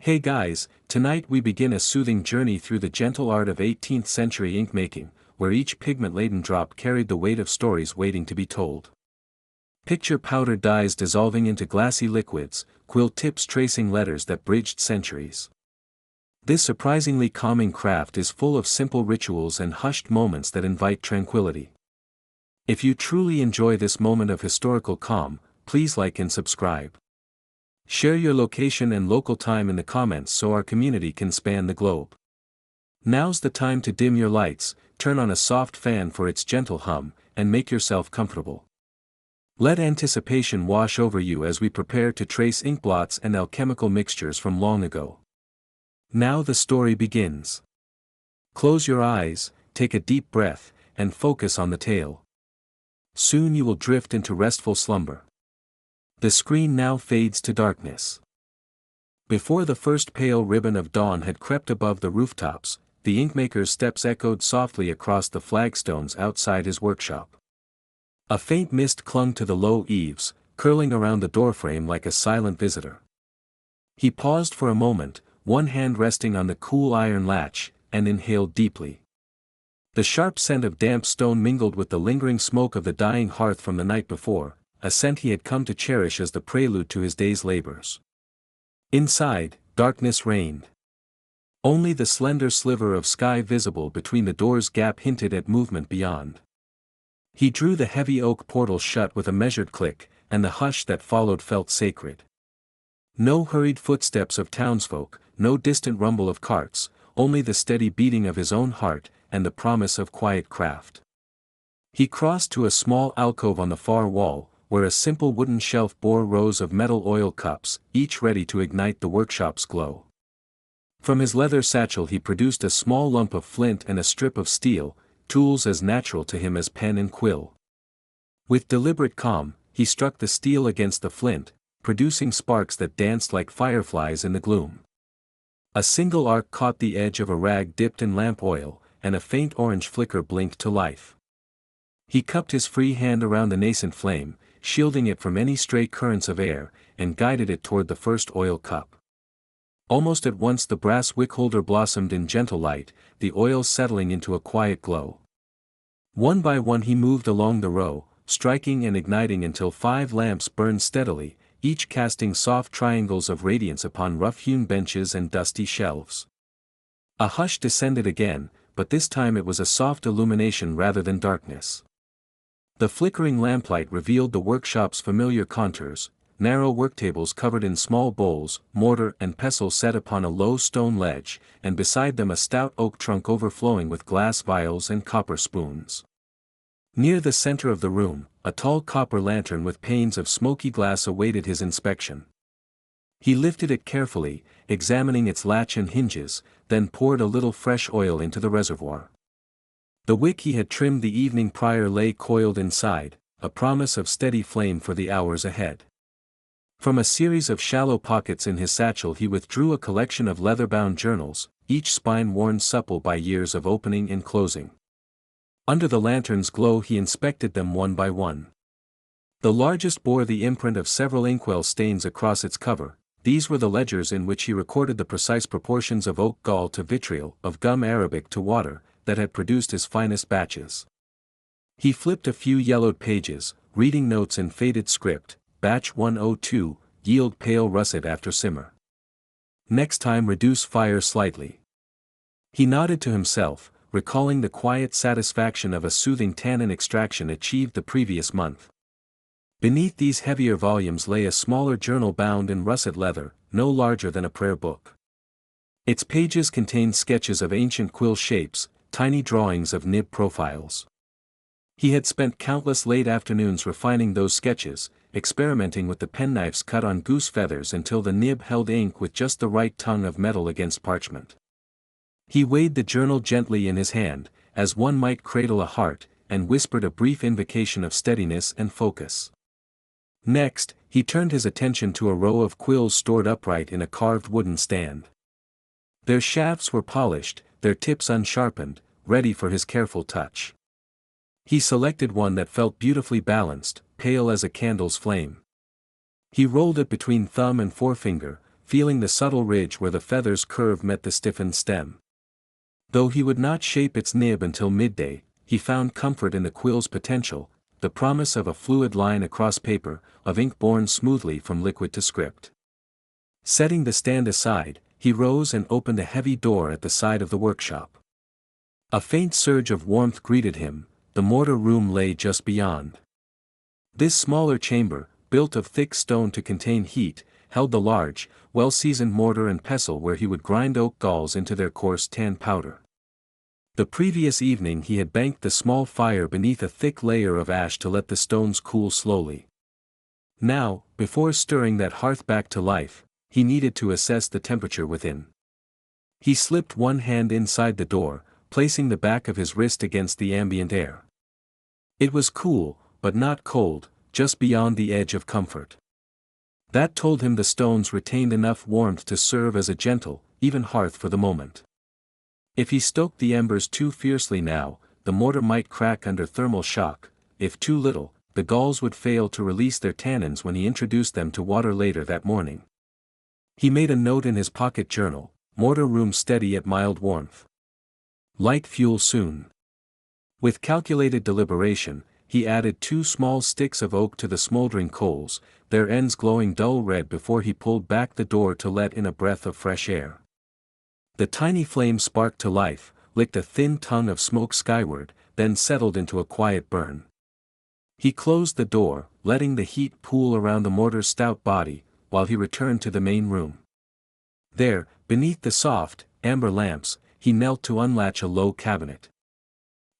Hey guys, tonight we begin a soothing journey through the gentle art of 18th century ink making, where each pigment-laden drop carried the weight of stories waiting to be told. Picture powdered dyes dissolving into glassy liquids, quill tips tracing letters that bridged centuries. This surprisingly calming craft is full of simple rituals and hushed moments that invite tranquility. If you truly enjoy this moment of historical calm, please like and subscribe. Share your location and local time in the comments so our community can span the globe. Now's the time to dim your lights, turn on a soft fan for its gentle hum, and make yourself comfortable. Let anticipation wash over you as we prepare to trace inkblots and alchemical mixtures from long ago. Now the story begins. Close your eyes, take a deep breath, and focus on the tale. Soon you will drift into restful slumber. The screen now fades to darkness. Before the first pale ribbon of dawn had crept above the rooftops, the inkmaker's steps echoed softly across the flagstones outside his workshop. A faint mist clung to the low eaves, curling around the doorframe like a silent visitor. He paused for a moment, one hand resting on the cool iron latch, and inhaled deeply. The sharp scent of damp stone mingled with the lingering smoke of the dying hearth from the night before, a scent he had come to cherish as the prelude to his day's labors. Inside, darkness reigned. Only the slender sliver of sky visible between the door's gap hinted at movement beyond. He drew the heavy oak portal shut with a measured click, and the hush that followed felt sacred. No hurried footsteps of townsfolk, no distant rumble of carts, only the steady beating of his own heart, and the promise of quiet craft. He crossed to a small alcove on the far wall, where a simple wooden shelf bore rows of metal oil cups, each ready to ignite the workshop's glow. From his leather satchel he produced a small lump of flint and a strip of steel, tools as natural to him as pen and quill. With deliberate calm, he struck the steel against the flint, producing sparks that danced like fireflies in the gloom. A single arc caught the edge of a rag dipped in lamp oil, and a faint orange flicker blinked to life. He cupped his free hand around the nascent flame, shielding it from any stray currents of air, and guided it toward the first oil cup. Almost at once the brass wickholder blossomed in gentle light, the oil settling into a quiet glow. One by one he moved along the row, striking and igniting until 5 lamps burned steadily, each casting soft triangles of radiance upon rough-hewn benches and dusty shelves. A hush descended again, but this time it was a soft illumination rather than darkness. The flickering lamplight revealed the workshop's familiar contours, narrow worktables covered in small bowls, mortar and pestle set upon a low stone ledge, and beside them a stout oak trunk overflowing with glass vials and copper spoons. Near the center of the room, a tall copper lantern with panes of smoky glass awaited his inspection. He lifted it carefully, examining its latch and hinges, then poured a little fresh oil into the reservoir. The wick he had trimmed the evening prior lay coiled inside, a promise of steady flame for the hours ahead. From a series of shallow pockets in his satchel he withdrew a collection of leather-bound journals, each spine worn supple by years of opening and closing. Under the lantern's glow he inspected them one by one. The largest bore the imprint of several inkwell stains across its cover. These were the ledgers in which he recorded the precise proportions of oak gall to vitriol, of gum arabic to water, that had produced his finest batches. He flipped a few yellowed pages, reading notes in faded script. Batch 102, yield pale russet after simmer. Next time reduce fire slightly. He nodded to himself, recalling the quiet satisfaction of a soothing tannin extraction achieved the previous month. Beneath these heavier volumes lay a smaller journal bound in russet leather, no larger than a prayer book. Its pages contained sketches of ancient quill shapes, tiny drawings of nib profiles. He had spent countless late afternoons refining those sketches, experimenting with the penknives cut on goose feathers until the nib held ink with just the right tongue of metal against parchment. He weighed the journal gently in his hand, as one might cradle a heart, and whispered a brief invocation of steadiness and focus. Next, he turned his attention to a row of quills stored upright in a carved wooden stand. Their shafts were polished, their tips unsharpened, ready for his careful touch. He selected one that felt beautifully balanced, pale as a candle's flame. He rolled it between thumb and forefinger, feeling the subtle ridge where the feather's curve met the stiffened stem. Though he would not shape its nib until midday, he found comfort in the quill's potential, the promise of a fluid line across paper, of ink borne smoothly from liquid to script. Setting the stand aside, he rose and opened a heavy door at the side of the workshop. A faint surge of warmth greeted him. The mortar room lay just beyond. This smaller chamber, built of thick stone to contain heat, held the large, well-seasoned mortar and pestle where he would grind oak galls into their coarse tan powder. The previous evening he had banked the small fire beneath a thick layer of ash to let the stones cool slowly. Now, before stirring that hearth back to life, he needed to assess the temperature within. He slipped one hand inside the door, placing the back of his wrist against the ambient air. It was cool, but not cold, just beyond the edge of comfort. That told him the stones retained enough warmth to serve as a gentle, even hearth for the moment. If he stoked the embers too fiercely now, the mortar might crack under thermal shock. If too little, the galls would fail to release their tannins when he introduced them to water later that morning. He made a note in his pocket journal: mortar room steady at mild warmth. Light fuel soon. With calculated deliberation, he added 2 small sticks of oak to the smoldering coals, their ends glowing dull red before he pulled back the door to let in a breath of fresh air. The tiny flame sparked to life, licked a thin tongue of smoke skyward, then settled into a quiet burn. He closed the door, letting the heat pool around the mortar's stout body, while he returned to the main room. There, beneath the soft, amber lamps, he knelt to unlatch a low cabinet.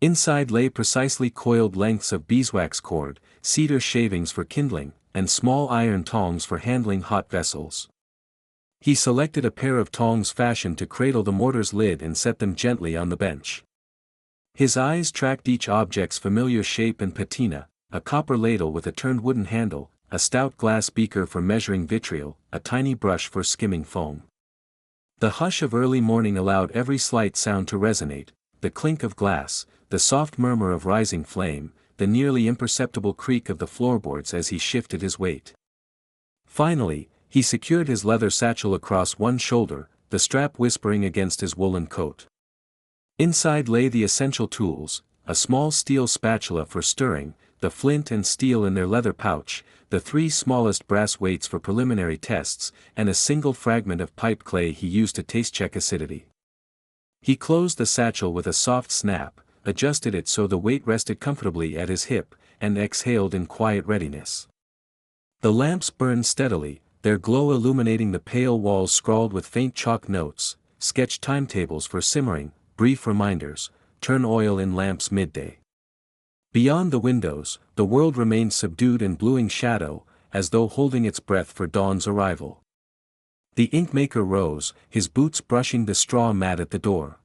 Inside lay precisely coiled lengths of beeswax cord, cedar shavings for kindling, and small iron tongs for handling hot vessels. He selected a pair of tongs fashioned to cradle the mortar's lid and set them gently on the bench. His eyes tracked each object's familiar shape and patina: a copper ladle with a turned wooden handle, a stout glass beaker for measuring vitriol, a tiny brush for skimming foam. The hush of early morning allowed every slight sound to resonate: the clink of glass, the soft murmur of rising flame, the nearly imperceptible creak of the floorboards as he shifted his weight. Finally, he secured his leather satchel across one shoulder, the strap whispering against his woolen coat. Inside lay the essential tools: a small steel spatula for stirring, the flint and steel in their leather pouch, the 3 smallest brass weights for preliminary tests, and a single fragment of pipe clay he used to taste-check acidity. He closed the satchel with a soft snap, adjusted it so the weight rested comfortably at his hip, and exhaled in quiet readiness. The lamps burned steadily, their glow illuminating the pale walls scrawled with faint chalk notes, sketched timetables for simmering, brief reminders: turn oil in lamps midday. Beyond the windows, the world remained subdued in bluing shadow, as though holding its breath for dawn's arrival. The inkmaker rose, his boots brushing the straw mat at the door.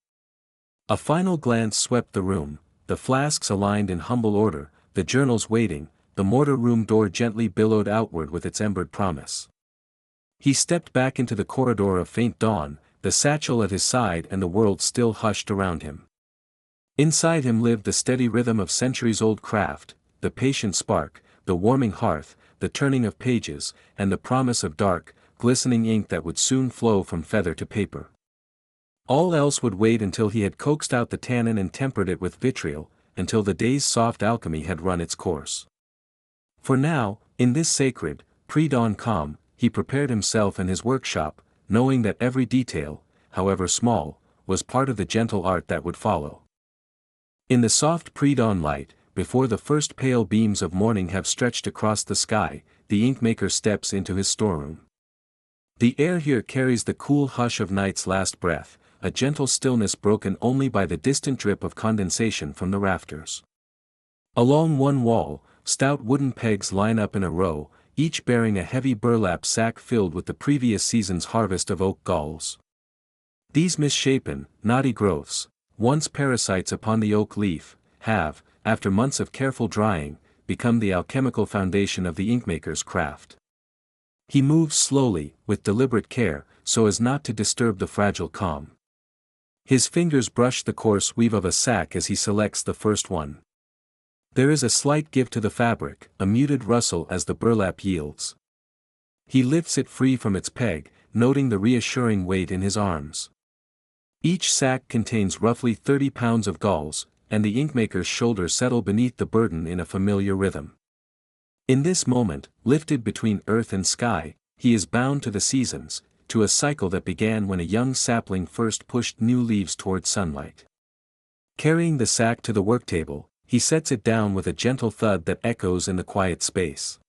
A final glance swept the room: the flasks aligned in humble order, the journals waiting, the mortar room door gently billowed outward with its embered promise. He stepped back into the corridor of faint dawn, the satchel at his side and the world still hushed around him. Inside him lived the steady rhythm of centuries-old craft, the patient spark, the warming hearth, the turning of pages, and the promise of dark, glistening ink that would soon flow from feather to paper. All else would wait until he had coaxed out the tannin and tempered it with vitriol, until the day's soft alchemy had run its course. For now, in this sacred, pre-dawn calm, he prepared himself and his workshop, knowing that every detail, however small, was part of the gentle art that would follow. In the soft pre-dawn light, before the first pale beams of morning have stretched across the sky, the inkmaker steps into his storeroom. The air here carries the cool hush of night's last breath, a gentle stillness broken only by the distant drip of condensation from the rafters. Along one wall, stout wooden pegs line up in a row, each bearing a heavy burlap sack filled with the previous season's harvest of oak galls. These misshapen, knotty growths, once parasites upon the oak leaf, have, after months of careful drying, become the alchemical foundation of the inkmaker's craft. He moves slowly, with deliberate care, so as not to disturb the fragile calm. His fingers brush the coarse weave of a sack as he selects the first one. There is a slight give to the fabric, a muted rustle as the burlap yields. He lifts it free from its peg, noting the reassuring weight in his arms. Each sack contains roughly 30 pounds of galls, and the inkmaker's shoulders settle beneath the burden in a familiar rhythm. In this moment, lifted between earth and sky, he is bound to the seasons, to a cycle that began when a young sapling first pushed new leaves toward sunlight. Carrying the sack to the worktable, he sets it down with a gentle thud that echoes in the quiet space.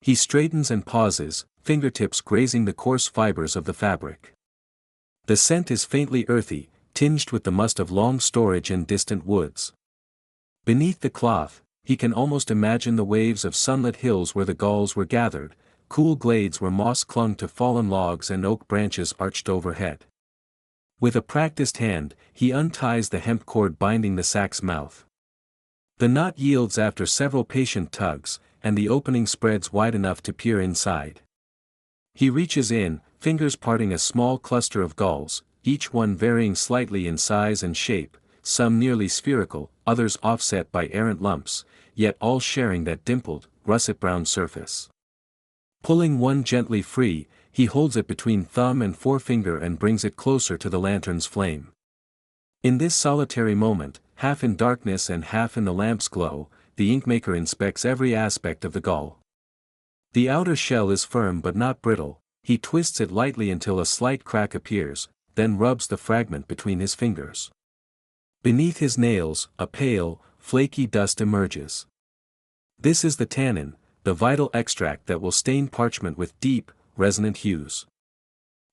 He straightens and pauses, fingertips grazing the coarse fibers of the fabric. The scent is faintly earthy, tinged with the must of long storage and distant woods. Beneath the cloth, he can almost imagine the waves of sunlit hills where the galls were gathered, cool glades where moss clung to fallen logs and oak branches arched overhead. With a practiced hand, he unties the hemp cord binding the sack's mouth. The knot yields after several patient tugs, and the opening spreads wide enough to peer inside. He reaches in, fingers parting a small cluster of galls, each one varying slightly in size and shape, some nearly spherical, others offset by errant lumps, yet all sharing that dimpled, russet-brown surface. Pulling one gently free, he holds it between thumb and forefinger and brings it closer to the lantern's flame. In this solitary moment, half in darkness and half in the lamp's glow, the inkmaker inspects every aspect of the gall. The outer shell is firm but not brittle. He twists it lightly until a slight crack appears, then rubs the fragment between his fingers. Beneath his nails, a pale, flaky dust emerges. This is the tannin, the vital extract that will stain parchment with deep, resonant hues.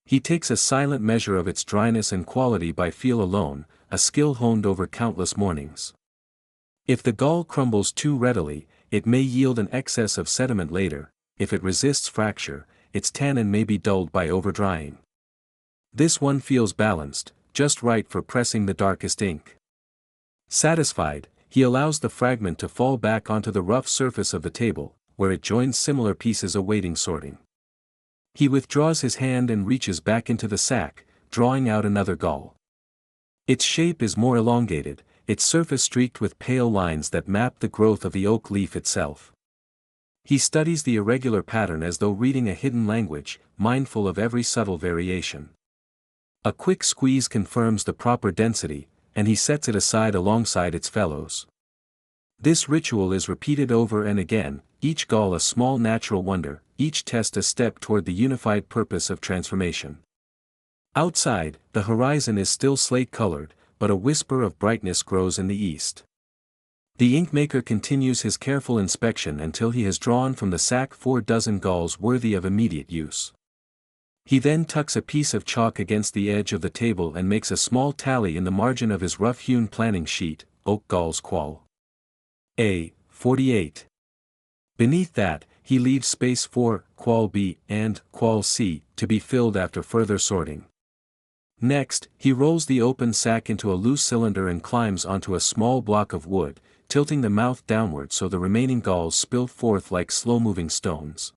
He takes a silent measure of its dryness and quality by feel alone, a skill honed over countless mornings. If the gall crumbles too readily, it may yield an excess of sediment later. If it resists fracture, its tannin may be dulled by overdrying. This one feels balanced, just right for pressing the darkest ink. Satisfied, he allows the fragment to fall back onto the rough surface of the table, where it joins similar pieces awaiting sorting. He withdraws his hand and reaches back into the sack, drawing out another gall. Its shape is more elongated, its surface streaked with pale lines that map the growth of the oak leaf itself. He studies the irregular pattern as though reading a hidden language, mindful of every subtle variation. A quick squeeze confirms the proper density, and he sets it aside alongside its fellows. This ritual is repeated over and again, each gall a small natural wonder, each test a step toward the unified purpose of transformation. Outside, the horizon is still slate-colored, but a whisper of brightness grows in the east. The inkmaker continues his careful inspection until he has drawn from the sack 4 dozen galls worthy of immediate use. He then tucks a piece of chalk against the edge of the table and makes a small tally in the margin of his rough-hewn planning sheet, oak galls qual. A. 48. Beneath that, he leaves space for qual B and qual C to be filled after further sorting. Next, he rolls the open sack into a loose cylinder and climbs onto a small block of wood, tilting the mouth downward so the remaining galls spill forth like slow-moving stones.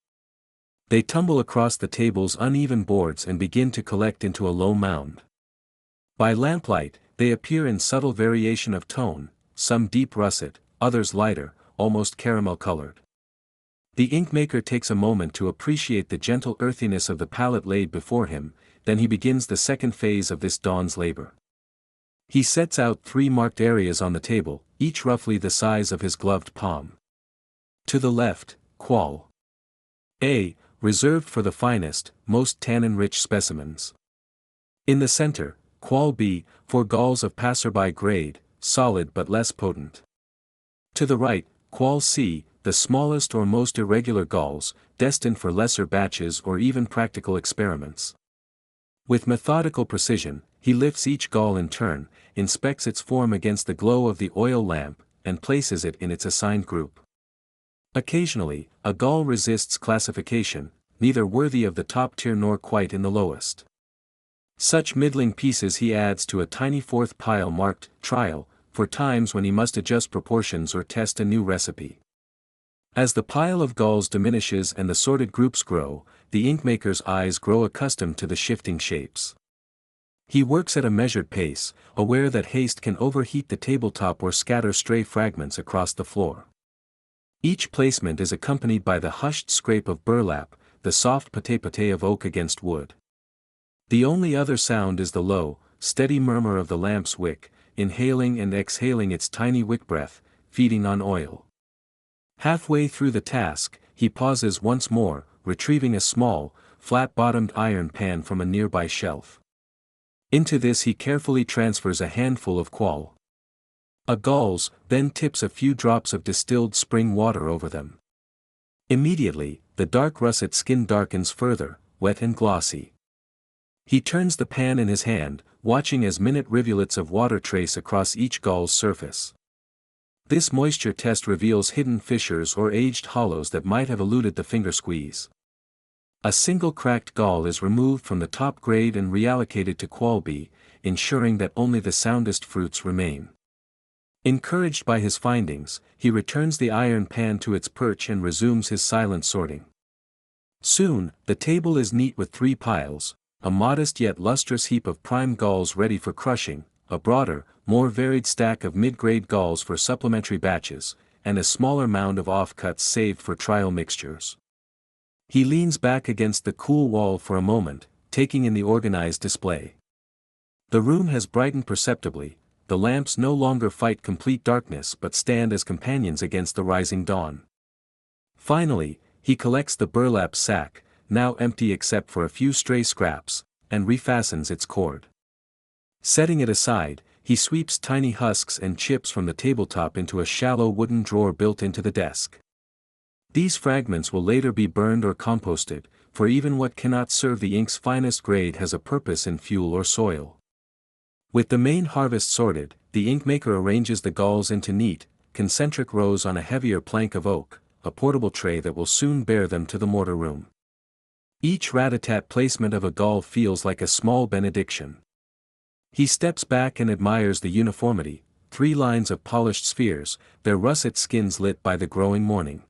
They tumble across the table's uneven boards and begin to collect into a low mound. By lamplight, they appear in subtle variation of tone, some deep russet, others lighter, almost caramel-colored. The inkmaker takes a moment to appreciate the gentle earthiness of the palette laid before him, then he begins the second phase of this dawn's labor. He sets out 3 marked areas on the table, each roughly the size of his gloved palm. To the left, qual A, reserved for the finest, most tannin-rich specimens. In the center, qual B, for galls of passerby grade, solid but less potent. To the right, qual C, the smallest or most irregular galls, destined for lesser batches or even practical experiments. With methodical precision, he lifts each gall in turn, inspects its form against the glow of the oil lamp, and places it in its assigned group. Occasionally, a gall resists classification, neither worthy of the top tier nor quite in the lowest. Such middling pieces he adds to a tiny 4th pile marked trial, for times when he must adjust proportions or test a new recipe. As the pile of galls diminishes and the sorted groups grow, the inkmaker's eyes grow accustomed to the shifting shapes. He works at a measured pace, aware that haste can overheat the tabletop or scatter stray fragments across the floor. Each placement is accompanied by the hushed scrape of burlap, the soft pate-pate of oak against wood. The only other sound is the low, steady murmur of the lamp's wick, inhaling and exhaling its tiny wick breath, feeding on oil. Halfway through the task, he pauses once more, retrieving a small, flat-bottomed iron pan from a nearby shelf. Into this he carefully transfers a handful of qual. Galls, then tips a few drops of distilled spring water over them. Immediately, the dark russet skin darkens further, wet and glossy. He turns the pan in his hand, watching as minute rivulets of water trace across each gall's surface. This moisture test reveals hidden fissures or aged hollows that might have eluded the finger squeeze. A single cracked gall is removed from the top grade and reallocated to qual B, ensuring that only the soundest fruits remain. Encouraged by his findings, he returns the iron pan to its perch and resumes his silent sorting. Soon, the table is neat with 3 piles, a modest yet lustrous heap of prime galls ready for crushing, a broader, more varied stack of mid-grade galls for supplementary batches, and a smaller mound of offcuts saved for trial mixtures. He leans back against the cool wall for a moment, taking in the organized display. The room has brightened perceptibly, the lamps no longer fight complete darkness but stand as companions against the rising dawn. Finally, he collects the burlap sack, now empty except for a few stray scraps, and refastens its cord. Setting it aside, he sweeps tiny husks and chips from the tabletop into a shallow wooden drawer built into the desk. These fragments will later be burned or composted, for even what cannot serve the ink's finest grade has a purpose in fuel or soil. With the main harvest sorted, the inkmaker arranges the galls into neat, concentric rows on a heavier plank of oak, a portable tray that will soon bear them to the mortar room. Each rat-a-tat placement of a gall feels like a small benediction. He steps back and admires the uniformity, 3 lines of polished spheres, their russet skins lit by the growing morning.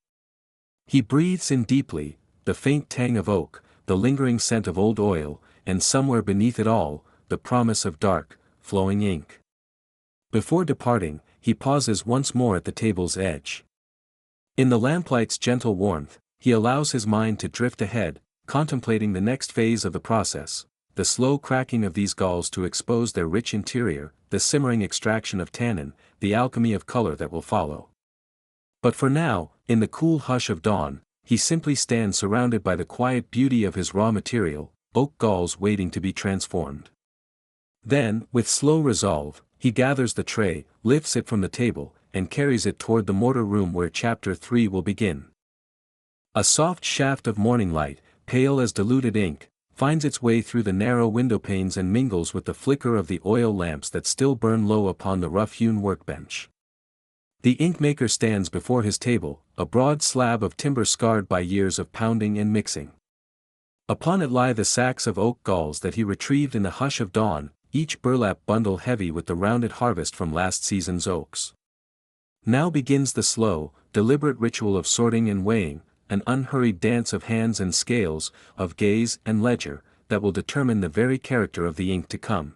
He breathes in deeply, the faint tang of oak, the lingering scent of old oil, and somewhere beneath it all, the promise of dark, flowing ink. Before departing, he pauses once more at the table's edge. In the lamplight's gentle warmth, he allows his mind to drift ahead, contemplating the next phase of the process, the slow cracking of these galls to expose their rich interior, the simmering extraction of tannin, the alchemy of color that will follow. But for now, in the cool hush of dawn, he simply stands surrounded by the quiet beauty of his raw material, oak galls waiting to be transformed. Then, with slow resolve, he gathers the tray, lifts it from the table, and carries it toward the mortar room where Chapter 3 will begin. A soft shaft of morning light, pale as diluted ink, finds its way through the narrow windowpanes and mingles with the flicker of the oil lamps that still burn low upon the rough-hewn workbench. The inkmaker stands before his table, a broad slab of timber scarred by years of pounding and mixing. Upon it lie the sacks of oak galls that he retrieved in the hush of dawn, each burlap bundle heavy with the rounded harvest from last season's oaks. Now begins the slow, deliberate ritual of sorting and weighing, an unhurried dance of hands and scales, of gaze and ledger, that will determine the very character of the ink to come.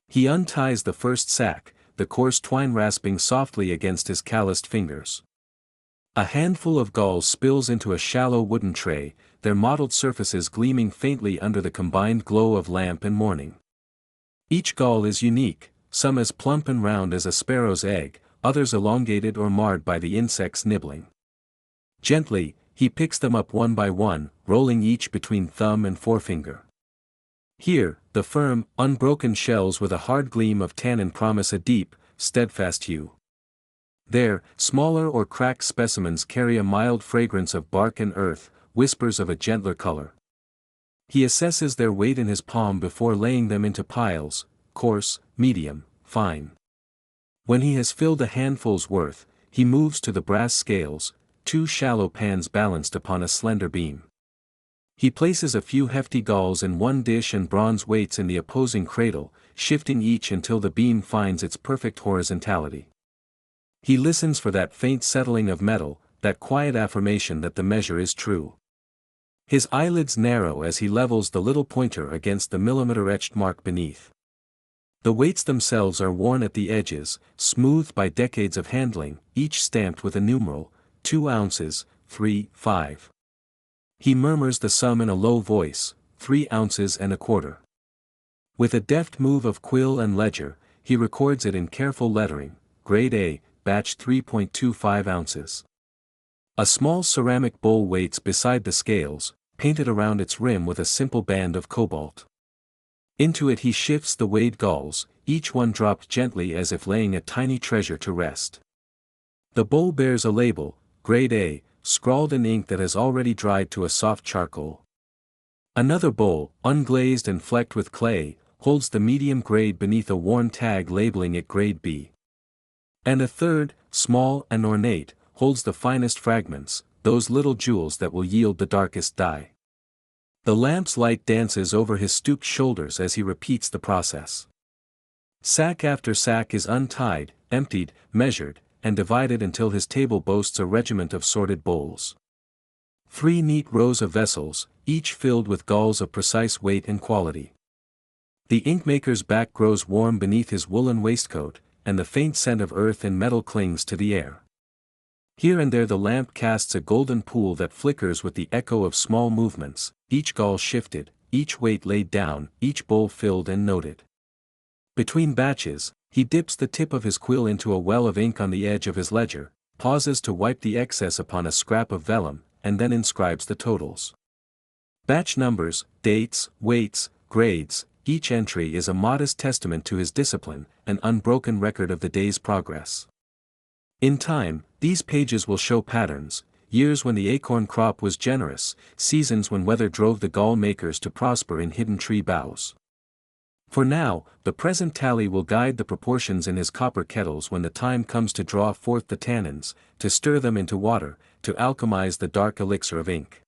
He unties the first sack, the coarse twine rasping softly against his calloused fingers. A handful of galls spills into a shallow wooden tray, their mottled surfaces gleaming faintly under the combined glow of lamp and morning. Each gall is unique, some as plump and round as a sparrow's egg, others elongated or marred by the insect's nibbling. Gently, he picks them up one by one, rolling each between thumb and forefinger. Here, the firm, unbroken shells with a hard gleam of tannin promise a deep, steadfast hue. There, smaller or cracked specimens carry a mild fragrance of bark and earth, whispers of a gentler color. He assesses their weight in his palm before laying them into piles, coarse, medium, fine. When he has filled a handful's worth, he moves to the brass scales, 2 shallow pans balanced upon a slender beam. He places a few hefty galls in one dish and bronze weights in the opposing cradle, shifting each until the beam finds its perfect horizontality. He listens for that faint settling of metal, that quiet affirmation that the measure is true. His eyelids narrow as he levels the little pointer against the millimeter-etched mark beneath. The weights themselves are worn at the edges, smoothed by decades of handling, each stamped with a numeral, 2 ounces, 3, 5. He murmurs the sum in a low voice, 3 ounces and a quarter. With a deft move of quill and ledger, he records it in careful lettering, Grade A, batch 3.25 ounces. A small ceramic bowl waits beside the scales, painted around its rim with a simple band of cobalt. Into it he shifts the weighed galls, each one dropped gently as if laying a tiny treasure to rest. The bowl bears a label, Grade A, scrawled in ink that has already dried to a soft charcoal. Another bowl, unglazed and flecked with clay, holds the medium grade beneath a worn tag labeling it Grade B. And a third, small and ornate, holds the finest fragments, those little jewels that will yield the darkest dye. The lamp's light dances over his stooped shoulders as he repeats the process. Sack after sack is untied, emptied, measured, and divided until his table boasts a regiment of sorted bowls. 3 neat rows of vessels, each filled with galls of precise weight and quality. The inkmaker's back grows warm beneath his woolen waistcoat, and the faint scent of earth and metal clings to the air. Here and there the lamp casts a golden pool that flickers with the echo of small movements, each gall shifted, each weight laid down, each bowl filled and noted. Between batches, he dips the tip of his quill into a well of ink on the edge of his ledger, pauses to wipe the excess upon a scrap of vellum, and then inscribes the totals. Batch numbers, dates, weights, grades, each entry is a modest testament to his discipline, an unbroken record of the day's progress. In time, these pages will show patterns, years when the acorn crop was generous, seasons when weather drove the gall makers to prosper in hidden tree boughs. For now, the present tally will guide the proportions in his copper kettles when the time comes to draw forth the tannins, to stir them into water, to alchemize the dark elixir of ink.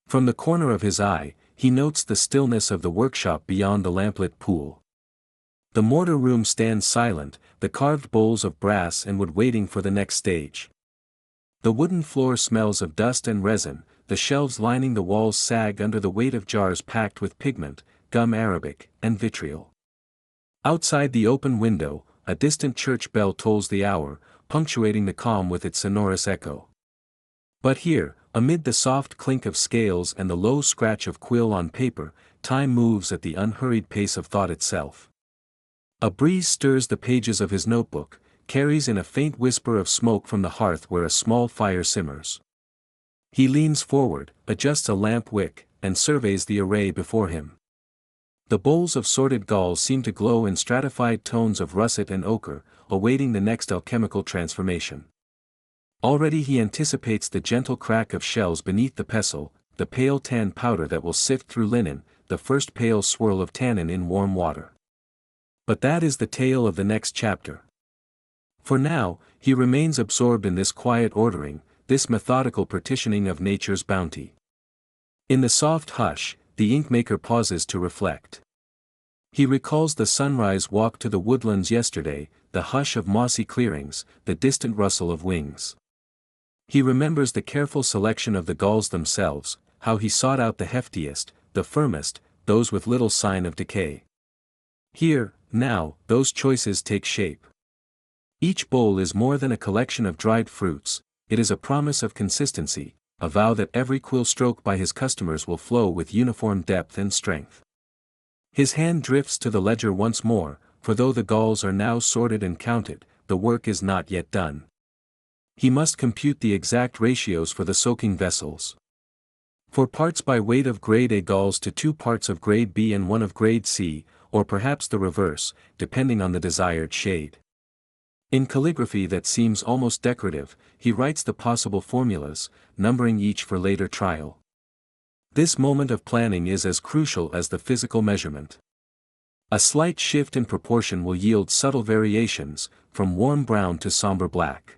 From the corner of his eye, he notes the stillness of the workshop beyond the lamplit pool. The mortar room stands silent, the carved bowls of brass and wood waiting for the next stage. The wooden floor smells of dust and resin, the shelves lining the walls sag under the weight of jars packed with pigment, gum arabic, and vitriol. Outside the open window, a distant church bell tolls the hour, punctuating the calm with its sonorous echo. But here, amid the soft clink of scales and the low scratch of quill on paper, time moves at the unhurried pace of thought itself. A breeze stirs the pages of his notebook, carries in a faint whisper of smoke from the hearth where a small fire simmers. He leans forward, adjusts a lamp wick, and surveys the array before him. The bowls of sorted galls seem to glow in stratified tones of russet and ochre, awaiting the next alchemical transformation. Already he anticipates the gentle crack of shells beneath the pestle, the pale tan powder that will sift through linen, the first pale swirl of tannin in warm water. But that is the tale of the next chapter. For now, he remains absorbed in this quiet ordering, this methodical partitioning of nature's bounty. In the soft hush, the inkmaker pauses to reflect. He recalls the sunrise walk to the woodlands yesterday, the hush of mossy clearings, the distant rustle of wings. He remembers the careful selection of the galls themselves, how he sought out the heftiest, the firmest, those with little sign of decay. Here, now, those choices take shape. Each bowl is more than a collection of dried fruits, it is a promise of consistency, a vow that every quill stroke by his customers will flow with uniform depth and strength. His hand drifts to the ledger once more, for though the galls are now sorted and counted, the work is not yet done. He must compute the exact ratios for the soaking vessels. 4 parts by weight of grade A galls to 2 parts of grade B and 1 of grade C, or perhaps the reverse, depending on the desired shade. In calligraphy that seems almost decorative, he writes the possible formulas, numbering each for later trial. This moment of planning is as crucial as the physical measurement. A slight shift in proportion will yield subtle variations, from warm brown to somber black.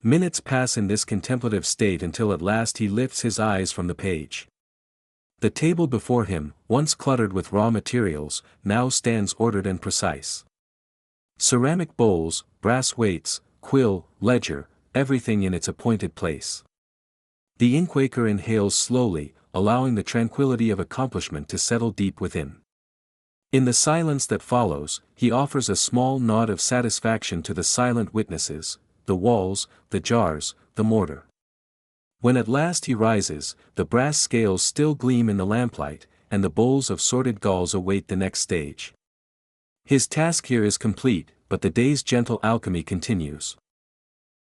Minutes pass in this contemplative state until at last he lifts his eyes from the page. The table before him, once cluttered with raw materials, now stands ordered and precise. Ceramic bowls, brass weights, quill, ledger, everything in its appointed place. The inkmaker inhales slowly, allowing the tranquility of accomplishment to settle deep within. In the silence that follows, he offers a small nod of satisfaction to the silent witnesses, the walls, the jars, the mortar. When at last he rises, the brass scales still gleam in the lamplight, and the bowls of sorted galls await the next stage. His task here is complete, but the day's gentle alchemy continues.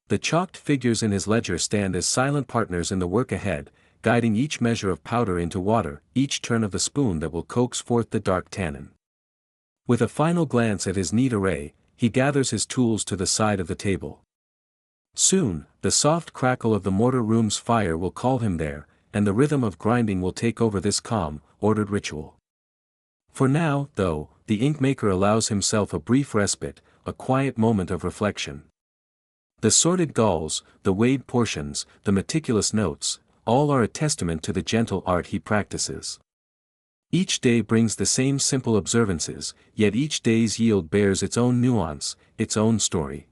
The chalked figures in his ledger stand as silent partners in the work ahead, guiding each measure of powder into water, each turn of the spoon that will coax forth the dark tannin. With a final glance at his neat array, he gathers his tools to the side of the table. Soon, the soft crackle of the mortar room's fire will call him there, and the rhythm of grinding will take over this calm, ordered ritual. For now, though, the inkmaker allows himself a brief respite, a quiet moment of reflection. The sorted galls, the weighed portions, the meticulous notes, all are a testament to the gentle art he practices. Each day brings the same simple observances, yet each day's yield bears its own nuance, its own story.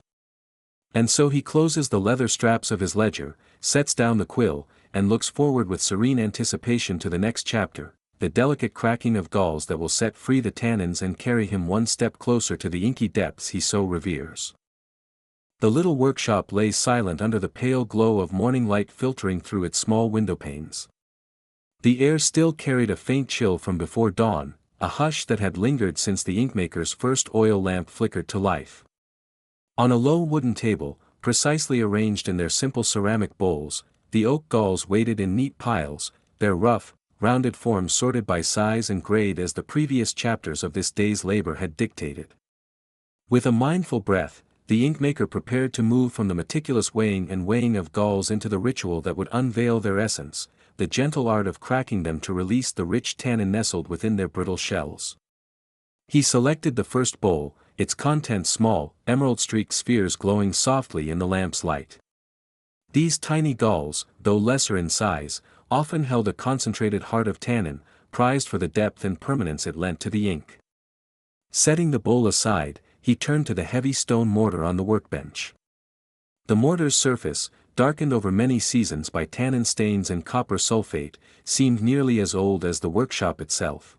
And so he closes the leather straps of his ledger, sets down the quill, and looks forward with serene anticipation to the next chapter, the delicate cracking of galls that will set free the tannins and carry him one step closer to the inky depths he so reveres. The little workshop lay silent under the pale glow of morning light filtering through its small window panes. The air still carried a faint chill from before dawn, a hush that had lingered since the inkmaker's first oil lamp flickered to life. On a low wooden table, precisely arranged in their simple ceramic bowls, the oak galls waited in neat piles, their rough, rounded forms sorted by size and grade as the previous chapters of this day's labor had dictated. With a mindful breath, the inkmaker prepared to move from the meticulous weighing of galls into the ritual that would unveil their essence, the gentle art of cracking them to release the rich tannin nestled within their brittle shells. He selected the first bowl, its contents small, emerald-streaked spheres glowing softly in the lamp's light. These tiny galls, though lesser in size, often held a concentrated heart of tannin, prized for the depth and permanence it lent to the ink. Setting the bowl aside, he turned to the heavy stone mortar on the workbench. The mortar's surface, darkened over many seasons by tannin stains and copper sulfate, seemed nearly as old as the workshop itself.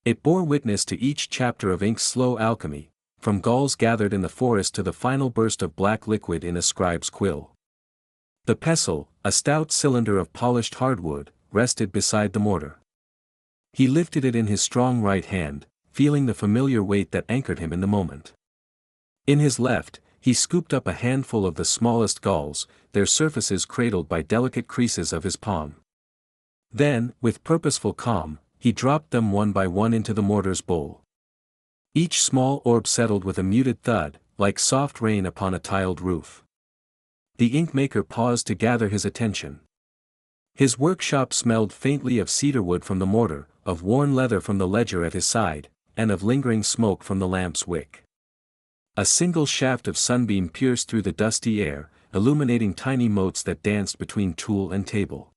It bore witness to each chapter of ink's slow alchemy, from galls gathered in the forest to the final burst of black liquid in a scribe's quill. The pestle, a stout cylinder of polished hardwood, rested beside the mortar. He lifted it in his strong right hand, feeling the familiar weight that anchored him in the moment. In his left, he scooped up a handful of the smallest galls, their surfaces cradled by delicate creases of his palm. Then, with purposeful calm, he dropped them one by one into the mortar's bowl. Each small orb settled with a muted thud, like soft rain upon a tiled roof. The inkmaker paused to gather his attention. His workshop smelled faintly of cedarwood from the mortar, of worn leather from the ledger at his side, and of lingering smoke from the lamp's wick. A single shaft of sunbeam pierced through the dusty air, illuminating tiny motes that danced between tool and table.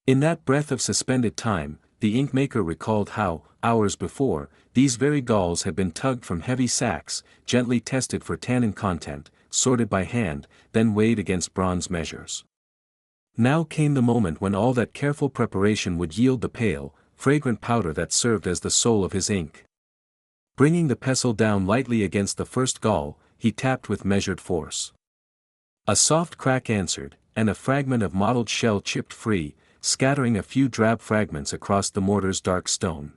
In that breath of suspended time, the inkmaker recalled how, hours before, these very galls had been tugged from heavy sacks, gently tested for tannin content, sorted by hand, then weighed against bronze measures. Now came the moment when all that careful preparation would yield the pale, fragrant powder that served as the soul of his ink. Bringing the pestle down lightly against the first gall, he tapped with measured force. A soft crack answered, and a fragment of mottled shell chipped free, scattering a few drab fragments across the mortar's dark stone.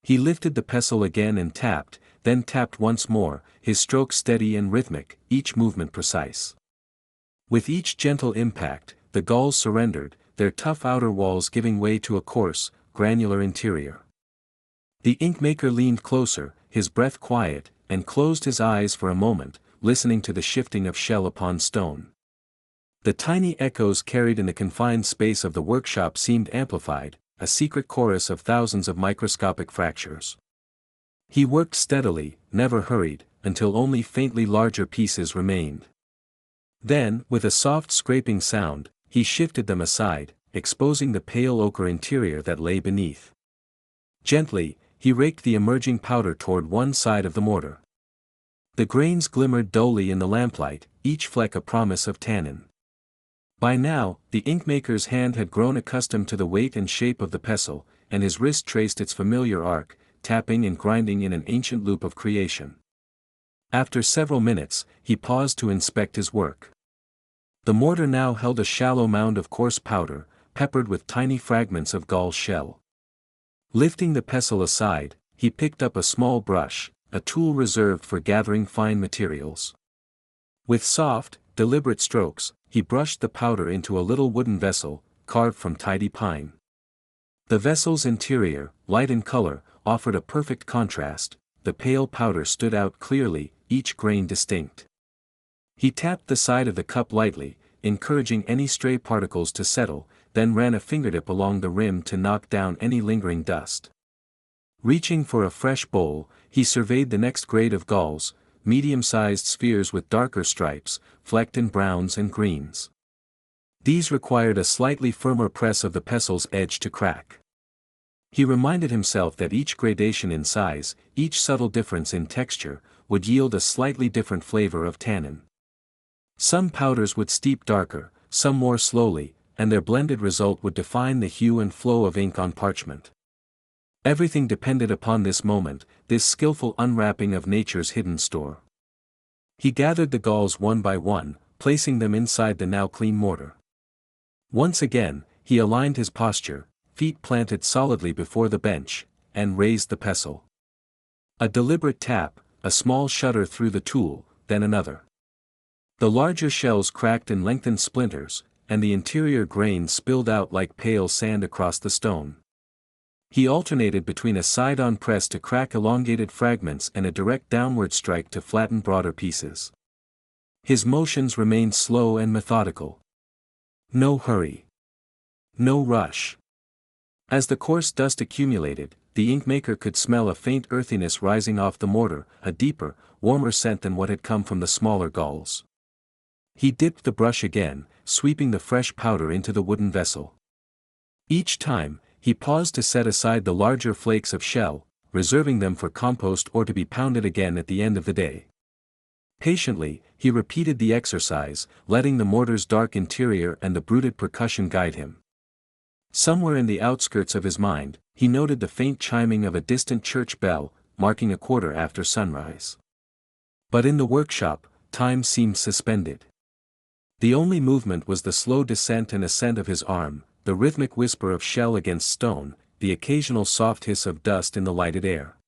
He lifted the pestle again and tapped, then tapped once more, his stroke steady and rhythmic, each movement precise. With each gentle impact, the galls surrendered, their tough outer walls giving way to a coarse, granular interior. The inkmaker leaned closer, his breath quiet, and closed his eyes for a moment, listening to the shifting of shell upon stone. The tiny echoes carried in the confined space of the workshop seemed amplified, a secret chorus of thousands of microscopic fractures. He worked steadily, never hurried, until only faintly larger pieces remained. Then, with a soft scraping sound, he shifted them aside, exposing the pale ochre interior that lay beneath. Gently, he raked the emerging powder toward one side of the mortar. The grains glimmered dully in the lamplight, each fleck a promise of tannin. By now, the inkmaker's hand had grown accustomed to the weight and shape of the pestle, and his wrist traced its familiar arc, tapping and grinding in an ancient loop of creation. After several minutes, he paused to inspect his work. The mortar now held a shallow mound of coarse powder, peppered with tiny fragments of gall shell. Lifting the pestle aside, he picked up a small brush, a tool reserved for gathering fine materials. With soft, deliberate strokes, he brushed the powder into a little wooden vessel, carved from tidy pine. The vessel's interior, light in color, offered a perfect contrast. The pale powder stood out clearly, each grain distinct. He tapped the side of the cup lightly, encouraging any stray particles to settle, then ran a fingertip along the rim to knock down any lingering dust. Reaching for a fresh bowl, he surveyed the next grade of galls, medium-sized spheres with darker stripes, flecked in browns and greens. These required a slightly firmer press of the pestle's edge to crack. He reminded himself that each gradation in size, each subtle difference in texture, would yield a slightly different flavor of tannin. Some powders would steep darker, some more slowly, and their blended result would define the hue and flow of ink on parchment. Everything depended upon this moment, this skillful unwrapping of nature's hidden store. He gathered the galls one by one, placing them inside the now clean mortar. Once again, he aligned his posture, feet planted solidly before the bench, and raised the pestle. A deliberate tap, a small shudder through the tool, then another. The larger shells cracked in lengthened splinters, and the interior grains spilled out like pale sand across the stone. He alternated between a side-on press to crack elongated fragments and a direct downward strike to flatten broader pieces. His motions remained slow and methodical. No hurry. No rush. As the coarse dust accumulated, the inkmaker could smell a faint earthiness rising off the mortar, a deeper, warmer scent than what had come from the smaller galls. He dipped the brush again, sweeping the fresh powder into the wooden vessel. Each time, he paused to set aside the larger flakes of shell, reserving them for compost or to be pounded again at the end of the day. Patiently, he repeated the exercise, letting the mortar's dark interior and the bruited percussion guide him. Somewhere in the outskirts of his mind, he noted the faint chiming of a distant church bell, marking a quarter after sunrise. But in the workshop, time seemed suspended. The only movement was the slow descent and ascent of his arm, the rhythmic whisper of shell against stone, the occasional soft hiss of dust in the lighted air.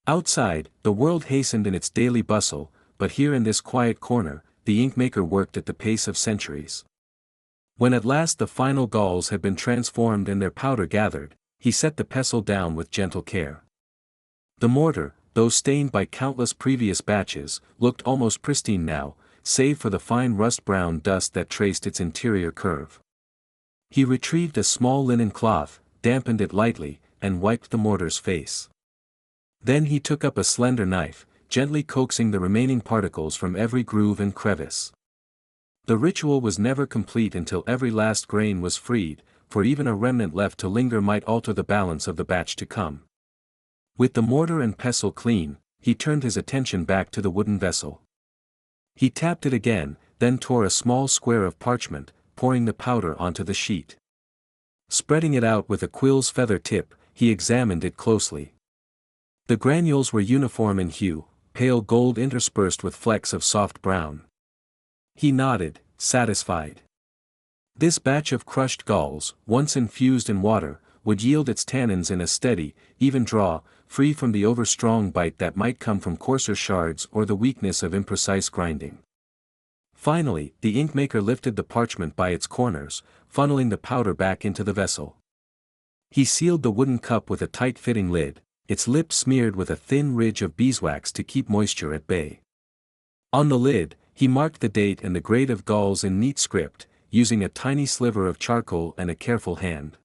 Outside, the world hastened in its daily bustle, but here in this quiet corner, the inkmaker worked at the pace of centuries. When at last the final galls had been transformed and their powder gathered, he set the pestle down with gentle care. The mortar, though stained by countless previous batches, looked almost pristine now, save for the fine rust-brown dust that traced its interior curve. He retrieved a small linen cloth, dampened it lightly, and wiped the mortar's face. Then he took up a slender knife, gently coaxing the remaining particles from every groove and crevice. The ritual was never complete until every last grain was freed, for even a remnant left to linger might alter the balance of the batch to come. With the mortar and pestle clean, he turned his attention back to the wooden vessel. He tapped it again, then tore a small square of parchment, pouring the powder onto the sheet. Spreading it out with a quill's feather tip, he examined it closely. The granules were uniform in hue, pale gold interspersed with flecks of soft brown. He nodded, satisfied. This batch of crushed galls, once infused in water, would yield its tannins in a steady, even draw, free from the overstrong bite that might come from coarser shards or the weakness of imprecise grinding. Finally, the inkmaker lifted the parchment by its corners, funneling the powder back into the vessel. He sealed the wooden cup with a tight-fitting lid, its lip smeared with a thin ridge of beeswax to keep moisture at bay. On the lid, he marked the date and the grade of galls in neat script, using a tiny sliver of charcoal and a careful hand.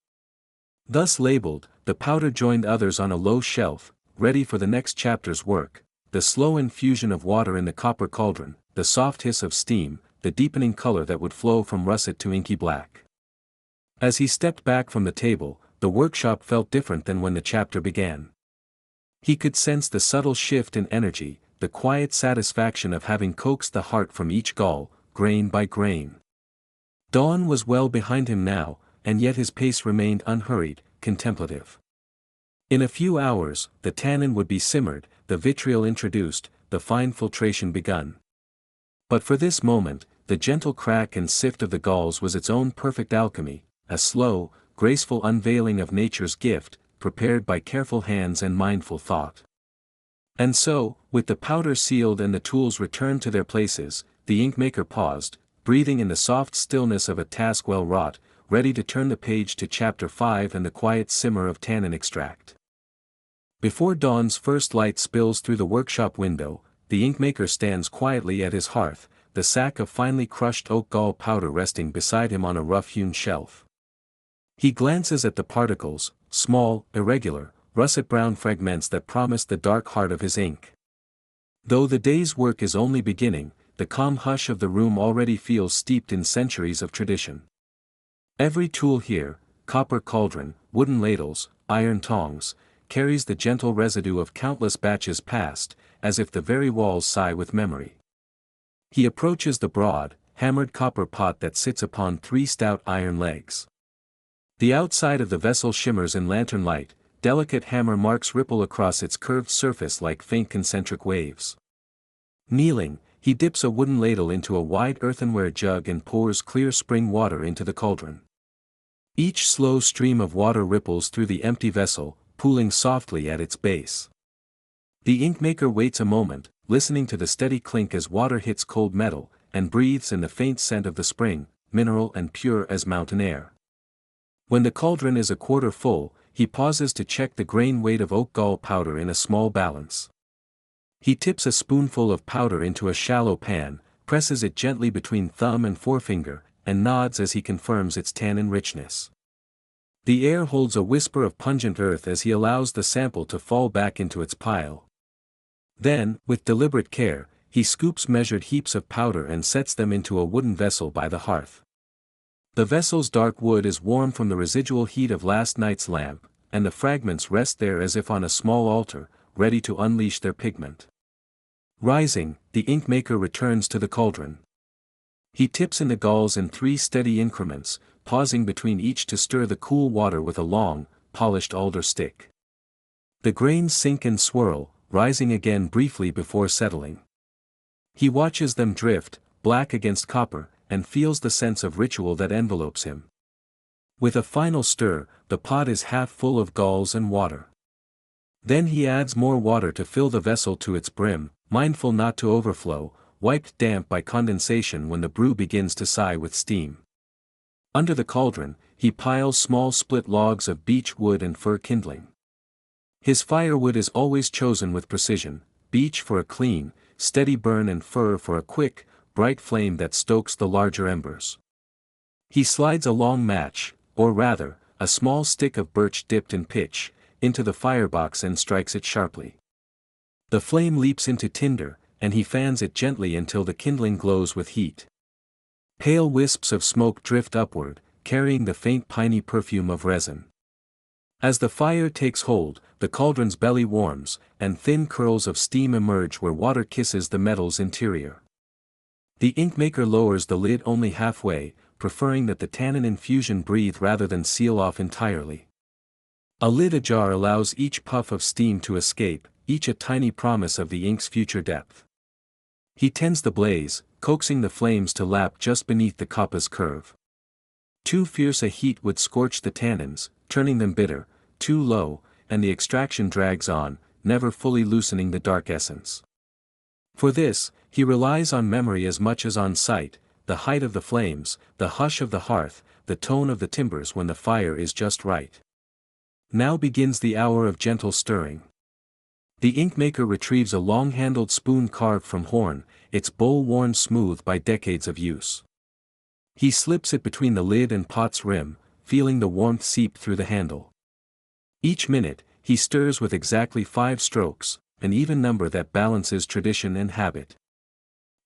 Thus labeled, the powder joined others on a low shelf, ready for the next chapter's work: the slow infusion of water in the copper cauldron, the soft hiss of steam, the deepening color that would flow from russet to inky black. As he stepped back from the table, the workshop felt different than when the chapter began. He could sense the subtle shift in energy, the quiet satisfaction of having coaxed the heart from each gall, grain by grain. Dawn was well behind him now, and yet his pace remained unhurried, contemplative. In a few hours, the tannin would be simmered, the vitriol introduced, the fine filtration begun. But for this moment, the gentle crack and sift of the galls was its own perfect alchemy, a slow, graceful unveiling of nature's gift, prepared by careful hands and mindful thought. And so, with the powder sealed and the tools returned to their places, the inkmaker paused, breathing in the soft stillness of a task well wrought, ready to turn the page to chapter 5 and the quiet simmer of tannin extract. Before dawn's first light spills through the workshop window, the inkmaker stands quietly at his hearth, the sack of finely crushed oak gall powder resting beside him on a rough-hewn shelf. He glances at the particles, small, irregular, russet-brown fragments that promise the dark heart of his ink. Though the day's work is only beginning, the calm hush of the room already feels steeped in centuries of tradition. Every tool here, copper cauldron, wooden ladles, iron tongs, carries the gentle residue of countless batches past, as if the very walls sigh with memory. He approaches the broad, hammered copper pot that sits upon 3 stout iron legs. The outside of the vessel shimmers in lantern light, delicate hammer marks ripple across its curved surface like faint concentric waves. Kneeling, he dips a wooden ladle into a wide earthenware jug and pours clear spring water into the cauldron. Each slow stream of water ripples through the empty vessel, pooling softly at its base. The inkmaker waits a moment, listening to the steady clink as water hits cold metal, and breathes in the faint scent of the spring, mineral and pure as mountain air. When the cauldron is a quarter full, he pauses to check the grain weight of oak gall powder in a small balance. He tips a spoonful of powder into a shallow pan, presses it gently between thumb and forefinger, and nods as he confirms its tannin richness. The air holds a whisper of pungent earth as he allows the sample to fall back into its pile. Then, with deliberate care, he scoops measured heaps of powder and sets them into a wooden vessel by the hearth. The vessel's dark wood is warm from the residual heat of last night's lamp, and the fragments rest there as if on a small altar, ready to unleash their pigment. Rising, the inkmaker returns to the cauldron. He tips in the galls in 3 steady increments, pausing between each to stir the cool water with a long, polished alder stick. The grains sink and swirl, rising again briefly before settling. He watches them drift, black against copper, and feels the sense of ritual that envelopes him. With a final stir, the pot is half full of galls and water. Then he adds more water to fill the vessel to its brim, mindful not to overflow, wiped damp by condensation when the brew begins to sigh with steam. Under the cauldron, he piles small split logs of beech wood and fir kindling. His firewood is always chosen with precision, beech for a clean, steady burn and fir for a quick, bright flame that stokes the larger embers. He slides a long match, or rather, a small stick of birch dipped in pitch, into the firebox and strikes it sharply. The flame leaps into tinder, and he fans it gently until the kindling glows with heat. Pale wisps of smoke drift upward, carrying the faint piney perfume of resin. As the fire takes hold, the cauldron's belly warms, and thin curls of steam emerge where water kisses the metal's interior. The inkmaker lowers the lid only halfway, preferring that the tannin infusion breathe rather than seal off entirely. A lid ajar allows each puff of steam to escape, each a tiny promise of the ink's future depth. He tends the blaze, coaxing the flames to lap just beneath the coppa's curve. Too fierce a heat would scorch the tannins, turning them bitter, too low, and the extraction drags on, never fully loosening the dark essence. For this, he relies on memory as much as on sight, the height of the flames, the hush of the hearth, the tone of the timbers when the fire is just right. Now begins the hour of gentle stirring. The inkmaker retrieves a long-handled spoon carved from horn, its bowl worn smooth by decades of use. He slips it between the lid and pot's rim, feeling the warmth seep through the handle. Each minute, he stirs with exactly 5 strokes, an even number that balances tradition and habit.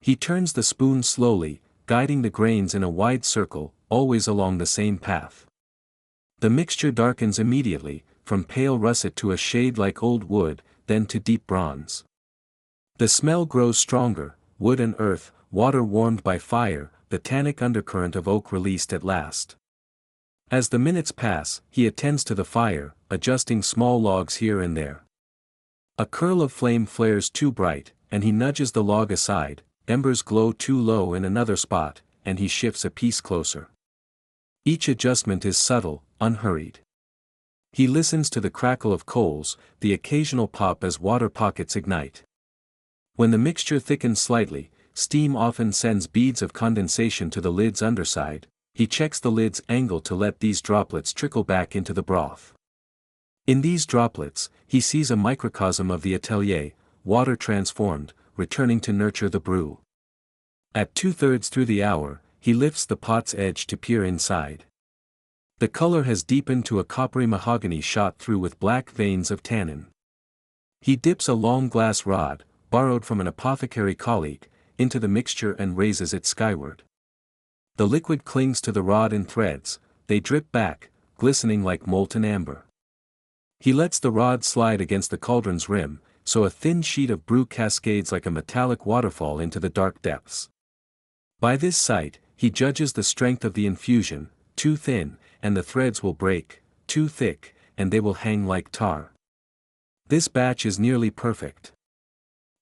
He turns the spoon slowly, guiding the grains in a wide circle, always along the same path. The mixture darkens immediately, from pale russet to a shade like old wood, then to deep bronze. The smell grows stronger, wood and earth, water warmed by fire, the tannic undercurrent of oak released at last. As the minutes pass, he attends to the fire, adjusting small logs here and there. A curl of flame flares too bright, and he nudges the log aside, embers glow too low in another spot, and he shifts a piece closer. Each adjustment is subtle, unhurried. He listens to the crackle of coals, the occasional pop as water pockets ignite. When the mixture thickens slightly, steam often sends beads of condensation to the lid's underside. He checks the lid's angle to let these droplets trickle back into the broth. In these droplets, he sees a microcosm of the atelier, water transformed, returning to nurture the brew. At 2/3 through the hour, he lifts the pot's edge to peer inside. The color has deepened to a coppery mahogany shot through with black veins of tannin. He dips a long glass rod, borrowed from an apothecary colleague, into the mixture and raises it skyward. The liquid clings to the rod in threads, they drip back, glistening like molten amber. He lets the rod slide against the cauldron's rim, so a thin sheet of brew cascades like a metallic waterfall into the dark depths. By this sight, he judges the strength of the infusion: too thin, and the threads will break; too thick, and they will hang like tar. This batch is nearly perfect.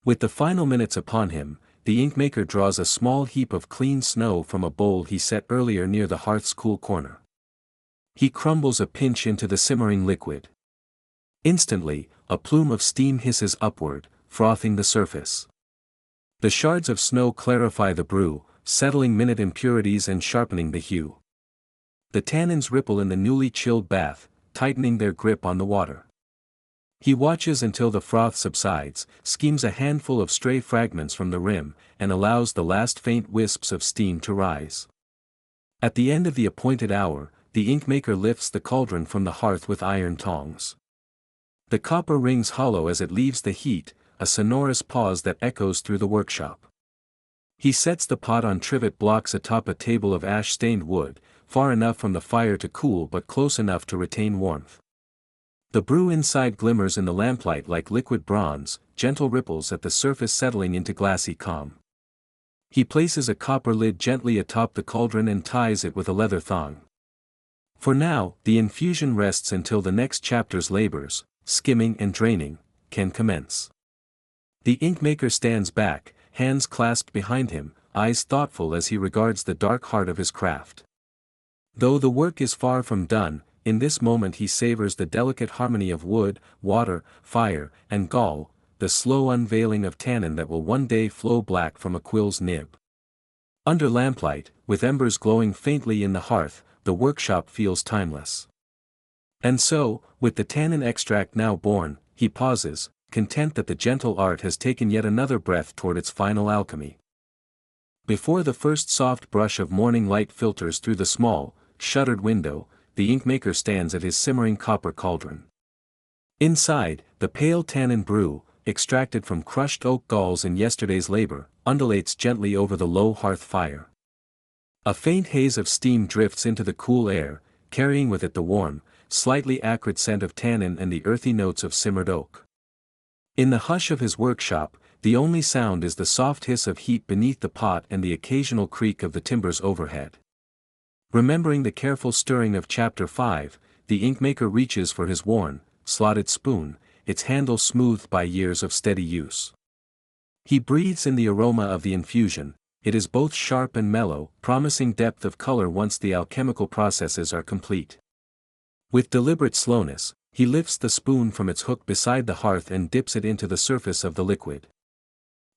With the final minutes upon him, the inkmaker draws a small heap of clean snow from a bowl he set earlier near the hearth's cool corner. He crumbles a pinch into the simmering liquid. Instantly, a plume of steam hisses upward, frothing the surface. The shards of snow clarify the brew, settling minute impurities and sharpening the hue. The tannins ripple in the newly chilled bath, tightening their grip on the water. He watches until the froth subsides, schemes a handful of stray fragments from the rim, and allows the last faint wisps of steam to rise. At the end of the appointed hour, the inkmaker lifts the cauldron from the hearth with iron tongs. The copper rings hollow as it leaves the heat, a sonorous pause that echoes through the workshop. He sets the pot on trivet blocks atop a table of ash-stained wood, far enough from the fire to cool but close enough to retain warmth. The brew inside glimmers in the lamplight like liquid bronze, gentle ripples at the surface settling into glassy calm. He places a copper lid gently atop the cauldron and ties it with a leather thong. For now, the infusion rests until the next chapter's labors, skimming and draining, can commence. The inkmaker stands back, hands clasped behind him, eyes thoughtful as he regards the dark heart of his craft. Though the work is far from done, in this moment he savors the delicate harmony of wood, water, fire, and gall, the slow unveiling of tannin that will one day flow black from a quill's nib. Under lamplight, with embers glowing faintly in the hearth, the workshop feels timeless. And so, with the tannin extract now born, he pauses, content that the gentle art has taken yet another breath toward its final alchemy. Before the first soft brush of morning light filters through the small, shuttered window, the inkmaker stands at his simmering copper cauldron. Inside, the pale tannin brew, extracted from crushed oak galls in yesterday's labor, undulates gently over the low hearth fire. A faint haze of steam drifts into the cool air, carrying with it the warm, slightly acrid scent of tannin and the earthy notes of simmered oak. In the hush of his workshop, the only sound is the soft hiss of heat beneath the pot and the occasional creak of the timbers overhead. Remembering the careful stirring of Chapter 5, the inkmaker reaches for his worn, slotted spoon, its handle smoothed by years of steady use. He breathes in the aroma of the infusion. It is both sharp and mellow, promising depth of color once the alchemical processes are complete. With deliberate slowness, he lifts the spoon from its hook beside the hearth and dips it into the surface of the liquid.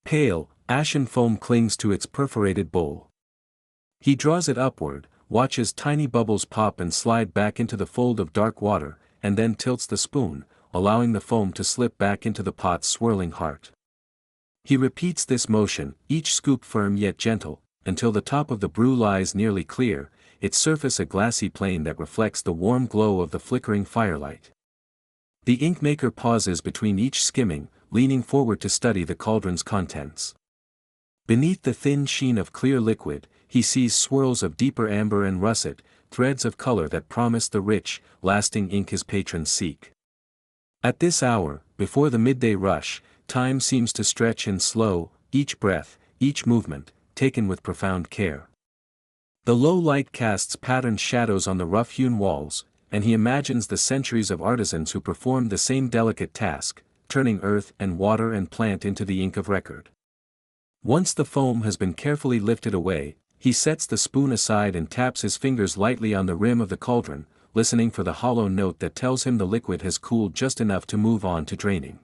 Pale, ashen foam clings to its perforated bowl. He draws it upward, watches tiny bubbles pop and slide back into the fold of dark water, and then tilts the spoon, allowing the foam to slip back into the pot's swirling heart. He repeats this motion, each scoop firm yet gentle, until the top of the brew lies nearly clear, its surface a glassy plane that reflects the warm glow of the flickering firelight. The inkmaker pauses between each skimming, leaning forward to study the cauldron's contents. Beneath the thin sheen of clear liquid, he sees swirls of deeper amber and russet, threads of color that promise the rich, lasting ink his patrons seek. At this hour, before the midday rush, time seems to stretch and slow, each breath, each movement, taken with profound care. The low light casts patterned shadows on the rough-hewn walls, and he imagines the centuries of artisans who performed the same delicate task, turning earth and water and plant into the ink of record. Once the foam has been carefully lifted away, he sets the spoon aside and taps his fingers lightly on the rim of the cauldron, listening for the hollow note that tells him the liquid has cooled just enough to move on to draining.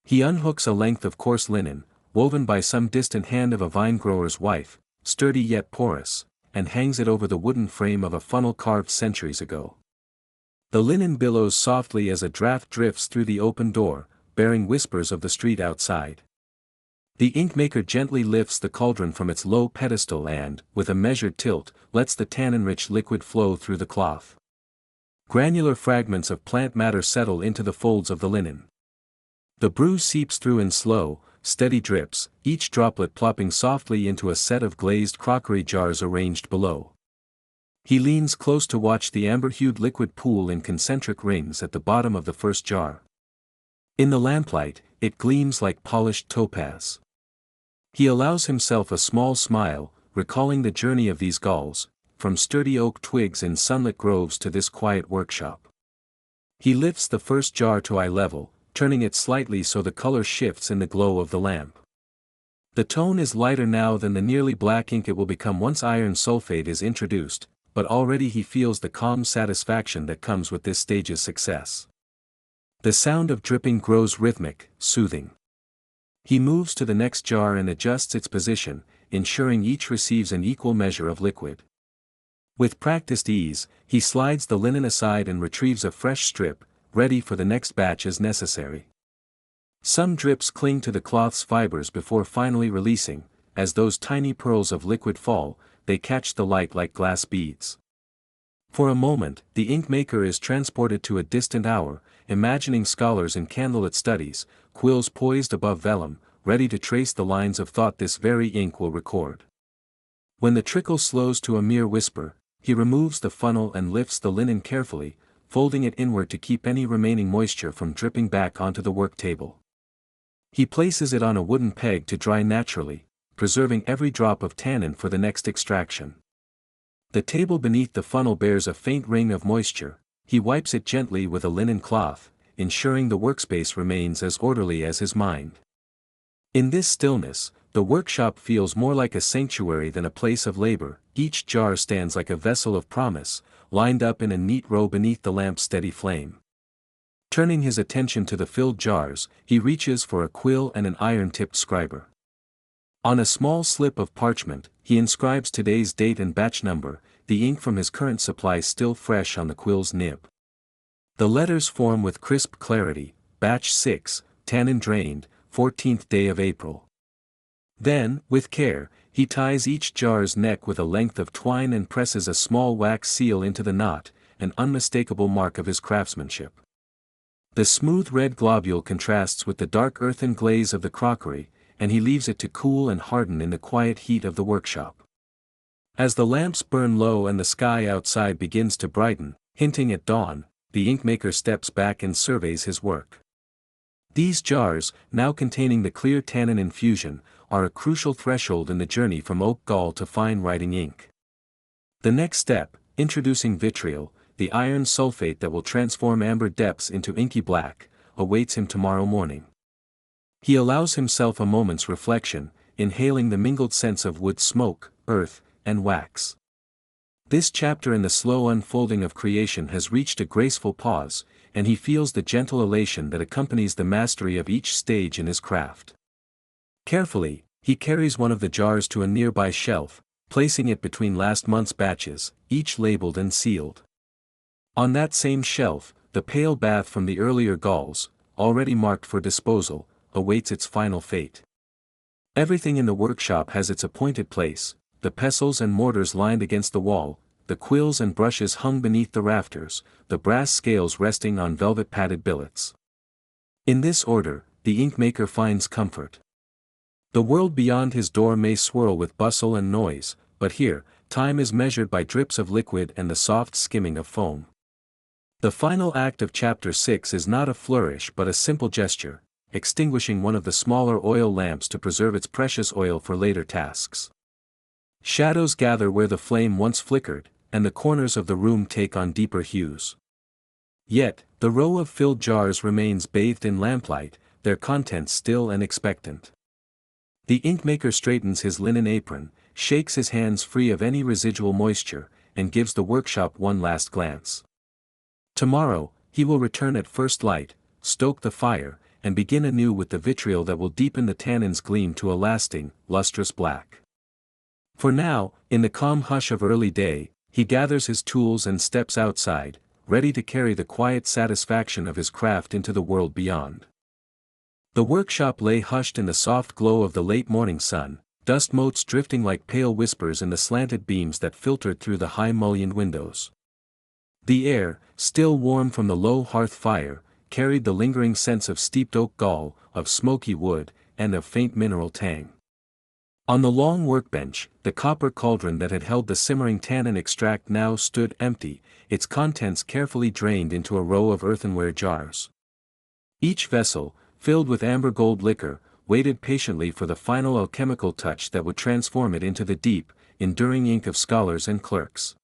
He unhooks a length of coarse linen, woven by some distant hand of a vine-grower's wife, sturdy yet porous, and hangs it over the wooden frame of a funnel carved centuries ago. The linen billows softly as a draft drifts through the open door, bearing whispers of the street outside. The inkmaker gently lifts the cauldron from its low pedestal and, with a measured tilt, lets the tannin-rich liquid flow through the cloth. Granular fragments of plant matter settle into the folds of the linen. The brew seeps through in slow, steady drips, each droplet plopping softly into a set of glazed crockery jars arranged below. He leans close to watch the amber-hued liquid pool in concentric rings at the bottom of the first jar. In the lamplight, it gleams like polished topaz. He allows himself a small smile, recalling the journey of these gulls, from sturdy oak twigs in sunlit groves to this quiet workshop. He lifts the first jar to eye level, turning it slightly so the color shifts in the glow of the lamp. The tone is lighter now than the nearly black ink it will become once iron sulfate is introduced, but already he feels the calm satisfaction that comes with this stage's success. The sound of dripping grows rhythmic, soothing. He moves to the next jar and adjusts its position, ensuring each receives an equal measure of liquid. With practiced ease, he slides the linen aside and retrieves a fresh strip, ready for the next batch as necessary. Some drips cling to the cloth's fibers before finally releasing. As those tiny pearls of liquid fall, they catch the light like glass beads. For a moment, the inkmaker is transported to a distant hour, imagining scholars in candlelit studies, quills poised above vellum, ready to trace the lines of thought this very ink will record. When the trickle slows to a mere whisper, he removes the funnel and lifts the linen carefully, folding it inward to keep any remaining moisture from dripping back onto the work table. He places it on a wooden peg to dry naturally, preserving every drop of tannin for the next extraction. The table beneath the funnel bears a faint ring of moisture. He wipes it gently with a linen cloth, ensuring the workspace remains as orderly as his mind. In this stillness, the workshop feels more like a sanctuary than a place of labor. Each jar stands like a vessel of promise, lined up in a neat row beneath the lamp's steady flame. Turning his attention to the filled jars, he reaches for a quill and an iron-tipped scriber. On a small slip of parchment, he inscribes today's date and batch number, the ink from his current supply still fresh on the quill's nib. The letters form with crisp clarity: Batch 6, tannin drained, 14th day of April. Then, with care, he ties each jar's neck with a length of twine and presses a small wax seal into the knot, an unmistakable mark of his craftsmanship. The smooth red globule contrasts with the dark earthen glaze of the crockery, and he leaves it to cool and harden in the quiet heat of the workshop. As the lamps burn low and the sky outside begins to brighten, hinting at dawn, the inkmaker steps back and surveys his work. These jars, now containing the clear tannin infusion, are a crucial threshold in the journey from oak gall to fine writing ink. The next step, introducing vitriol, the iron sulfate that will transform amber depths into inky black, awaits him tomorrow morning. He allows himself a moment's reflection, inhaling the mingled scents of wood smoke, earth, and wax. This chapter in the slow unfolding of creation has reached a graceful pause, and he feels the gentle elation that accompanies the mastery of each stage in his craft. Carefully, he carries one of the jars to a nearby shelf, placing it between last month's batches, each labeled and sealed. On that same shelf, the pale bath from the earlier galls, already marked for disposal, awaits its final fate. Everything in the workshop has its appointed place: the pestles and mortars lined against the wall, the quills and brushes hung beneath the rafters, the brass scales resting on velvet-padded billets. In this order, the inkmaker finds comfort. The world beyond his door may swirl with bustle and noise, but here, time is measured by drips of liquid and the soft skimming of foam. The final act of Chapter 6 is not a flourish but a simple gesture, extinguishing one of the smaller oil lamps to preserve its precious oil for later tasks. Shadows gather where the flame once flickered, and the corners of the room take on deeper hues. Yet, the row of filled jars remains bathed in lamplight, their contents still and expectant. The inkmaker straightens his linen apron, shakes his hands free of any residual moisture, and gives the workshop one last glance. Tomorrow, he will return at first light, stoke the fire, and begin anew with the vitriol that will deepen the tannin's gleam to a lasting, lustrous black. For now, in the calm hush of early day, he gathers his tools and steps outside, ready to carry the quiet satisfaction of his craft into the world beyond. The workshop lay hushed in the soft glow of the late morning sun, dust motes drifting like pale whispers in the slanted beams that filtered through the high mullioned windows. The air, still warm from the low hearth fire, carried the lingering sense of steeped oak gall, of smoky wood, and of faint mineral tang. On the long workbench, the copper cauldron that had held the simmering tannin extract now stood empty, its contents carefully drained into a row of earthenware jars. Each vessel, filled with amber gold liquor, waited patiently for the final alchemical touch that would transform it into the deep, enduring ink of scholars and clerks.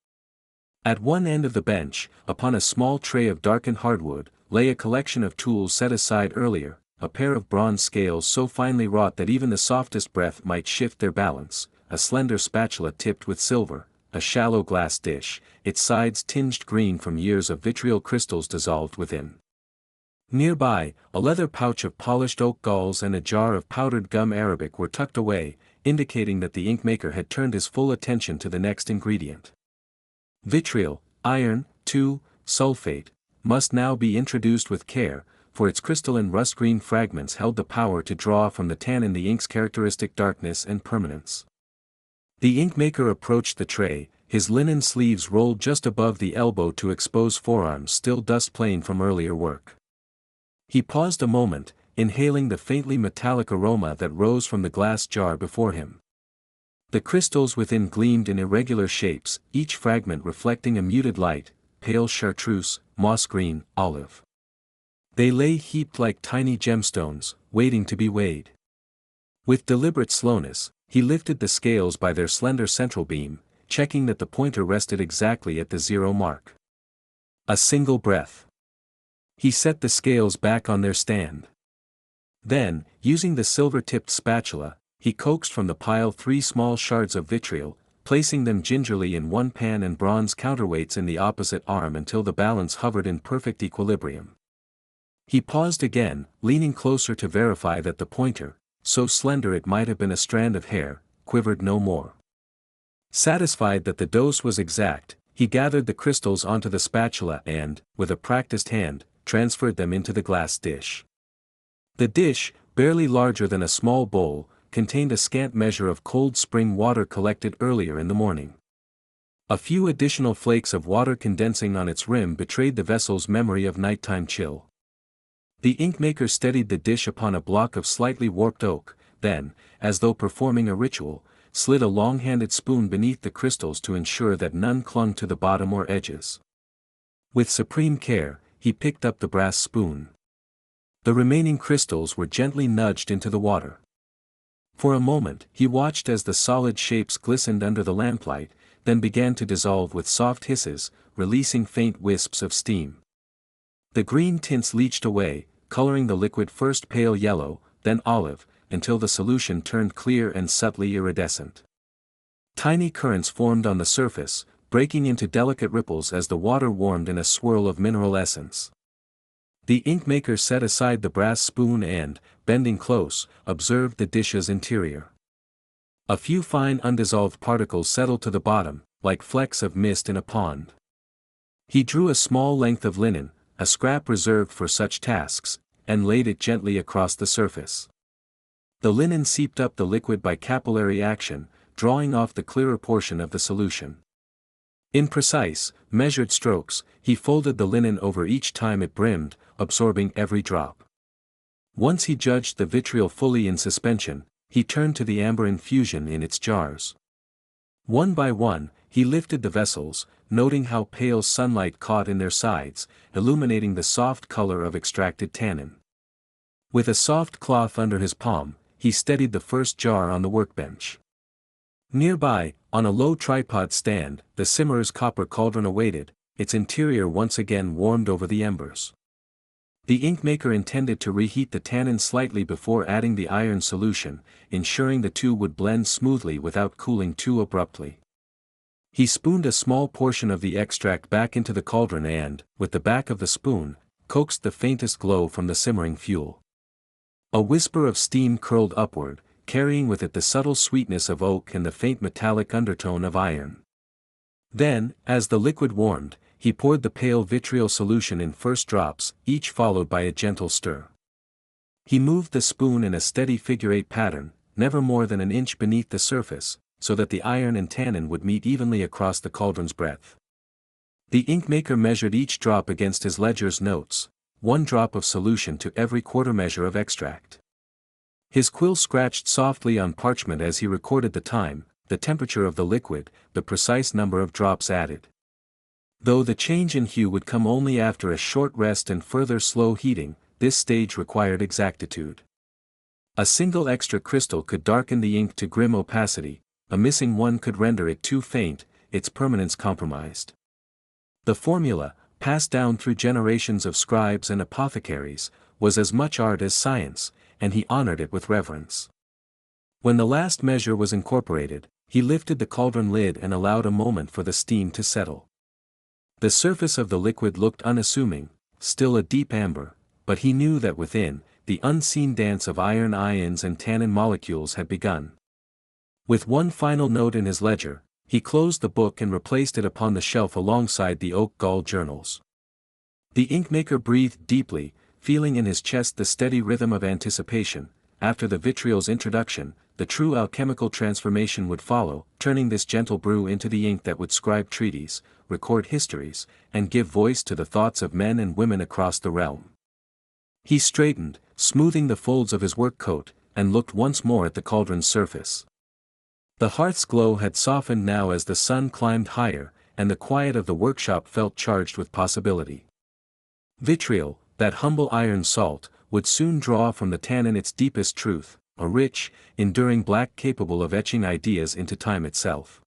At one end of the bench, upon a small tray of darkened hardwood, lay a collection of tools set aside earlier, a pair of bronze scales so finely wrought that even the softest breath might shift their balance, a slender spatula tipped with silver, a shallow glass dish, its sides tinged green from years of vitriol crystals dissolved within. Nearby, a leather pouch of polished oak galls and a jar of powdered gum arabic were tucked away, indicating that the inkmaker had turned his full attention to the next ingredient. Vitriol, iron, sulfate, must now be introduced with care, for its crystalline rust-green fragments held the power to draw from the tannin the ink's characteristic darkness and permanence. The inkmaker approached the tray, his linen sleeves rolled just above the elbow to expose forearms still dust-plain from earlier work. He paused a moment, inhaling the faintly metallic aroma that rose from the glass jar before him. The crystals within gleamed in irregular shapes, each fragment reflecting a muted light, pale chartreuse, moss green, olive. They lay heaped like tiny gemstones, waiting to be weighed. With deliberate slowness, he lifted the scales by their slender central beam, checking that the pointer rested exactly at the 0 mark. A single breath. He set the scales back on their stand. Then, using the silver-tipped spatula, he coaxed from the pile 3 small shards of vitriol, placing them gingerly in one pan and bronze counterweights in the opposite arm until the balance hovered in perfect equilibrium. He paused again, leaning closer to verify that the pointer, so slender it might have been a strand of hair, quivered no more. Satisfied that the dose was exact, he gathered the crystals onto the spatula and, with a practiced hand, transferred them into the glass dish. The dish, barely larger than a small bowl, contained a scant measure of cold spring water collected earlier in the morning. A few additional flakes of water condensing on its rim betrayed the vessel's memory of nighttime chill. The inkmaker steadied the dish upon a block of slightly warped oak, then, as though performing a ritual, slid a long-handled spoon beneath the crystals to ensure that none clung to the bottom or edges. With supreme care, he picked up the brass spoon. The remaining crystals were gently nudged into the water. For a moment he watched as the solid shapes glistened under the lamplight, then began to dissolve with soft hisses, releasing faint wisps of steam. The green tints leached away, coloring the liquid first pale yellow, then olive, until the solution turned clear and subtly iridescent. Tiny currents formed on the surface, breaking into delicate ripples as the water warmed in a swirl of mineral essence. The inkmaker set aside the brass spoon and, bending close, observed the dish's interior. A few fine undissolved particles settled to the bottom, like flecks of mist in a pond. He drew a small length of linen, a scrap reserved for such tasks, and laid it gently across the surface. The linen seeped up the liquid by capillary action, drawing off the clearer portion of the solution. In precise, measured strokes, he folded the linen over each time it brimmed, absorbing every drop. Once he judged the vitriol fully in suspension, he turned to the amber infusion in its jars. One by one, he lifted the vessels, noting how pale sunlight caught in their sides, illuminating the soft color of extracted tannin. With a soft cloth under his palm, he steadied the first jar on the workbench. Nearby, on a low tripod stand, the simmerer's copper cauldron awaited, its interior once again warmed over the embers. The inkmaker intended to reheat the tannin slightly before adding the iron solution, ensuring the two would blend smoothly without cooling too abruptly. He spooned a small portion of the extract back into the cauldron and, with the back of the spoon, coaxed the faintest glow from the simmering fuel. A whisper of steam curled upward, carrying with it the subtle sweetness of oak and the faint metallic undertone of iron. Then, as the liquid warmed, he poured the pale vitriol solution in first drops, each followed by a gentle stir. He moved the spoon in a steady figure-8 pattern, never more than an inch beneath the surface, so that the iron and tannin would meet evenly across the cauldron's breadth. The inkmaker measured each drop against his ledger's notes, 1 drop of solution to every quarter measure of extract. His quill scratched softly on parchment as he recorded the time, the temperature of the liquid, the precise number of drops added. Though the change in hue would come only after a short rest and further slow heating, this stage required exactitude. A single extra crystal could darken the ink to grim opacity, a missing one could render it too faint, its permanence compromised. The formula, passed down through generations of scribes and apothecaries, was as much art as science, and he honored it with reverence. When the last measure was incorporated, he lifted the cauldron lid and allowed a moment for the steam to settle. The surface of the liquid looked unassuming, still a deep amber, but he knew that within, the unseen dance of iron ions and tannin molecules had begun. With one final note in his ledger, he closed the book and replaced it upon the shelf alongside the oak gall journals. The inkmaker breathed deeply, feeling in his chest the steady rhythm of anticipation. After the vitriol's introduction, the true alchemical transformation would follow, turning this gentle brew into the ink that would scribe treaties, record histories, and give voice to the thoughts of men and women across the realm. He straightened, smoothing the folds of his work coat, and looked once more at the cauldron's surface. The hearth's glow had softened now as the sun climbed higher, and the quiet of the workshop felt charged with possibility. Vitriol, that humble iron salt, would soon draw from the tannin its deepest truth, a rich, enduring black capable of etching ideas into time itself.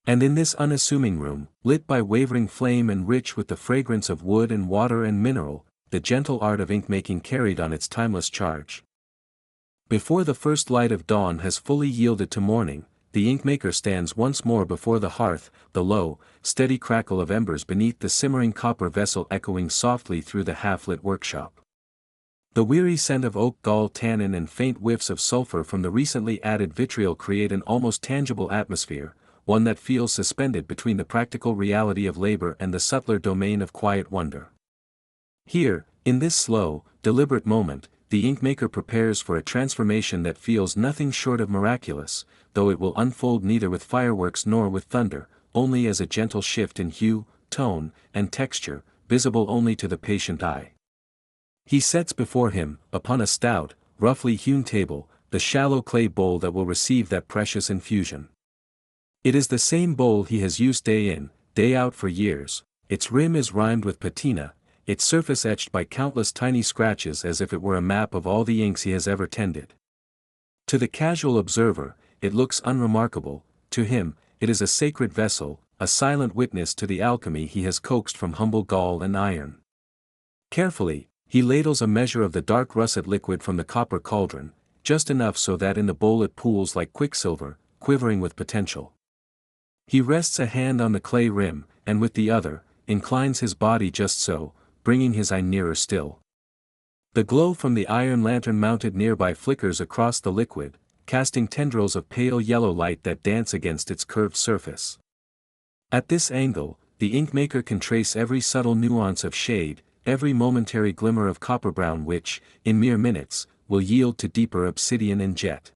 And in this unassuming room, lit by wavering flame and rich with the fragrance of wood and water and mineral, the gentle art of inkmaking carried on its timeless charge. Before the first light of dawn has fully yielded to morning, the inkmaker stands once more before the hearth, the low, steady crackle of embers beneath the simmering copper vessel echoing softly through the half-lit workshop. The weary scent of oak gall tannin and faint whiffs of sulfur from the recently added vitriol create an almost tangible atmosphere, one that feels suspended between the practical reality of labor and the subtler domain of quiet wonder. Here, in this slow, deliberate moment, the inkmaker prepares for a transformation that feels nothing short of miraculous, though it will unfold neither with fireworks nor with thunder, only as a gentle shift in hue, tone, and texture, visible only to the patient eye. He sets before him, upon a stout, roughly hewn table, the shallow clay bowl that will receive that precious infusion. It is the same bowl he has used day in, day out for years, its rim is rimed with patina, its surface etched by countless tiny scratches as if it were a map of all the inks he has ever tended. To the casual observer, it looks unremarkable, to him, it is a sacred vessel, a silent witness to the alchemy he has coaxed from humble gall and iron. Carefully, he ladles a measure of the dark russet liquid from the copper cauldron, just enough so that in the bowl it pools like quicksilver, quivering with potential. He rests a hand on the clay rim, and with the other, inclines his body just so, bringing his eye nearer still. The glow from the iron lantern mounted nearby flickers across the liquid, casting tendrils of pale yellow light that dance against its curved surface. At this angle, the inkmaker can trace every subtle nuance of shade, every momentary glimmer of copper brown which, in mere minutes, will yield to deeper obsidian and jet.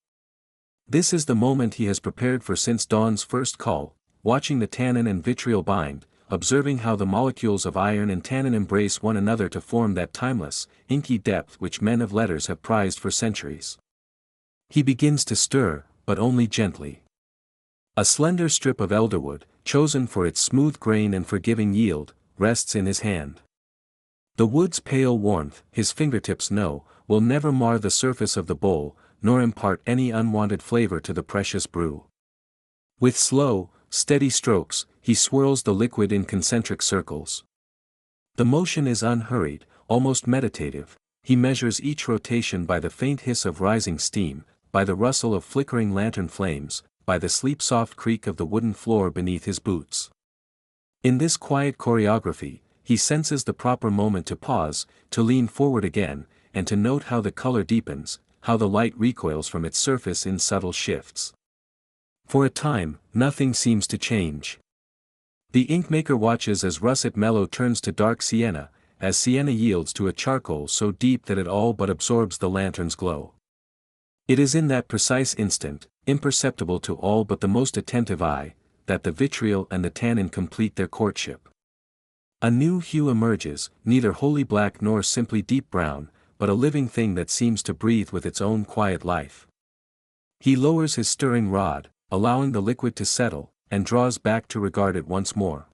This is the moment he has prepared for since dawn's first call, watching the tannin and vitriol bind, observing how the molecules of iron and tannin embrace one another to form that timeless, inky depth which men of letters have prized for centuries. He begins to stir, but only gently. A slender strip of elderwood, chosen for its smooth grain and forgiving yield, rests in his hand. The wood's pale warmth, his fingertips know, will never mar the surface of the bowl, nor impart any unwanted flavor to the precious brew. With slow, steady strokes, he swirls the liquid in concentric circles. The motion is unhurried, almost meditative. He measures each rotation by the faint hiss of rising steam, by the rustle of flickering lantern flames, by the sleep-soft creak of the wooden floor beneath his boots. In this quiet choreography, he senses the proper moment to pause, to lean forward again, and to note how the color deepens, how the light recoils from its surface in subtle shifts. For a time, nothing seems to change. The inkmaker watches as russet mellow turns to dark sienna, as sienna yields to a charcoal so deep that it all but absorbs the lantern's glow. It is in that precise instant, imperceptible to all but the most attentive eye, that the vitriol and the tannin complete their courtship. A new hue emerges, neither wholly black nor simply deep brown, but a living thing that seems to breathe with its own quiet life. He lowers his stirring rod, allowing the liquid to settle, and draws back to regard it once more.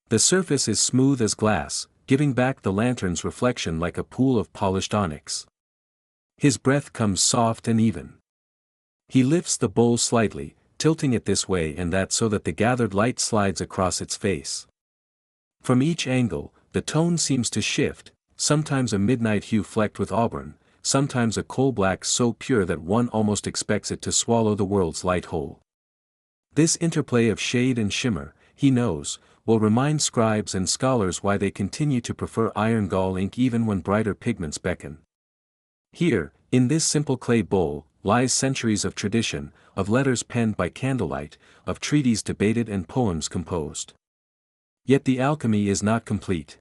The surface is smooth as glass, giving back the lantern's reflection like a pool of polished onyx. His breath comes soft and even. He lifts the bowl slightly, tilting it this way and that so that the gathered light slides across its face. From each angle, the tone seems to shift, sometimes a midnight hue flecked with auburn, sometimes a coal-black so pure that one almost expects it to swallow the world's light whole. This interplay of shade and shimmer, he knows, will remind scribes and scholars why they continue to prefer iron gall ink even when brighter pigments beckon. Here, in this simple clay bowl, lies centuries of tradition, of letters penned by candlelight, of treaties debated and poems composed. Yet the alchemy is not complete.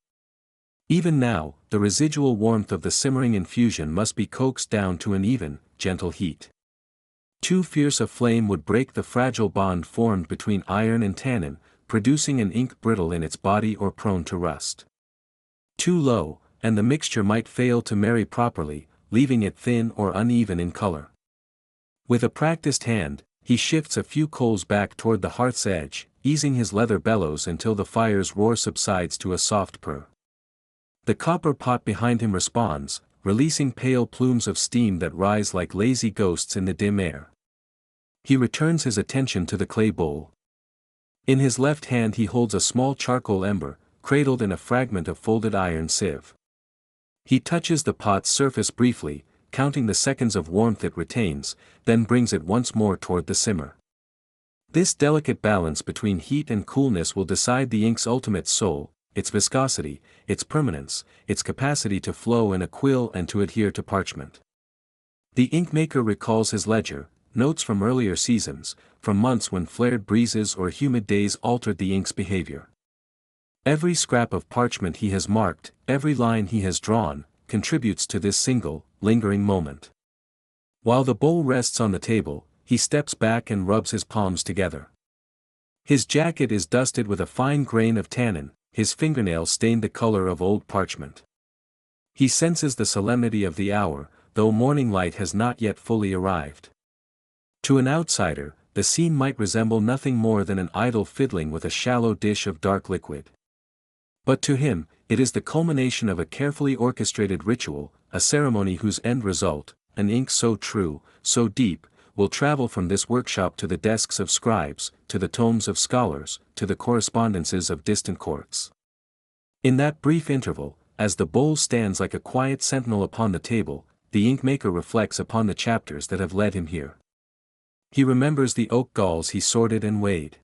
Even now, the residual warmth of the simmering infusion must be coaxed down to an even, gentle heat. Too fierce a flame would break the fragile bond formed between iron and tannin, producing an ink brittle in its body or prone to rust. Too low, and the mixture might fail to marry properly, leaving it thin or uneven in color. With a practiced hand, he shifts a few coals back toward the hearth's edge, easing his leather bellows until the fire's roar subsides to a soft purr. The copper pot behind him responds, releasing pale plumes of steam that rise like lazy ghosts in the dim air. He returns his attention to the clay bowl. In his left hand he holds a small charcoal ember, cradled in a fragment of folded iron sieve. He touches the pot's surface briefly, counting the seconds of warmth it retains, then brings it once more toward the simmer. This delicate balance between heat and coolness will decide the ink's ultimate soul, its viscosity, its permanence, its capacity to flow in a quill and to adhere to parchment. The inkmaker recalls his ledger, notes from earlier seasons, from months when flared breezes or humid days altered the ink's behavior. Every scrap of parchment he has marked, every line he has drawn, contributes to this single, lingering moment. While the bowl rests on the table, he steps back and rubs his palms together. His jacket is dusted with a fine grain of tannin, his fingernails stain the color of old parchment. He senses the solemnity of the hour, though morning light has not yet fully arrived. To an outsider, the scene might resemble nothing more than an idle fiddling with a shallow dish of dark liquid. But to him, it is the culmination of a carefully orchestrated ritual, a ceremony whose end result, an ink so true, so deep, will travel from this workshop to the desks of scribes, to the tomes of scholars, to the correspondences of distant courts. In that brief interval, as the bowl stands like a quiet sentinel upon the table, the inkmaker reflects upon the chapters that have led him here. He remembers the oak galls he sorted and weighed.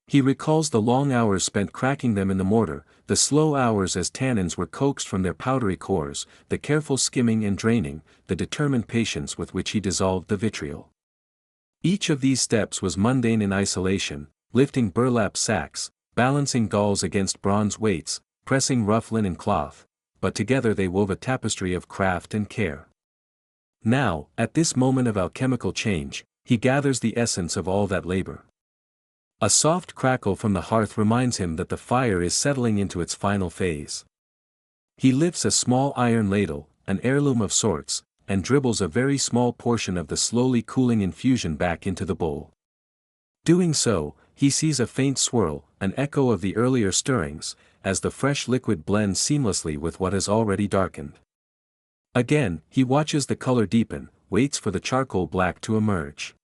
He recalls the long hours spent cracking them in the mortar, the slow hours as tannins were coaxed from their powdery cores, the careful skimming and draining, the determined patience with which he dissolved the vitriol. Each of these steps was mundane in isolation, lifting burlap sacks, balancing galls against bronze weights, pressing rough linen cloth, but together they wove a tapestry of craft and care. Now, at this moment of alchemical change, he gathers the essence of all that labor. A soft crackle from the hearth reminds him that the fire is settling into its final phase. He lifts a small iron ladle, an heirloom of sorts, and dribbles a very small portion of the slowly cooling infusion back into the bowl. Doing so, he sees a faint swirl, an echo of the earlier stirrings, as the fresh liquid blends seamlessly with what has already darkened. Again, he watches the color deepen, waits for the charcoal black to emerge.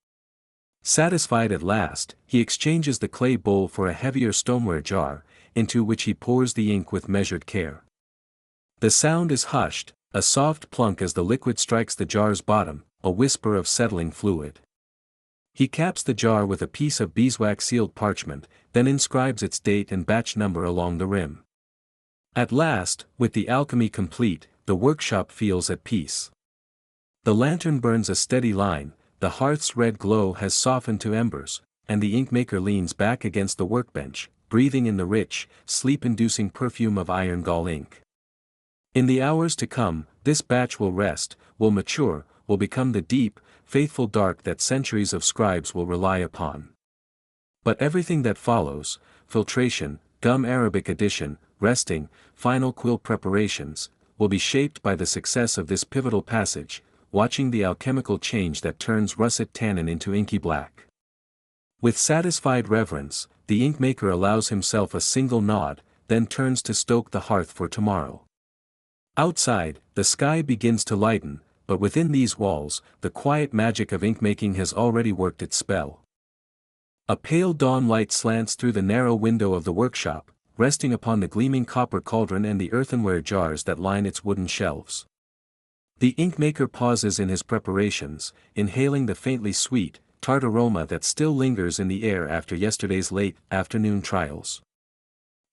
Satisfied at last, he exchanges the clay bowl for a heavier stoneware jar, into which he pours the ink with measured care. The sound is hushed, a soft plunk as the liquid strikes the jar's bottom, a whisper of settling fluid. He caps the jar with a piece of beeswax-sealed parchment, then inscribes its date and batch number along the rim. At last, with the alchemy complete, the workshop feels at peace. The lantern burns a steady line, the hearth's red glow has softened to embers, and the inkmaker leans back against the workbench, breathing in the rich, sleep-inducing perfume of iron gall ink. In the hours to come, this batch will rest, will mature, will become the deep, faithful dark that centuries of scribes will rely upon. But everything that follows, filtration, gum arabic addition, resting, final quill preparations, will be shaped by the success of this pivotal passage, watching the alchemical change that turns russet tannin into inky black. With satisfied reverence, the inkmaker allows himself a single nod, then turns to stoke the hearth for tomorrow. Outside, the sky begins to lighten, but within these walls, the quiet magic of inkmaking has already worked its spell. A pale dawn light slants through the narrow window of the workshop, resting upon the gleaming copper cauldron and the earthenware jars that line its wooden shelves. The inkmaker pauses in his preparations, inhaling the faintly sweet, tart aroma that still lingers in the air after yesterday's late afternoon trials.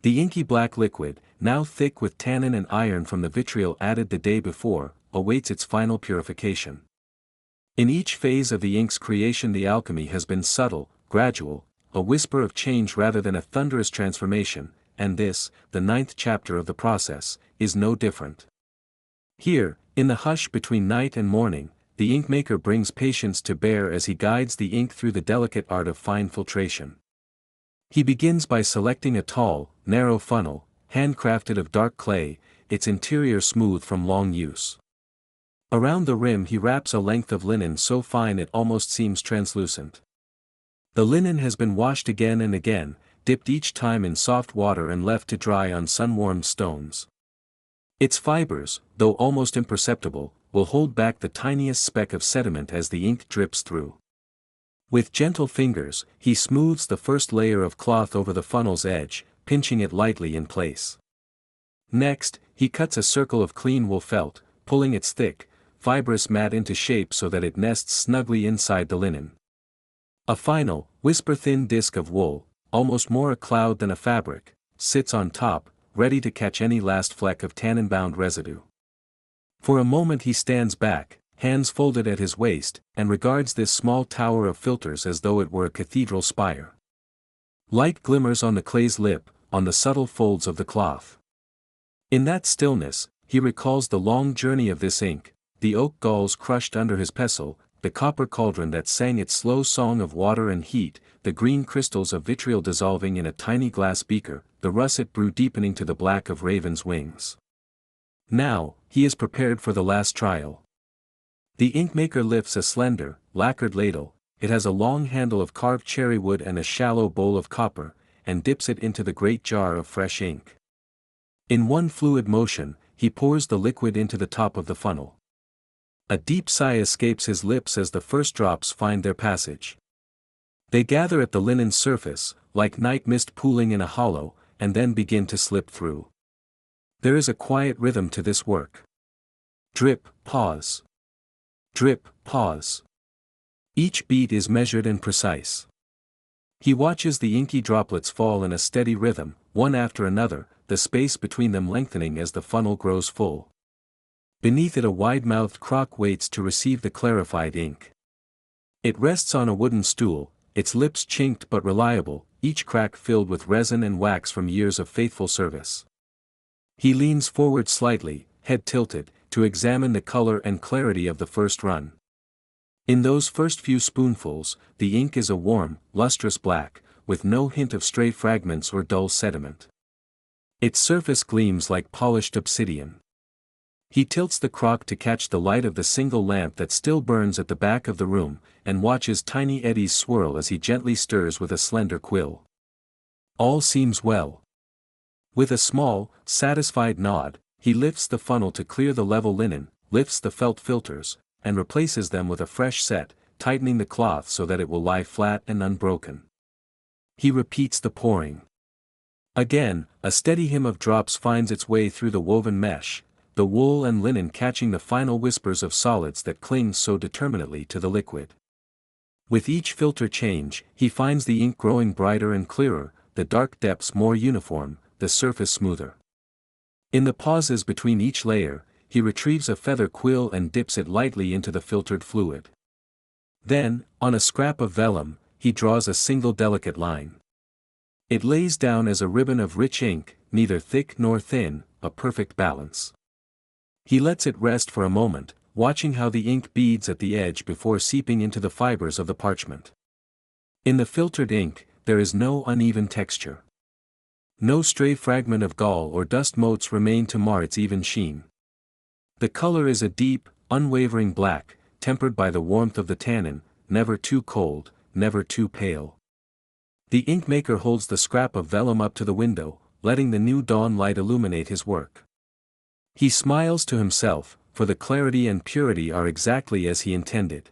The inky black liquid, now thick with tannin and iron from the vitriol added the day before, awaits its final purification. In each phase of the ink's creation the alchemy has been subtle, gradual, a whisper of change rather than a thunderous transformation, and this, the 9th chapter of the process, is no different. Here, in the hush between night and morning, the inkmaker brings patience to bear as he guides the ink through the delicate art of fine filtration. He begins by selecting a tall, narrow funnel, handcrafted of dark clay, its interior smooth from long use. Around the rim he wraps a length of linen so fine it almost seems translucent. The linen has been washed again and again, dipped each time in soft water and left to dry on sun-warmed stones. Its fibers, though almost imperceptible, will hold back the tiniest speck of sediment as the ink drips through. With gentle fingers, he smooths the first layer of cloth over the funnel's edge, pinching it lightly in place. Next, he cuts a circle of clean wool felt, pulling its thick, fibrous mat into shape so that it nests snugly inside the linen. A final, whisper-thin disk of wool, almost more a cloud than a fabric, sits on top, ready to catch any last fleck of tannin-bound residue. For a moment he stands back, hands folded at his waist, and regards this small tower of filters as though it were a cathedral spire. Light glimmers on the clay's lip, on the subtle folds of the cloth. In that stillness, he recalls the long journey of this ink, the oak galls crushed under his pestle, the copper cauldron that sang its slow song of water and heat, the green crystals of vitriol dissolving in a tiny glass beaker, the russet brew deepening to the black of raven's wings. Now, he is prepared for the last trial. The inkmaker lifts a slender, lacquered ladle, it has a long handle of carved cherry wood and a shallow bowl of copper, and dips it into the great jar of fresh ink. In one fluid motion, he pours the liquid into the top of the funnel. A deep sigh escapes his lips as the first drops find their passage. They gather at the linen's surface, like night mist pooling in a hollow, and then begin to slip through. There is a quiet rhythm to this work. Drip, pause. Drip, pause. Each beat is measured and precise. He watches the inky droplets fall in a steady rhythm, one after another, the space between them lengthening as the funnel grows full. Beneath it a wide-mouthed crock waits to receive the clarified ink. It rests on a wooden stool, its lips chinked but reliable, each crack filled with resin and wax from years of faithful service. He leans forward slightly, head tilted, to examine the color and clarity of the first run. In those first few spoonfuls, the ink is a warm, lustrous black, with no hint of stray fragments or dull sediment. Its surface gleams like polished obsidian. He tilts the crock to catch the light of the single lamp that still burns at the back of the room, and watches tiny eddies swirl as he gently stirs with a slender quill. All seems well. With a small, satisfied nod, he lifts the funnel to clear the level linen, lifts the felt filters, and replaces them with a fresh set, tightening the cloth so that it will lie flat and unbroken. He repeats the pouring. Again, a steady hymn of drops finds its way through the woven mesh, the wool and linen catching the final whispers of solids that cling so determinately to the liquid. With each filter change, he finds the ink growing brighter and clearer, the dark depths more uniform, the surface smoother. In the pauses between each layer, he retrieves a feather quill and dips it lightly into the filtered fluid. Then, on a scrap of vellum, he draws a single delicate line. It lays down as a ribbon of rich ink, neither thick nor thin, a perfect balance. He lets it rest for a moment, watching how the ink beads at the edge before seeping into the fibers of the parchment. In the filtered ink, there is no uneven texture. No stray fragment of gall or dust motes remain to mar its even sheen. The color is a deep, unwavering black, tempered by the warmth of the tannin, never too cold, never too pale. The inkmaker holds the scrap of vellum up to the window, letting the new dawn light illuminate his work. He smiles to himself, for the clarity and purity are exactly as he intended.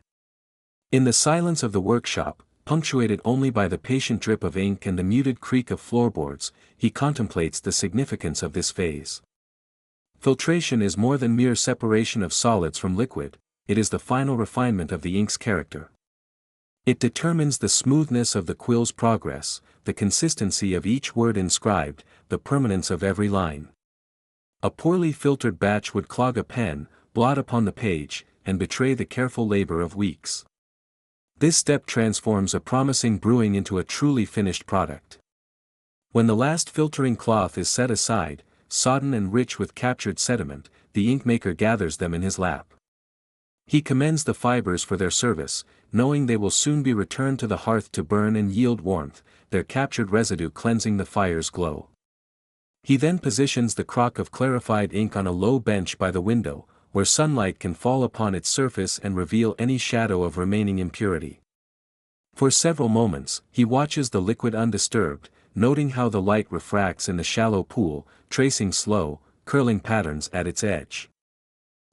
In the silence of the workshop, punctuated only by the patient drip of ink and the muted creak of floorboards, he contemplates the significance of this phase. Filtration is more than mere separation of solids from liquid, it is the final refinement of the ink's character. It determines the smoothness of the quill's progress, the consistency of each word inscribed, the permanence of every line. A poorly filtered batch would clog a pen, blot upon the page, and betray the careful labor of weeks. This step transforms a promising brewing into a truly finished product. When the last filtering cloth is set aside, sodden and rich with captured sediment, the inkmaker gathers them in his lap. He commends the fibers for their service, knowing they will soon be returned to the hearth to burn and yield warmth, their captured residue cleansing the fire's glow. He then positions the crock of clarified ink on a low bench by the window, where sunlight can fall upon its surface and reveal any shadow of remaining impurity. For several moments, he watches the liquid undisturbed, noting how the light refracts in the shallow pool, tracing slow, curling patterns at its edge.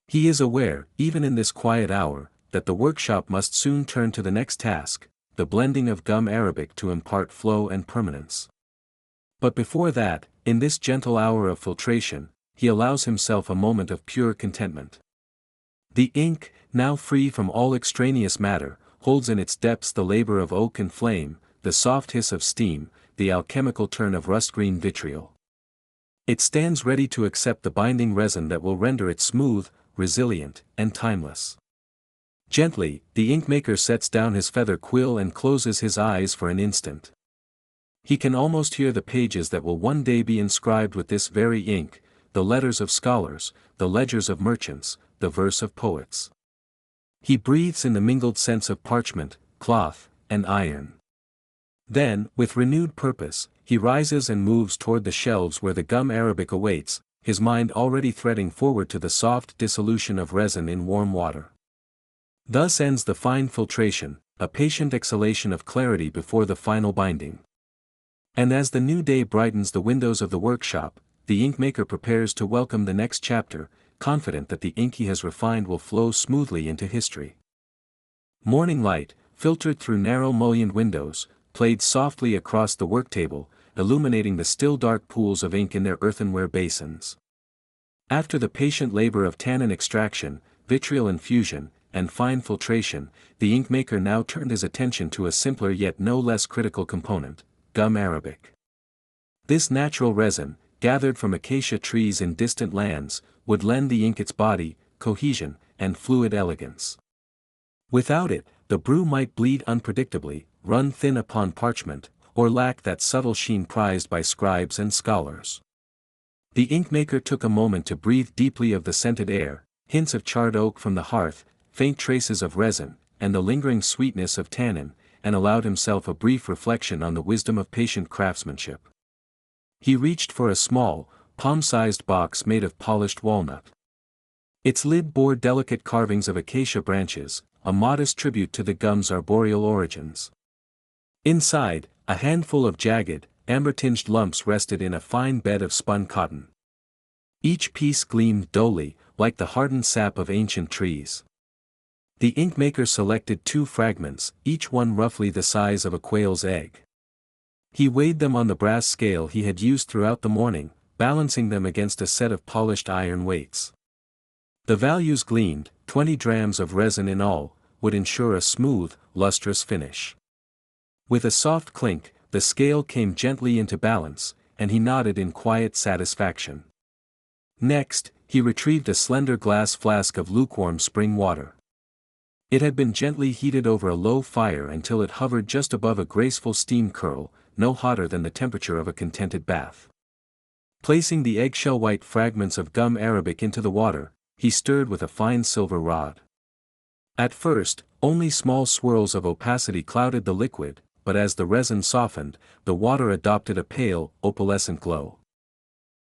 He is aware, even in this quiet hour, that the workshop must soon turn to the next task, the blending of gum arabic to impart flow and permanence. But before that, in this gentle hour of filtration, he allows himself a moment of pure contentment. The ink, now free from all extraneous matter, holds in its depths the labor of oak and flame, the soft hiss of steam, the alchemical turn of rust-green vitriol. It stands ready to accept the binding resin that will render it smooth, resilient, and timeless. Gently, the inkmaker sets down his feather quill and closes his eyes for an instant. He can almost hear the pages that will one day be inscribed with this very ink, the letters of scholars, the ledgers of merchants, the verse of poets. He breathes in the mingled scents of parchment, cloth, and iron. Then, with renewed purpose, he rises and moves toward the shelves where the gum arabic awaits, his mind already threading forward to the soft dissolution of resin in warm water. Thus ends the fine filtration, a patient exhalation of clarity before the final binding. And as the new day brightens the windows of the workshop, the inkmaker prepares to welcome the next chapter, confident that the ink he has refined will flow smoothly into history. Morning light, filtered through narrow mullioned windows, played softly across the worktable, illuminating the still dark pools of ink in their earthenware basins. After the patient labor of tannin extraction, vitriol infusion, and fine filtration, the inkmaker now turned his attention to a simpler yet no less critical component, gum arabic. This natural resin, gathered from acacia trees in distant lands, would lend the ink its body, cohesion, and fluid elegance. Without it, the brew might bleed unpredictably, run thin upon parchment, or lack that subtle sheen prized by scribes and scholars. The inkmaker took a moment to breathe deeply of the scented air, hints of charred oak from the hearth, faint traces of resin, and the lingering sweetness of tannin, and allowed himself a brief reflection on the wisdom of patient craftsmanship. He reached for a small, palm-sized box made of polished walnut. Its lid bore delicate carvings of acacia branches, a modest tribute to the gum's arboreal origins. Inside, a handful of jagged, amber-tinged lumps rested in a fine bed of spun cotton. Each piece gleamed dully, like the hardened sap of ancient trees. The inkmaker selected 2 fragments, each one roughly the size of a quail's egg. He weighed them on the brass scale he had used throughout the morning, balancing them against a set of polished iron weights. The values gleamed, 20 drams of resin in all, would ensure a smooth, lustrous finish. With a soft clink, the scale came gently into balance, and he nodded in quiet satisfaction. Next, he retrieved a slender glass flask of lukewarm spring water. It had been gently heated over a low fire until it hovered just above a graceful steam curl, no hotter than the temperature of a contented bath. Placing the eggshell-white fragments of gum arabic into the water, he stirred with a fine silver rod. At first, only small swirls of opacity clouded the liquid, but as the resin softened, the water adopted a pale, opalescent glow.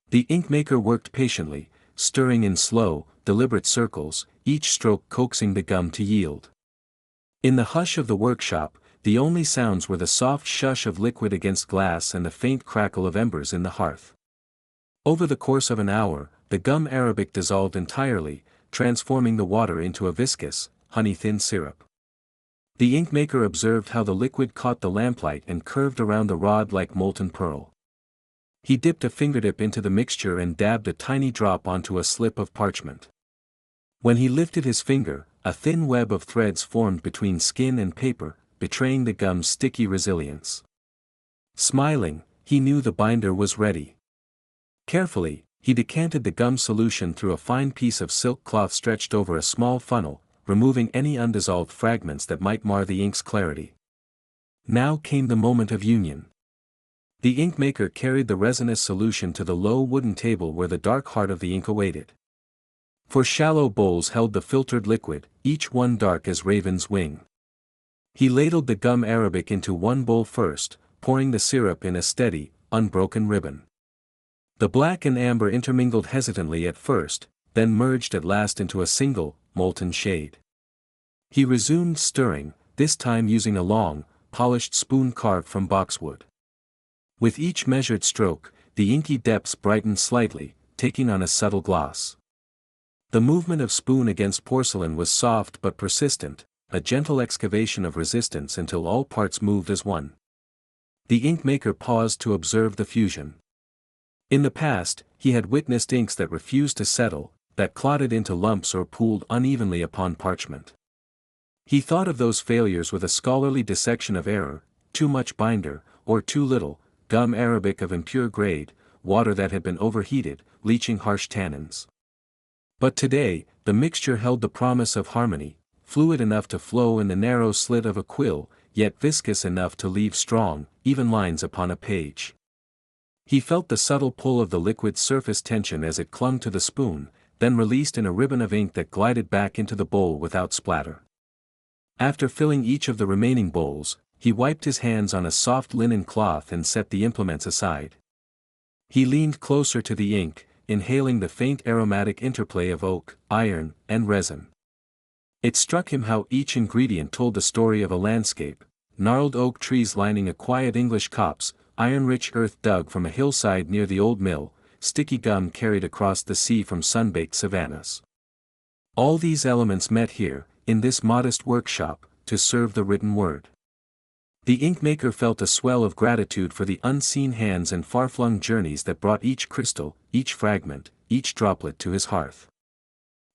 The inkmaker worked patiently, stirring in slow, deliberate circles, each stroke coaxing the gum to yield. In the hush of the workshop, the only sounds were the soft shush of liquid against glass and the faint crackle of embers in the hearth. Over the course of an hour, the gum arabic dissolved entirely, transforming the water into a viscous, honey-thin syrup. The inkmaker observed how the liquid caught the lamplight and curved around the rod like molten pearl. He dipped a fingertip into the mixture and dabbed a tiny drop onto a slip of parchment. When he lifted his finger, a thin web of threads formed between skin and paper, betraying the gum's sticky resilience. Smiling, he knew the binder was ready. Carefully, he decanted the gum solution through a fine piece of silk cloth stretched over a small funnel, removing any undissolved fragments that might mar the ink's clarity. Now came the moment of union. The inkmaker carried the resinous solution to the low wooden table where the dark heart of the ink awaited. Four shallow bowls held the filtered liquid, each one dark as raven's wing. He ladled the gum arabic into one bowl first, pouring the syrup in a steady, unbroken ribbon. The black and amber intermingled hesitantly at first, then merged at last into a single, molten shade. He resumed stirring, this time using a long, polished spoon carved from boxwood. With each measured stroke, the inky depths brightened slightly, taking on a subtle gloss. The movement of spoon against porcelain was soft but persistent, a gentle excavation of resistance until all parts moved as one. The inkmaker paused to observe the fusion. In the past, he had witnessed inks that refused to settle, that clotted into lumps or pooled unevenly upon parchment. He thought of those failures with a scholarly dissection of error, too much binder, or too little, gum arabic of impure grade, water that had been overheated, leaching harsh tannins. But today, the mixture held the promise of harmony, fluid enough to flow in the narrow slit of a quill, yet viscous enough to leave strong, even lines upon a page. He felt the subtle pull of the liquid's surface tension as it clung to the spoon, then released in a ribbon of ink that glided back into the bowl without splatter. After filling each of the remaining bowls, he wiped his hands on a soft linen cloth and set the implements aside. He leaned closer to the ink, inhaling the faint aromatic interplay of oak, iron, and resin. It struck him how each ingredient told the story of a landscape: gnarled oak trees lining a quiet English copse, iron-rich earth dug from a hillside near the old mill, sticky gum carried across the sea from sun-baked savannas. All these elements met here, in this modest workshop, to serve the written word. The inkmaker felt a swell of gratitude for the unseen hands and far-flung journeys that brought each crystal, each fragment, each droplet to his hearth.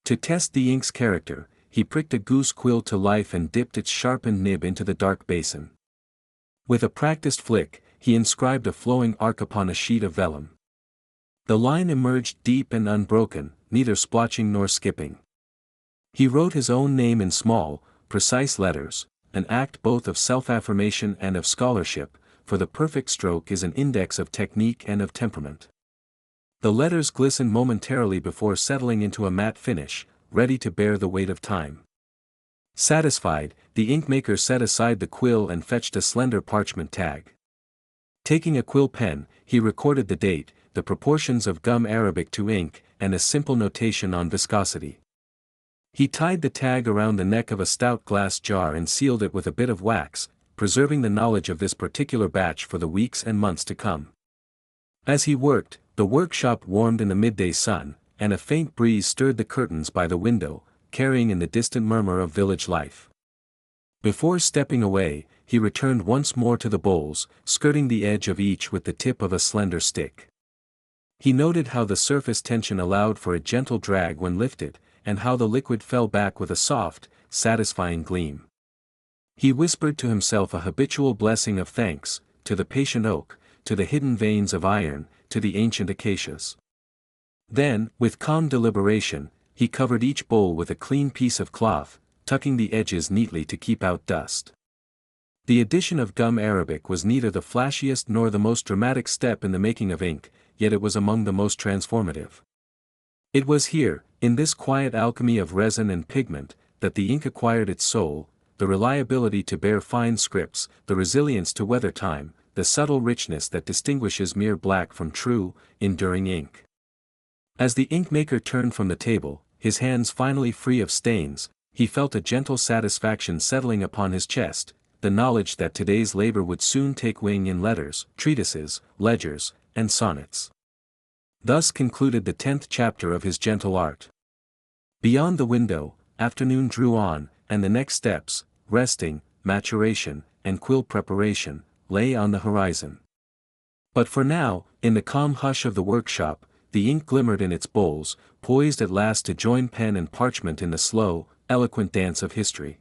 To test the ink's character, he pricked a goose quill to life and dipped its sharpened nib into the dark basin. With a practiced flick, he inscribed a flowing arc upon a sheet of vellum. The line emerged deep and unbroken, neither splotching nor skipping. He wrote his own name in small, precise letters, an act both of self-affirmation and of scholarship, for the perfect stroke is an index of technique and of temperament. The letters glistened momentarily before settling into a matte finish, ready to bear the weight of time. Satisfied, the inkmaker set aside the quill and fetched a slender parchment tag. Taking a quill pen, he recorded the date, the proportions of gum arabic to ink, and a simple notation on viscosity. He tied the tag around the neck of a stout glass jar and sealed it with a bit of wax, preserving the knowledge of this particular batch for the weeks and months to come. As he worked, the workshop warmed in the midday sun, and a faint breeze stirred the curtains by the window, carrying in the distant murmur of village life. Before stepping away, he returned once more to the bowls, skirting the edge of each with the tip of a slender stick. He noted how the surface tension allowed for a gentle drag when lifted, and how the liquid fell back with a soft, satisfying gleam. He whispered to himself a habitual blessing of thanks, to the patient oak, to the hidden veins of iron, to the ancient acacias. Then, with calm deliberation, he covered each bowl with a clean piece of cloth, tucking the edges neatly to keep out dust. The addition of gum arabic was neither the flashiest nor the most dramatic step in the making of ink, yet it was among the most transformative. It was here, in this quiet alchemy of resin and pigment, that the ink acquired its soul, the reliability to bear fine scripts, the resilience to weather time, the subtle richness that distinguishes mere black from true, enduring ink. As the inkmaker turned from the table, his hands finally free of stains, he felt a gentle satisfaction settling upon his chest, the knowledge that today's labor would soon take wing in letters, treatises, ledgers, and sonnets. Thus concluded the 10th chapter of his gentle art. Beyond the window, afternoon drew on, and the next steps, resting, maturation, and quill preparation, lay on the horizon. But for now, in the calm hush of the workshop, the ink glimmered in its bowls, poised at last to join pen and parchment in the slow, eloquent dance of history.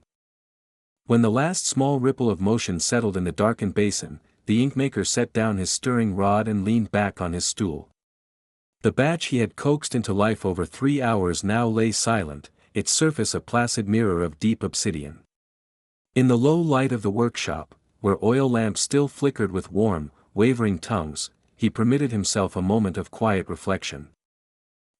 When the last small ripple of motion settled in the darkened basin, the inkmaker set down his stirring rod and leaned back on his stool. The batch he had coaxed into life over 3 hours now lay silent, its surface a placid mirror of deep obsidian. In the low light of the workshop, where oil lamps still flickered with warm, wavering tongues, he permitted himself a moment of quiet reflection.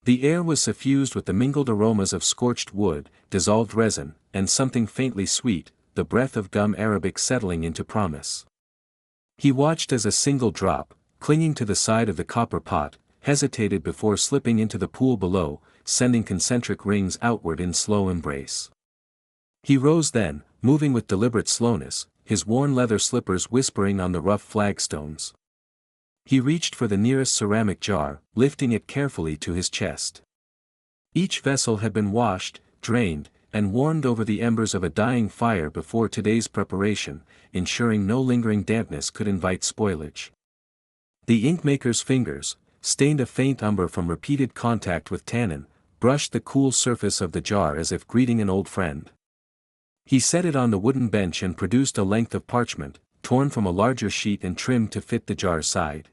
The air was suffused with the mingled aromas of scorched wood, dissolved resin, and something faintly sweet, the breath of gum arabic settling into promise. He watched as a single drop, clinging to the side of the copper pot, hesitated before slipping into the pool below, sending concentric rings outward in slow embrace. He rose then, moving with deliberate slowness, his worn leather slippers whispering on the rough flagstones. He reached for the nearest ceramic jar, lifting it carefully to his chest. Each vessel had been washed, drained, and warmed over the embers of a dying fire before today's preparation, ensuring no lingering dampness could invite spoilage. The inkmaker's fingers, stained a faint umber from repeated contact with tannin, brushed the cool surface of the jar as if greeting an old friend. He set it on the wooden bench and produced a length of parchment, torn from a larger sheet and trimmed to fit the jar's side.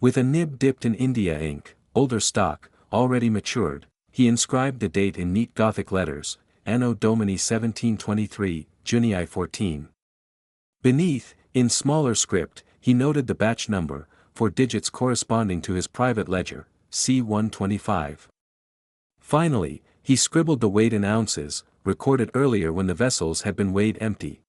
With a nib dipped in India ink, older stock, already matured, he inscribed the date in neat Gothic letters, Anno Domini 1723, Junii 14. Beneath, in smaller script, he noted the batch number, 4 digits corresponding to his private ledger, C125. Finally, he scribbled the weight in ounces, recorded earlier when the vessels had been weighed empty.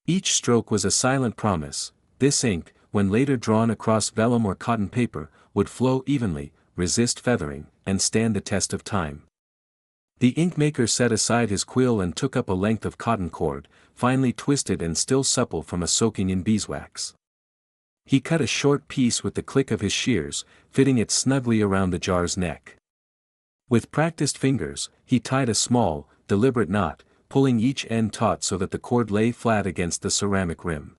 Each stroke was a silent promise: this ink, when later drawn across vellum or cotton paper, would flow evenly, resist feathering, and stand the test of time. The inkmaker set aside his quill and took up a length of cotton cord, finely twisted and still supple from a soaking in beeswax. He cut a short piece with the click of his shears, fitting it snugly around the jar's neck. With practiced fingers, he tied a small, deliberate knot, pulling each end taut so that the cord lay flat against the ceramic rim.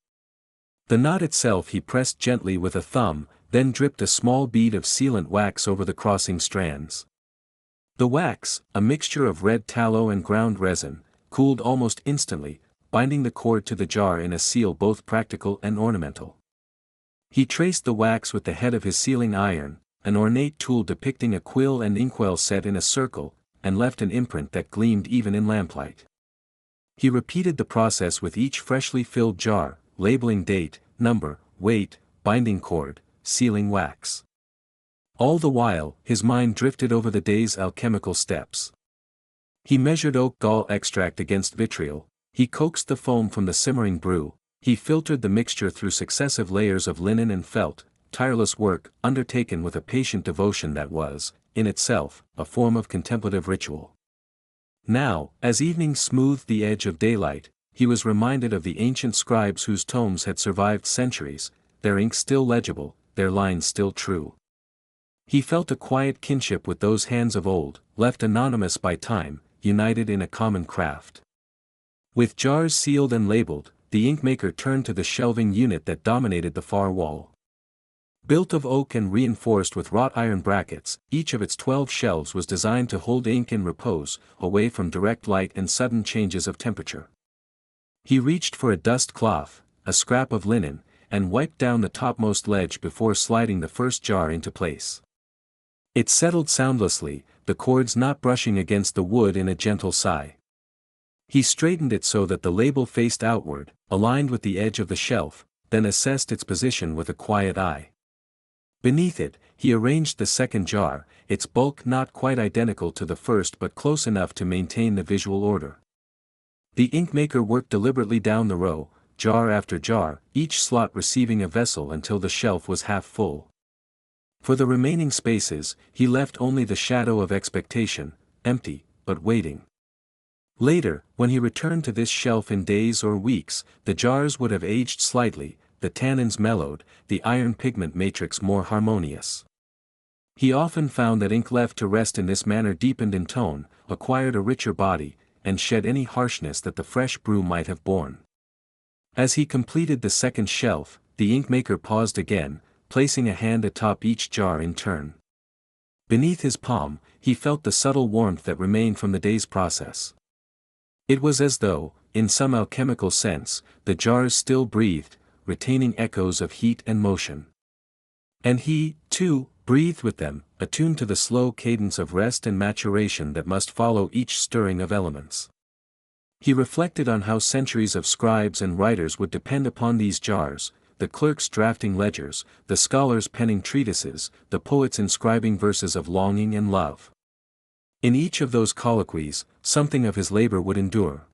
The knot itself he pressed gently with a thumb, then dripped a small bead of sealant wax over the crossing strands. The wax, a mixture of red tallow and ground resin, cooled almost instantly, binding the cord to the jar in a seal both practical and ornamental. He traced the wax with the head of his sealing iron, an ornate tool depicting a quill and inkwell set in a circle, and left an imprint that gleamed even in lamplight. He repeated the process with each freshly filled jar, labeling date, number, weight, binding cord, sealing wax. All the while, his mind drifted over the day's alchemical steps. He measured oak gall extract against vitriol, he coaxed the foam from the simmering brew, he filtered the mixture through successive layers of linen and felt, tireless work undertaken with a patient devotion that was, in itself, a form of contemplative ritual. Now, as evening smoothed the edge of daylight, he was reminded of the ancient scribes whose tomes had survived centuries, their ink still legible, their lines still true. He felt a quiet kinship with those hands of old, left anonymous by time, united in a common craft. With jars sealed and labeled, the inkmaker turned to the shelving unit that dominated the far wall. Built of oak and reinforced with wrought iron brackets, each of its 12 shelves was designed to hold ink in repose, away from direct light and sudden changes of temperature. He reached for a dust cloth, a scrap of linen, and wiped down the topmost ledge before sliding the first jar into place. It settled soundlessly, the cords not brushing against the wood in a gentle sigh. He straightened it so that the label faced outward, aligned with the edge of the shelf, then assessed its position with a quiet eye. Beneath it, he arranged the second jar, its bulk not quite identical to the first but close enough to maintain the visual order. The inkmaker worked deliberately down the row, jar after jar, each slot receiving a vessel until the shelf was half full. For the remaining spaces, he left only the shadow of expectation, empty, but waiting. Later, when he returned to this shelf in days or weeks, the jars would have aged slightly, the tannins mellowed, the iron pigment matrix more harmonious. He often found that ink left to rest in this manner deepened in tone, acquired a richer body, and shed any harshness that the fresh brew might have borne. As he completed the second shelf, the inkmaker paused again, placing a hand atop each jar in turn. Beneath his palm, he felt the subtle warmth that remained from the day's process. It was as though, in some alchemical sense, the jars still breathed, retaining echoes of heat and motion. And he, too, breathed with them, attuned to the slow cadence of rest and maturation that must follow each stirring of elements. He reflected on how centuries of scribes and writers would depend upon these jars, the clerks drafting ledgers, the scholars penning treatises, the poets inscribing verses of longing and love. In each of those colloquies, something of his labor would endure.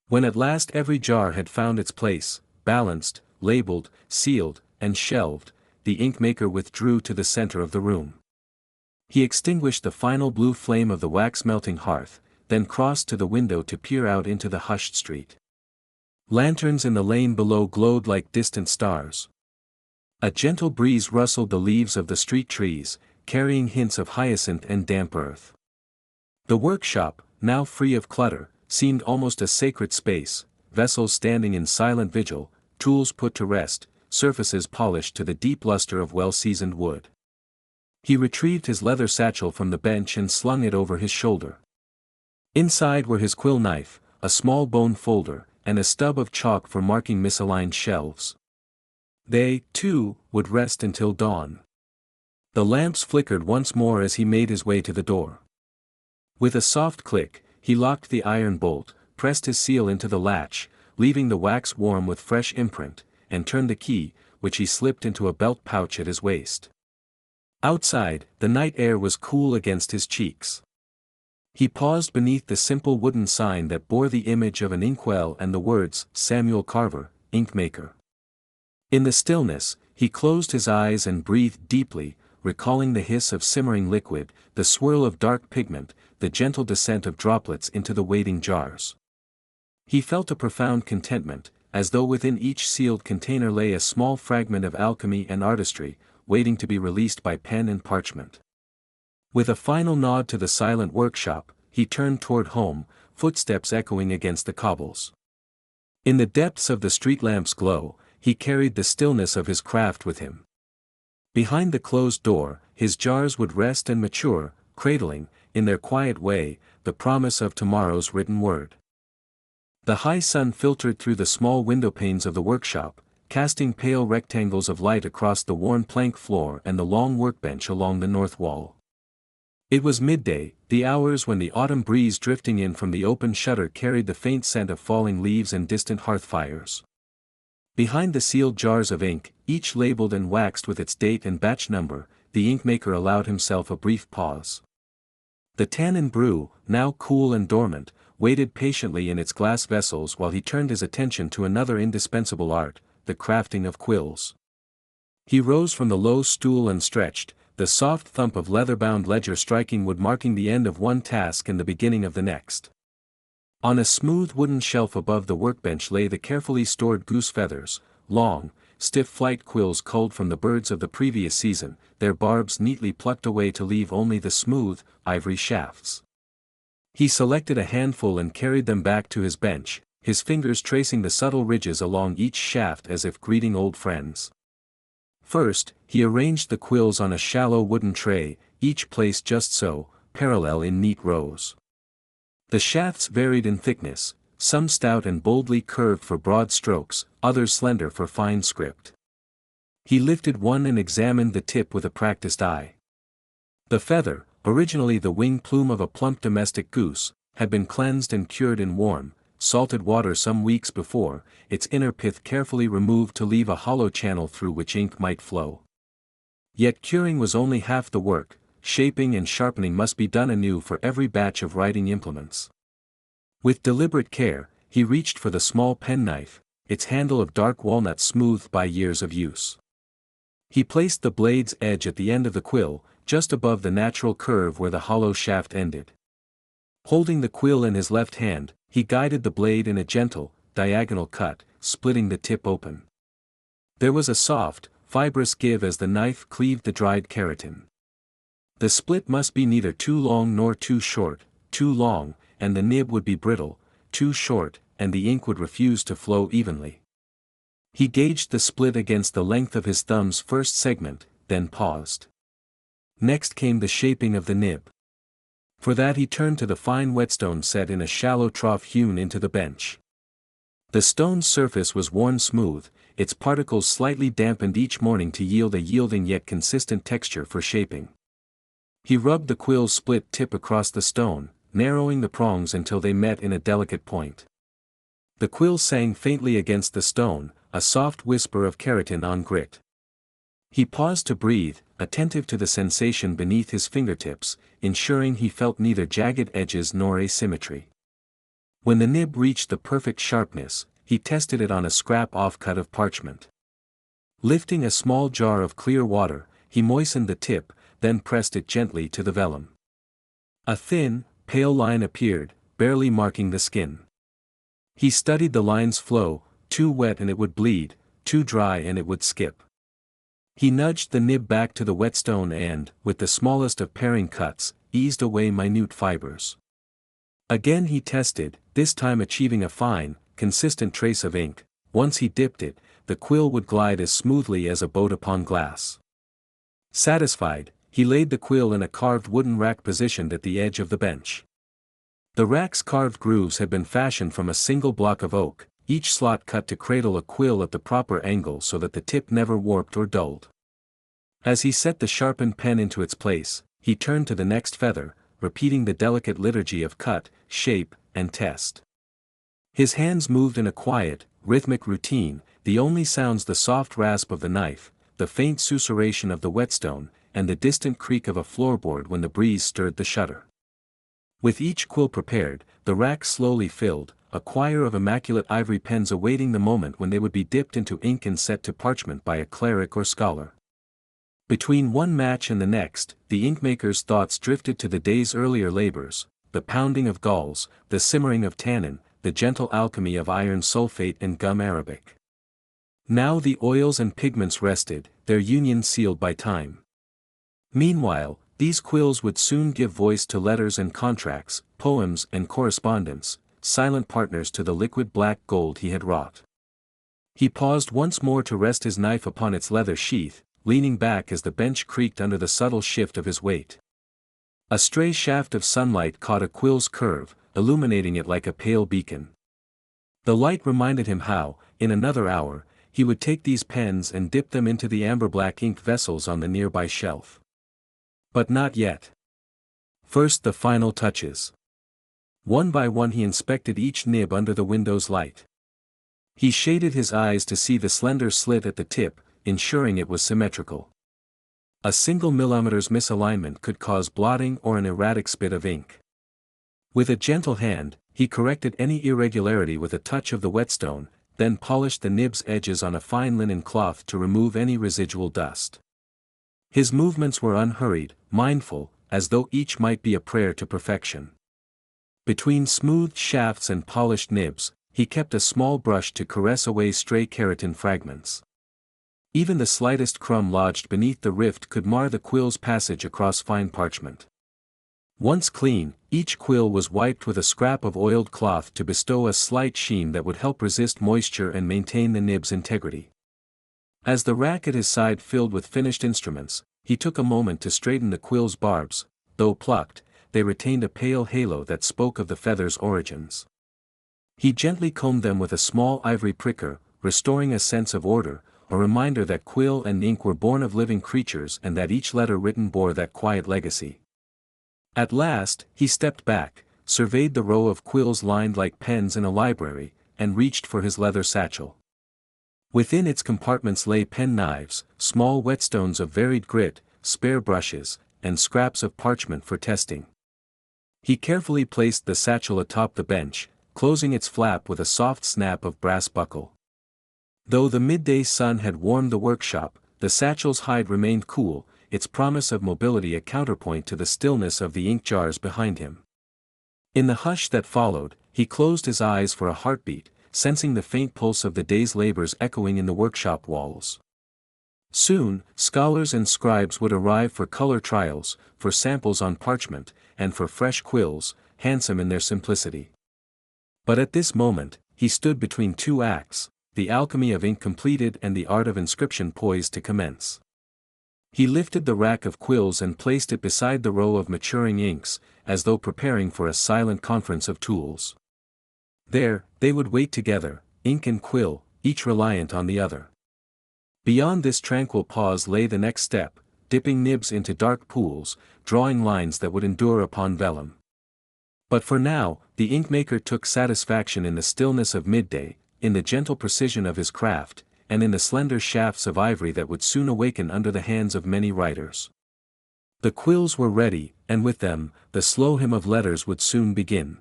When at last every jar had found its place, balanced, labeled, sealed, and shelved, the inkmaker withdrew to the center of the room. He extinguished the final blue flame of the wax-melting hearth, then crossed to the window to peer out into the hushed street. Lanterns in the lane below glowed like distant stars. A gentle breeze rustled the leaves of the street trees, carrying hints of hyacinth and damp earth. The workshop, now free of clutter, seemed almost a sacred space, vessels standing in silent vigil, tools put to rest, surfaces polished to the deep luster of well-seasoned wood. He retrieved his leather satchel from the bench and slung it over his shoulder. Inside were his quill knife, a small bone folder, and a stub of chalk for marking misaligned shelves. They, too, would rest until dawn. The lamps flickered once more as he made his way to the door. With a soft click, he locked the iron bolt, pressed his seal into the latch, leaving the wax warm with fresh imprint, and turned the key, which he slipped into a belt pouch at his waist. Outside, the night air was cool against his cheeks. He paused beneath the simple wooden sign that bore the image of an inkwell and the words, "Samuel Carver, Inkmaker." In the stillness, he closed his eyes and breathed deeply, recalling the hiss of simmering liquid, the swirl of dark pigment, the gentle descent of droplets into the waiting jars. He felt a profound contentment, as though within each sealed container lay a small fragment of alchemy and artistry, waiting to be released by pen and parchment. With a final nod to the silent workshop, he turned toward home, footsteps echoing against the cobbles. In the depths of the street lamp's glow, he carried the stillness of his craft with him. Behind the closed door, his jars would rest and mature, cradling, in their quiet way, the promise of tomorrow's written word. The high sun filtered through the small window panes of the workshop, casting pale rectangles of light across the worn plank floor and the long workbench along the north wall. It was midday, the hours when the autumn breeze drifting in from the open shutter carried the faint scent of falling leaves and distant hearth fires. Behind the sealed jars of ink, each labeled and waxed with its date and batch number, the inkmaker allowed himself a brief pause. The tannin brew, now cool and dormant, waited patiently in its glass vessels while he turned his attention to another indispensable art, the crafting of quills. He rose from the low stool and stretched, the soft thump of leather-bound ledger striking wood marking the end of one task and the beginning of the next. On a smooth wooden shelf above the workbench lay the carefully stored goose feathers, long, stiff flight quills culled from the birds of the previous season, their barbs neatly plucked away to leave only the smooth, ivory shafts. He selected a handful and carried them back to his bench, his fingers tracing the subtle ridges along each shaft as if greeting old friends. First, he arranged the quills on a shallow wooden tray, each placed just so, parallel in neat rows. The shafts varied in thickness, some stout and boldly curved for broad strokes, others slender for fine script. He lifted one and examined the tip with a practiced eye. The feather, originally the wing plume of a plump domestic goose, had been cleansed and cured in warm, salted water some weeks before, its inner pith carefully removed to leave a hollow channel through which ink might flow. Yet curing was only half the work, shaping and sharpening must be done anew for every batch of writing implements. With deliberate care, he reached for the small penknife, its handle of dark walnut smoothed by years of use. He placed the blade's edge at the end of the quill, just above the natural curve where the hollow shaft ended. Holding the quill in his left hand, he guided the blade in a gentle, diagonal cut, splitting the tip open. There was a soft, fibrous give as the knife cleaved the dried keratin. The split must be neither too long nor too short. Too long, and the nib would be brittle; too short, and the ink would refuse to flow evenly. He gauged the split against the length of his thumb's first segment, then paused. Next came the shaping of the nib. For that he turned to the fine whetstone set in a shallow trough hewn into the bench. The stone's surface was worn smooth, its particles slightly dampened each morning to yield a yielding yet consistent texture for shaping. He rubbed the quill's split tip across the stone, narrowing the prongs until they met in a delicate point. The quill sang faintly against the stone, a soft whisper of keratin on grit. He paused to breathe, attentive to the sensation beneath his fingertips, ensuring he felt neither jagged edges nor asymmetry. When the nib reached the perfect sharpness, he tested it on a scrap off-cut of parchment. Lifting a small jar of clear water, he moistened the tip, then pressed it gently to the vellum. A thin, pale line appeared, barely marking the skin. He studied the line's flow, too wet and it would bleed, too dry and it would skip. He nudged the nib back to the whetstone and, with the smallest of paring cuts, eased away minute fibers. Again he tested, this time achieving a fine, consistent trace of ink. Once he dipped it, the quill would glide as smoothly as a boat upon glass. Satisfied, he laid the quill in a carved wooden rack positioned at the edge of the bench. The rack's carved grooves had been fashioned from a single block of oak, each slot cut to cradle a quill at the proper angle so that the tip never warped or dulled. As he set the sharpened pen into its place, he turned to the next feather, repeating the delicate liturgy of cut, shape, and test. His hands moved in a quiet, rhythmic routine, the only sounds the soft rasp of the knife, the faint susurration of the whetstone, and the distant creak of a floorboard when the breeze stirred the shutter. With each quill prepared, the rack slowly filled, a choir of immaculate ivory pens awaiting the moment when they would be dipped into ink and set to parchment by a cleric or scholar. Between one match and the next, the inkmaker's thoughts drifted to the day's earlier labors, the pounding of galls, the simmering of tannin, the gentle alchemy of iron sulfate and gum arabic. Now the oils and pigments rested, their union sealed by time. Meanwhile, these quills would soon give voice to letters and contracts, poems and correspondence, silent partners to the liquid black gold he had wrought. He paused once more to rest his knife upon its leather sheath, leaning back as the bench creaked under the subtle shift of his weight. A stray shaft of sunlight caught a quill's curve, illuminating it like a pale beacon. The light reminded him how, in another hour, he would take these pens and dip them into the amber-black ink vessels on the nearby shelf. But not yet. First the final touches. One by one he inspected each nib under the window's light. He shaded his eyes to see the slender slit at the tip, ensuring it was symmetrical. A single millimeter's misalignment could cause blotting or an erratic spit of ink. With a gentle hand, he corrected any irregularity with a touch of the whetstone, then polished the nib's edges on a fine linen cloth to remove any residual dust. His movements were unhurried, mindful, as though each might be a prayer to perfection. Between smoothed shafts and polished nibs, he kept a small brush to caress away stray keratin fragments. Even the slightest crumb lodged beneath the rift could mar the quill's passage across fine parchment. Once clean, each quill was wiped with a scrap of oiled cloth to bestow a slight sheen that would help resist moisture and maintain the nib's integrity. As the rack at his side filled with finished instruments, he took a moment to straighten the quill's barbs. Though plucked, they retained a pale halo that spoke of the feather's origins. He gently combed them with a small ivory pricker, restoring a sense of order, a reminder that quill and ink were born of living creatures and that each letter written bore that quiet legacy. At last, he stepped back, surveyed the row of quills lined like pens in a library, and reached for his leather satchel. Within its compartments lay pen knives, small whetstones of varied grit, spare brushes, and scraps of parchment for testing. He carefully placed the satchel atop the bench, closing its flap with a soft snap of brass buckle. Though the midday sun had warmed the workshop, the satchel's hide remained cool, its promise of mobility a counterpoint to the stillness of the ink jars behind him. In the hush that followed, he closed his eyes for a heartbeat, sensing the faint pulse of the day's labors echoing in the workshop walls. Soon, scholars and scribes would arrive for color trials, for samples on parchment, and for fresh quills, handsome in their simplicity. But at this moment, he stood between two acts, the alchemy of ink completed and the art of inscription poised to commence. He lifted the rack of quills and placed it beside the row of maturing inks, as though preparing for a silent conference of tools. There, they would wait together, ink and quill, each reliant on the other. Beyond this tranquil pause lay the next step, dipping nibs into dark pools, drawing lines that would endure upon vellum. But for now, the inkmaker took satisfaction in the stillness of midday, in the gentle precision of his craft, and in the slender shafts of ivory that would soon awaken under the hands of many writers. The quills were ready, and with them, the slow hymn of letters would soon begin.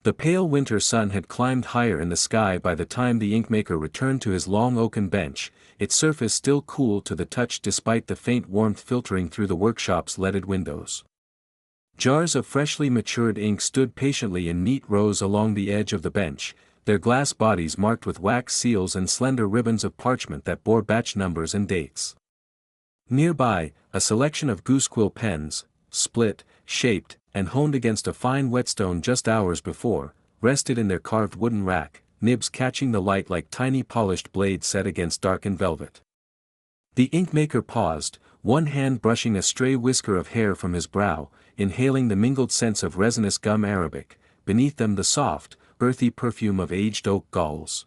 The pale winter sun had climbed higher in the sky by the time the inkmaker returned to his long oaken bench, its surface still cool to the touch despite the faint warmth filtering through the workshop's leaded windows. Jars of freshly matured ink stood patiently in neat rows along the edge of the bench, their glass bodies marked with wax seals and slender ribbons of parchment that bore batch numbers and dates. Nearby, a selection of goosequill pens, split, shaped, and honed against a fine whetstone just hours before, rested in their carved wooden rack, nibs catching the light like tiny polished blades set against darkened velvet. The inkmaker paused, one hand brushing a stray whisker of hair from his brow, inhaling the mingled scents of resinous gum arabic, beneath them the soft, earthy perfume of aged oak galls.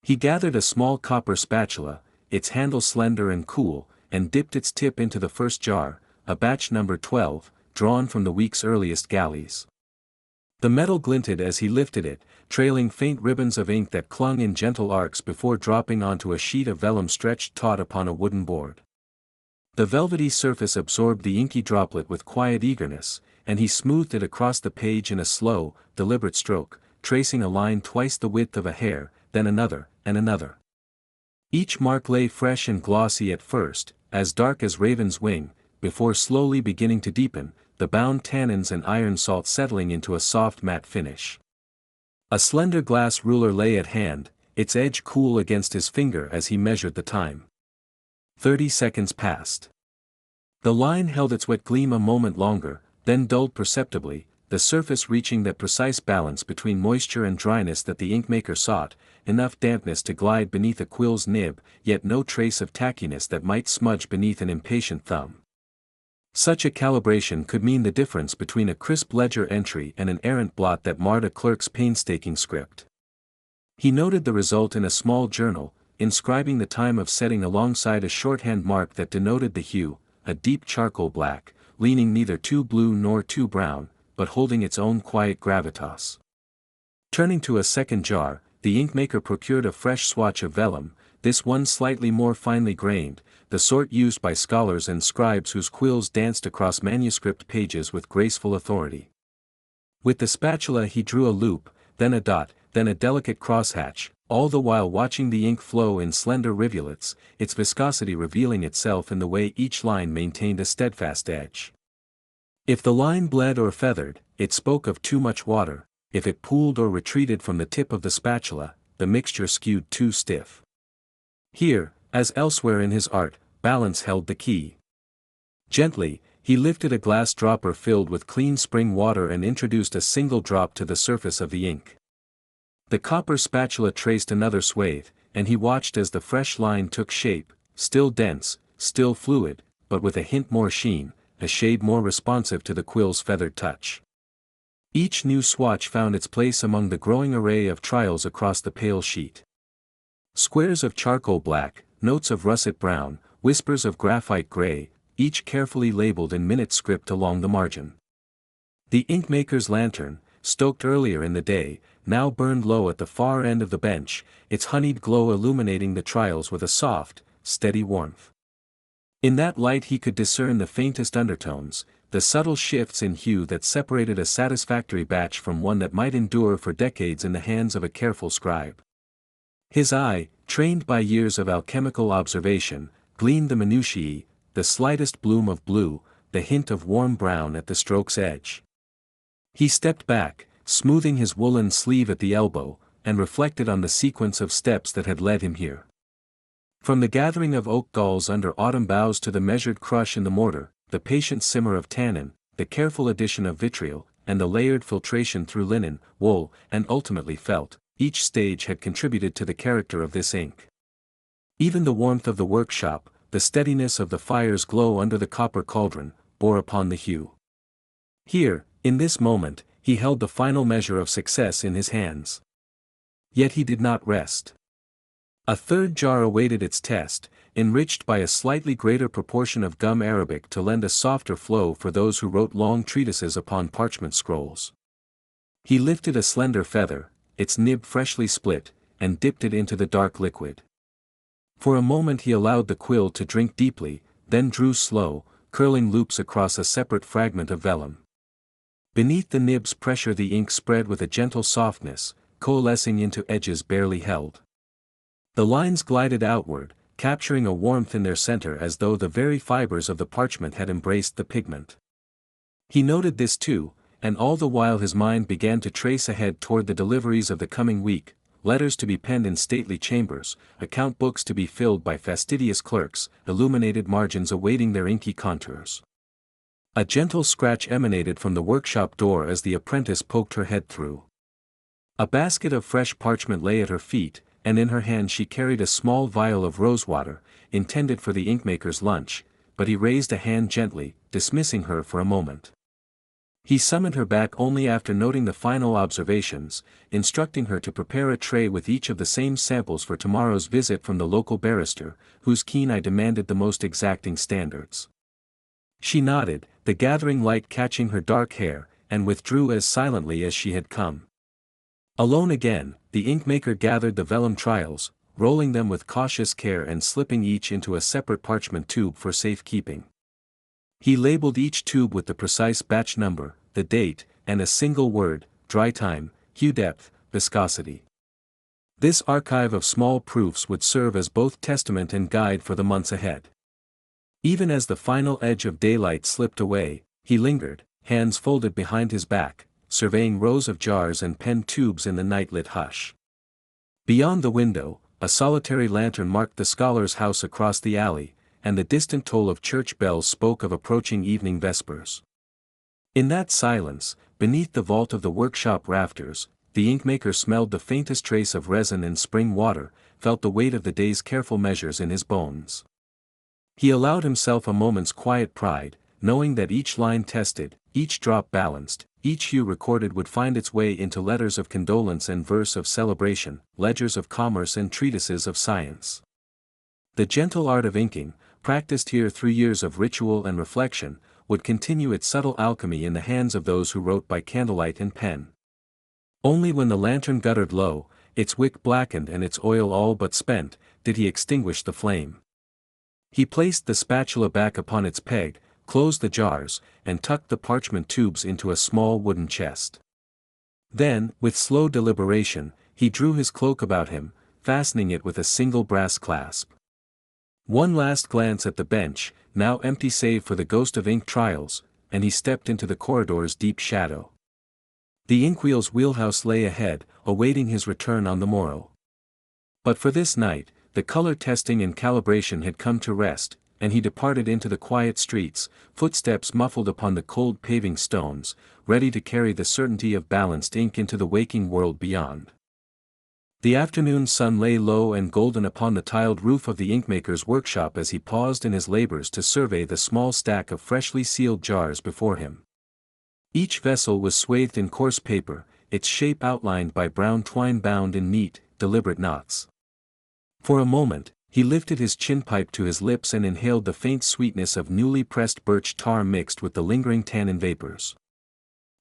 He gathered a small copper spatula, its handle slender and cool, and dipped its tip into the first jar, a batch number 12, drawn from the week's earliest galleys. The metal glinted as he lifted it, trailing faint ribbons of ink that clung in gentle arcs before dropping onto a sheet of vellum stretched taut upon a wooden board. The velvety surface absorbed the inky droplet with quiet eagerness, and he smoothed it across the page in a slow, deliberate stroke, tracing a line twice the width of a hair, then another, and another. Each mark lay fresh and glossy at first, as dark as raven's wing, before slowly beginning to deepen, the bound tannins and iron salt settling into a soft matte finish. A slender glass ruler lay at hand, its edge cool against his finger as he measured the time. 30 seconds passed. The line held its wet gleam a moment longer, then dulled perceptibly, the surface reaching that precise balance between moisture and dryness that the inkmaker sought, enough dampness to glide beneath a quill's nib, yet no trace of tackiness that might smudge beneath an impatient thumb. Such a calibration could mean the difference between a crisp ledger entry and an errant blot that marred a clerk's painstaking script. He noted the result in a small journal, inscribing the time of setting alongside a shorthand mark that denoted the hue, a deep charcoal black, leaning neither too blue nor too brown, but holding its own quiet gravitas. Turning to a second jar, the inkmaker procured a fresh swatch of vellum, this one slightly more finely grained, the sort used by scholars and scribes whose quills danced across manuscript pages with graceful authority. With the spatula he drew a loop, then a dot, then a delicate crosshatch, all the while watching the ink flow in slender rivulets, its viscosity revealing itself in the way each line maintained a steadfast edge. If the line bled or feathered, it spoke of too much water, if it pooled or retreated from the tip of the spatula, the mixture skewed too stiff. Here, as elsewhere in his art, balance held the key. Gently, he lifted a glass dropper filled with clean spring water and introduced a single drop to the surface of the ink. The copper spatula traced another swathe, and he watched as the fresh line took shape, still dense, still fluid, but with a hint more sheen, a shade more responsive to the quill's feathered touch. Each new swatch found its place among the growing array of trials across the pale sheet. Squares of charcoal black, notes of russet brown, whispers of graphite gray, each carefully labeled in minute script along the margin. The inkmaker's lantern, stoked earlier in the day, now burned low at the far end of the bench, its honeyed glow illuminating the trials with a soft, steady warmth. In that light he could discern the faintest undertones, the subtle shifts in hue that separated a satisfactory batch from one that might endure for decades in the hands of a careful scribe. His eye, trained by years of alchemical observation, gleaned the minutiae, the slightest bloom of blue, the hint of warm brown at the stroke's edge. He stepped back, smoothing his woolen sleeve at the elbow, and reflected on the sequence of steps that had led him here. From the gathering of oak galls under autumn boughs to the measured crush in the mortar, the patient simmer of tannin, the careful addition of vitriol, and the layered filtration through linen, wool, and ultimately felt, each stage had contributed to the character of this ink. Even the warmth of the workshop, the steadiness of the fire's glow under the copper cauldron, bore upon the hue. Here, in this moment, he held the final measure of success in his hands. Yet he did not rest. A third jar awaited its test, enriched by a slightly greater proportion of gum arabic to lend a softer flow for those who wrote long treatises upon parchment scrolls. He lifted a slender feather, its nib freshly split, and dipped it into the dark liquid. For a moment he allowed the quill to drink deeply, then drew slow, curling loops across a separate fragment of vellum. Beneath the nib's pressure the ink spread with a gentle softness, coalescing into edges barely held. The lines glided outward, capturing a warmth in their center as though the very fibers of the parchment had embraced the pigment. He noted this too, and all the while his mind began to trace ahead toward the deliveries of the coming week, letters to be penned in stately chambers, account books to be filled by fastidious clerks, illuminated margins awaiting their inky contours. A gentle scratch emanated from the workshop door as the apprentice poked her head through. A basket of fresh parchment lay at her feet, and in her hand she carried a small vial of rosewater, intended for the inkmaker's lunch, but he raised a hand gently, dismissing her for a moment. He summoned her back only after noting the final observations, instructing her to prepare a tray with each of the same samples for tomorrow's visit from the local barrister, whose keen eye demanded the most exacting standards. She nodded, the gathering light catching her dark hair, and withdrew as silently as she had come. Alone again, the inkmaker gathered the vellum trials, rolling them with cautious care and slipping each into a separate parchment tube for safekeeping. He labeled each tube with the precise batch number, the date, and a single word, dry time, hue depth, viscosity. This archive of small proofs would serve as both testament and guide for the months ahead. Even as the final edge of daylight slipped away, he lingered, hands folded behind his back, surveying rows of jars and pen tubes in the night-lit hush. Beyond the window, a solitary lantern marked the scholar's house across the alley, and the distant toll of church bells spoke of approaching evening vespers. In that silence, beneath the vault of the workshop rafters, the inkmaker smelled the faintest trace of resin in spring water, felt the weight of the day's careful measures in his bones. He allowed himself a moment's quiet pride, knowing that each line tested, each drop balanced, each hue recorded would find its way into letters of condolence and verse of celebration, ledgers of commerce and treatises of science. The gentle art of inking, practiced here through years of ritual and reflection, would continue its subtle alchemy in the hands of those who wrote by candlelight and pen. Only when the lantern guttered low, its wick blackened and its oil all but spent, did he extinguish the flame. He placed the spatula back upon its peg, closed the jars, and tucked the parchment tubes into a small wooden chest. Then, with slow deliberation, he drew his cloak about him, fastening it with a single brass clasp. One last glance at the bench, now empty save for the ghost of ink trials, and he stepped into the corridor's deep shadow. The inkwheel's wheelhouse lay ahead, awaiting his return on the morrow. But for this night, the color testing and calibration had come to rest, and he departed into the quiet streets, footsteps muffled upon the cold paving stones, ready to carry the certainty of balanced ink into the waking world beyond. The afternoon sun lay low and golden upon the tiled roof of the inkmaker's workshop as he paused in his labors to survey the small stack of freshly sealed jars before him. Each vessel was swathed in coarse paper, its shape outlined by brown twine bound in neat, deliberate knots. For a moment, he lifted his chin-pipe to his lips and inhaled the faint sweetness of newly pressed birch tar mixed with the lingering tannin vapors.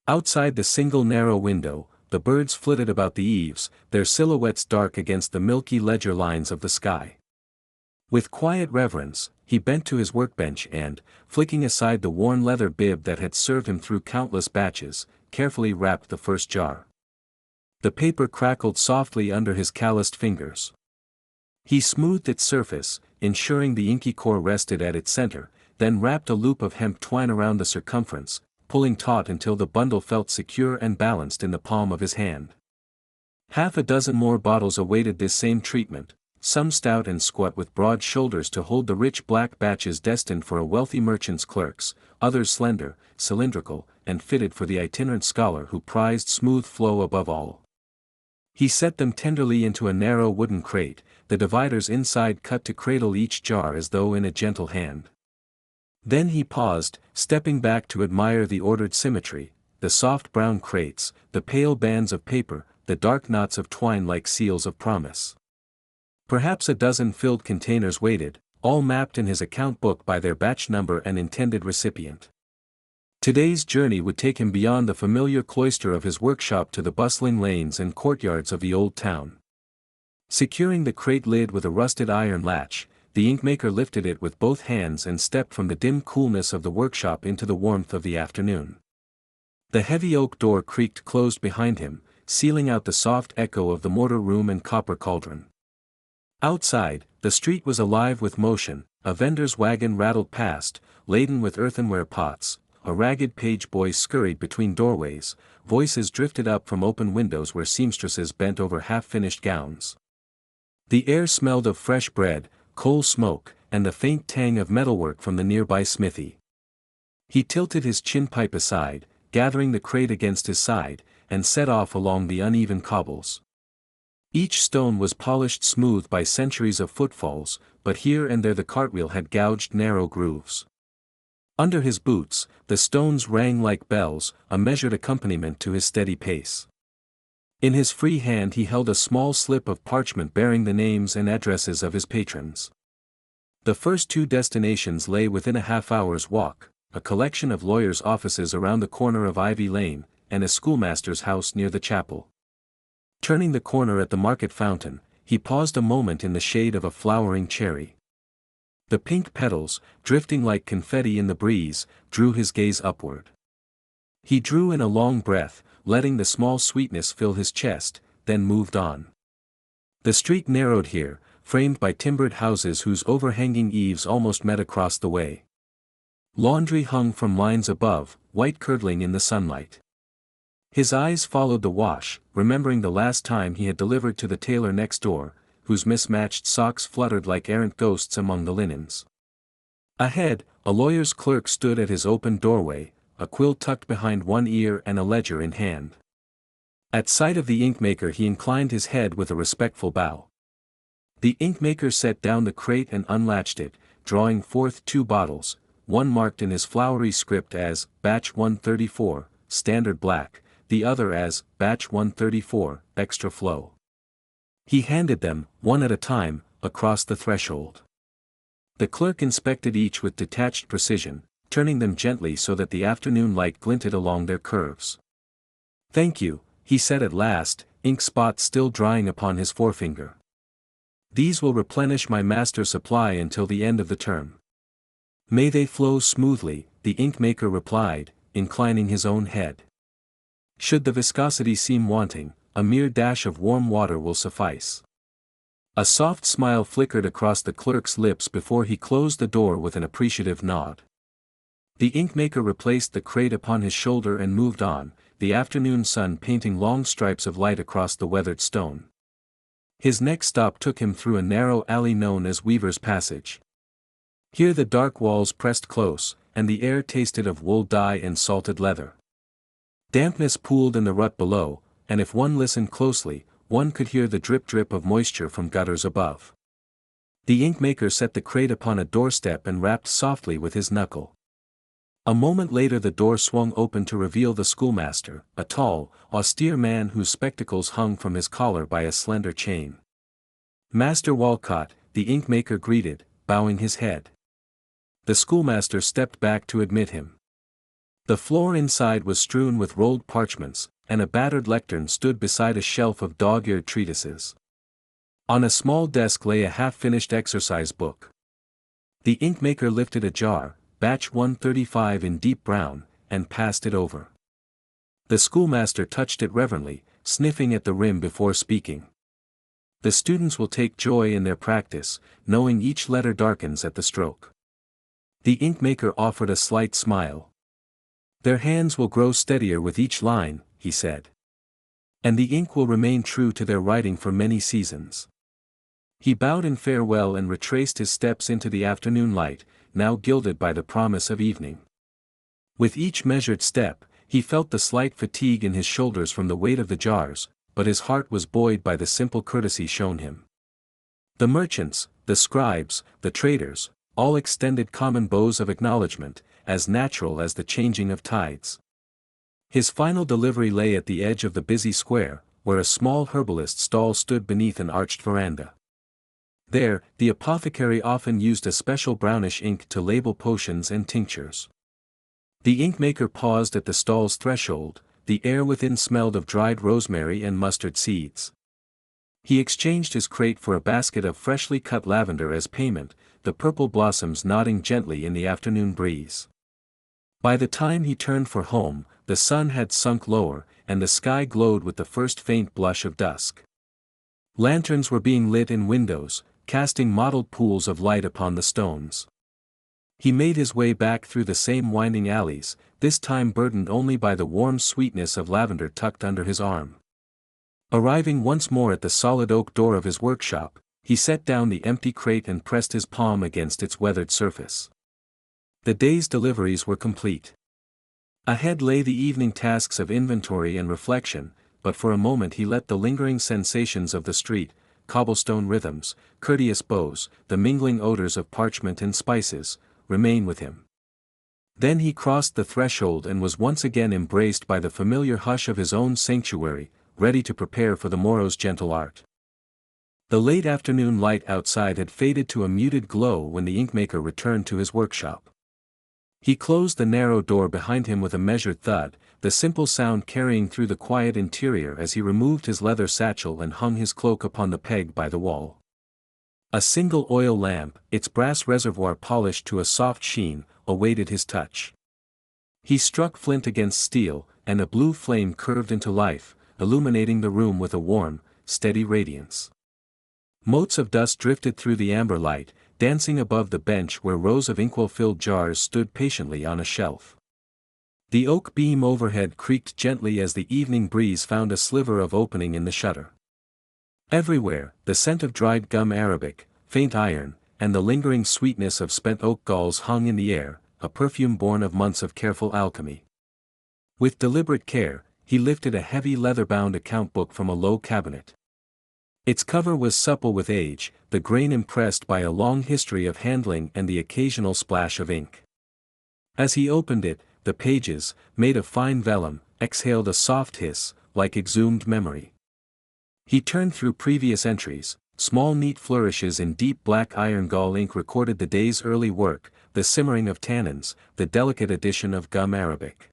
Outside the single narrow window, the birds flitted about the eaves, their silhouettes dark against the milky ledger lines of the sky. With quiet reverence, he bent to his workbench and, flicking aside the worn leather bib that had served him through countless batches, carefully wrapped the first jar. The paper crackled softly under his calloused fingers. He smoothed its surface, ensuring the inky core rested at its center, then wrapped a loop of hemp twine around the circumference, pulling taut until the bundle felt secure and balanced in the palm of his hand. Half a dozen more bottles awaited this same treatment, some stout and squat with broad shoulders to hold the rich black batches destined for a wealthy merchant's clerks, others slender, cylindrical, and fitted for the itinerant scholar who prized smooth flow above all. He set them tenderly into a narrow wooden crate, the dividers inside cut to cradle each jar as though in a gentle hand. Then he paused, stepping back to admire the ordered symmetry, the soft brown crates, the pale bands of paper, the dark knots of twine like seals of promise. Perhaps a dozen filled containers waited, all mapped in his account book by their batch number and intended recipient. Today's journey would take him beyond the familiar cloister of his workshop to the bustling lanes and courtyards of the old town. Securing the crate lid with a rusted iron latch, the inkmaker lifted it with both hands and stepped from the dim coolness of the workshop into the warmth of the afternoon. The heavy oak door creaked closed behind him, sealing out the soft echo of the mortar room and copper cauldron. Outside, the street was alive with motion, a vendor's wagon rattled past, laden with earthenware pots, a ragged page boy scurried between doorways, voices drifted up from open windows where seamstresses bent over half-finished gowns. The air smelled of fresh bread, coal smoke, and the faint tang of metalwork from the nearby smithy. He tilted his chin-pipe aside, gathering the crate against his side, and set off along the uneven cobbles. Each stone was polished smooth by centuries of footfalls, but here and there the cartwheel had gouged narrow grooves. Under his boots, the stones rang like bells, a measured accompaniment to his steady pace. In his free hand he held a small slip of parchment bearing the names and addresses of his patrons. The first two destinations lay within a half-hour's walk, a collection of lawyers' offices around the corner of Ivy Lane, and a schoolmaster's house near the chapel. Turning the corner at the market fountain, he paused a moment in the shade of a flowering cherry. The pink petals, drifting like confetti in the breeze, drew his gaze upward. He drew in a long breath, letting the small sweetness fill his chest, then moved on. The street narrowed here, framed by timbered houses whose overhanging eaves almost met across the way. Laundry hung from lines above, white curdling in the sunlight. His eyes followed the wash, remembering the last time he had delivered to the tailor next door, whose mismatched socks fluttered like errant ghosts among the linens. Ahead, a lawyer's clerk stood at his open doorway, a quill tucked behind one ear and a ledger in hand. At sight of the inkmaker he inclined his head with a respectful bow. The inkmaker set down the crate and unlatched it, drawing forth two bottles, one marked in his flowery script as Batch 134, Standard Black, the other as Batch 134, Extra Flow. He handed them, one at a time, across the threshold. The clerk inspected each with detached precision, turning them gently so that the afternoon light glinted along their curves. "Thank you," he said at last, ink spots still drying upon his forefinger. "These will replenish my master's supply until the end of the term." "May they flow smoothly," the inkmaker replied, inclining his own head. "Should the viscosity seem wanting, a mere dash of warm water will suffice." A soft smile flickered across the clerk's lips before he closed the door with an appreciative nod. The inkmaker replaced the crate upon his shoulder and moved on, the afternoon sun painting long stripes of light across the weathered stone. His next stop took him through a narrow alley known as Weaver's Passage. Here the dark walls pressed close, and the air tasted of wool dye and salted leather. Dampness pooled in the rut below, and if one listened closely, one could hear the drip-drip of moisture from gutters above. The inkmaker set the crate upon a doorstep and rapped softly with his knuckle. A moment later the door swung open to reveal the schoolmaster, a tall, austere man whose spectacles hung from his collar by a slender chain. "Master Walcott," the inkmaker greeted, bowing his head. The schoolmaster stepped back to admit him. The floor inside was strewn with rolled parchments, and a battered lectern stood beside a shelf of dog-eared treatises. On a small desk lay a half-finished exercise book. The inkmaker lifted a jar, batch 135 in deep brown, and passed it over. The schoolmaster touched it reverently, sniffing at the rim before speaking. "The students will take joy in their practice, knowing each letter darkens at the stroke." The inkmaker offered a slight smile. "Their hands will grow steadier with each line," he said. "And the ink will remain true to their writing for many seasons." He bowed in farewell and retraced his steps into the afternoon light, now gilded by the promise of evening. With each measured step, he felt the slight fatigue in his shoulders from the weight of the jars, but his heart was buoyed by the simple courtesy shown him. The merchants, the scribes, the traders, all extended common bows of acknowledgment, as natural as the changing of tides. His final delivery lay at the edge of the busy square, where a small herbalist's stall stood beneath an arched veranda. There, the apothecary often used a special brownish ink to label potions and tinctures. The inkmaker paused at the stall's threshold. The air within smelled of dried rosemary and mustard seeds. He exchanged his crate for a basket of freshly cut lavender as payment, the purple blossoms nodding gently in the afternoon breeze. By the time he turned for home, the sun had sunk lower, and the sky glowed with the first faint blush of dusk. Lanterns were being lit in windows, casting mottled pools of light upon the stones. He made his way back through the same winding alleys, this time burdened only by the warm sweetness of lavender tucked under his arm. Arriving once more at the solid oak door of his workshop, he set down the empty crate and pressed his palm against its weathered surface. The day's deliveries were complete. Ahead lay the evening tasks of inventory and reflection, but for a moment he let the lingering sensations of the street, cobblestone rhythms, courteous bows, the mingling odors of parchment and spices, remain with him. Then he crossed the threshold and was once again embraced by the familiar hush of his own sanctuary, ready to prepare for the morrow's gentle art. The late afternoon light outside had faded to a muted glow when the inkmaker returned to his workshop. He closed the narrow door behind him with a measured thud, the simple sound carrying through the quiet interior as he removed his leather satchel and hung his cloak upon the peg by the wall. A single oil lamp, its brass reservoir polished to a soft sheen, awaited his touch. He struck flint against steel, and a blue flame curved into life, illuminating the room with a warm, steady radiance. Motes of dust drifted through the amber light, dancing above the bench where rows of inkwell-filled jars stood patiently on a shelf. The oak beam overhead creaked gently as the evening breeze found a sliver of opening in the shutter. Everywhere, the scent of dried gum arabic, faint iron, and the lingering sweetness of spent oak galls hung in the air, a perfume born of months of careful alchemy. With deliberate care, he lifted a heavy leather-bound account book from a low cabinet. Its cover was supple with age, the grain impressed by a long history of handling and the occasional splash of ink. As he opened it, the pages, made of fine vellum, exhaled a soft hiss, like exhumed memory. He turned through previous entries. Small neat flourishes in deep black iron gall ink recorded the day's early work, the simmering of tannins, the delicate addition of gum arabic.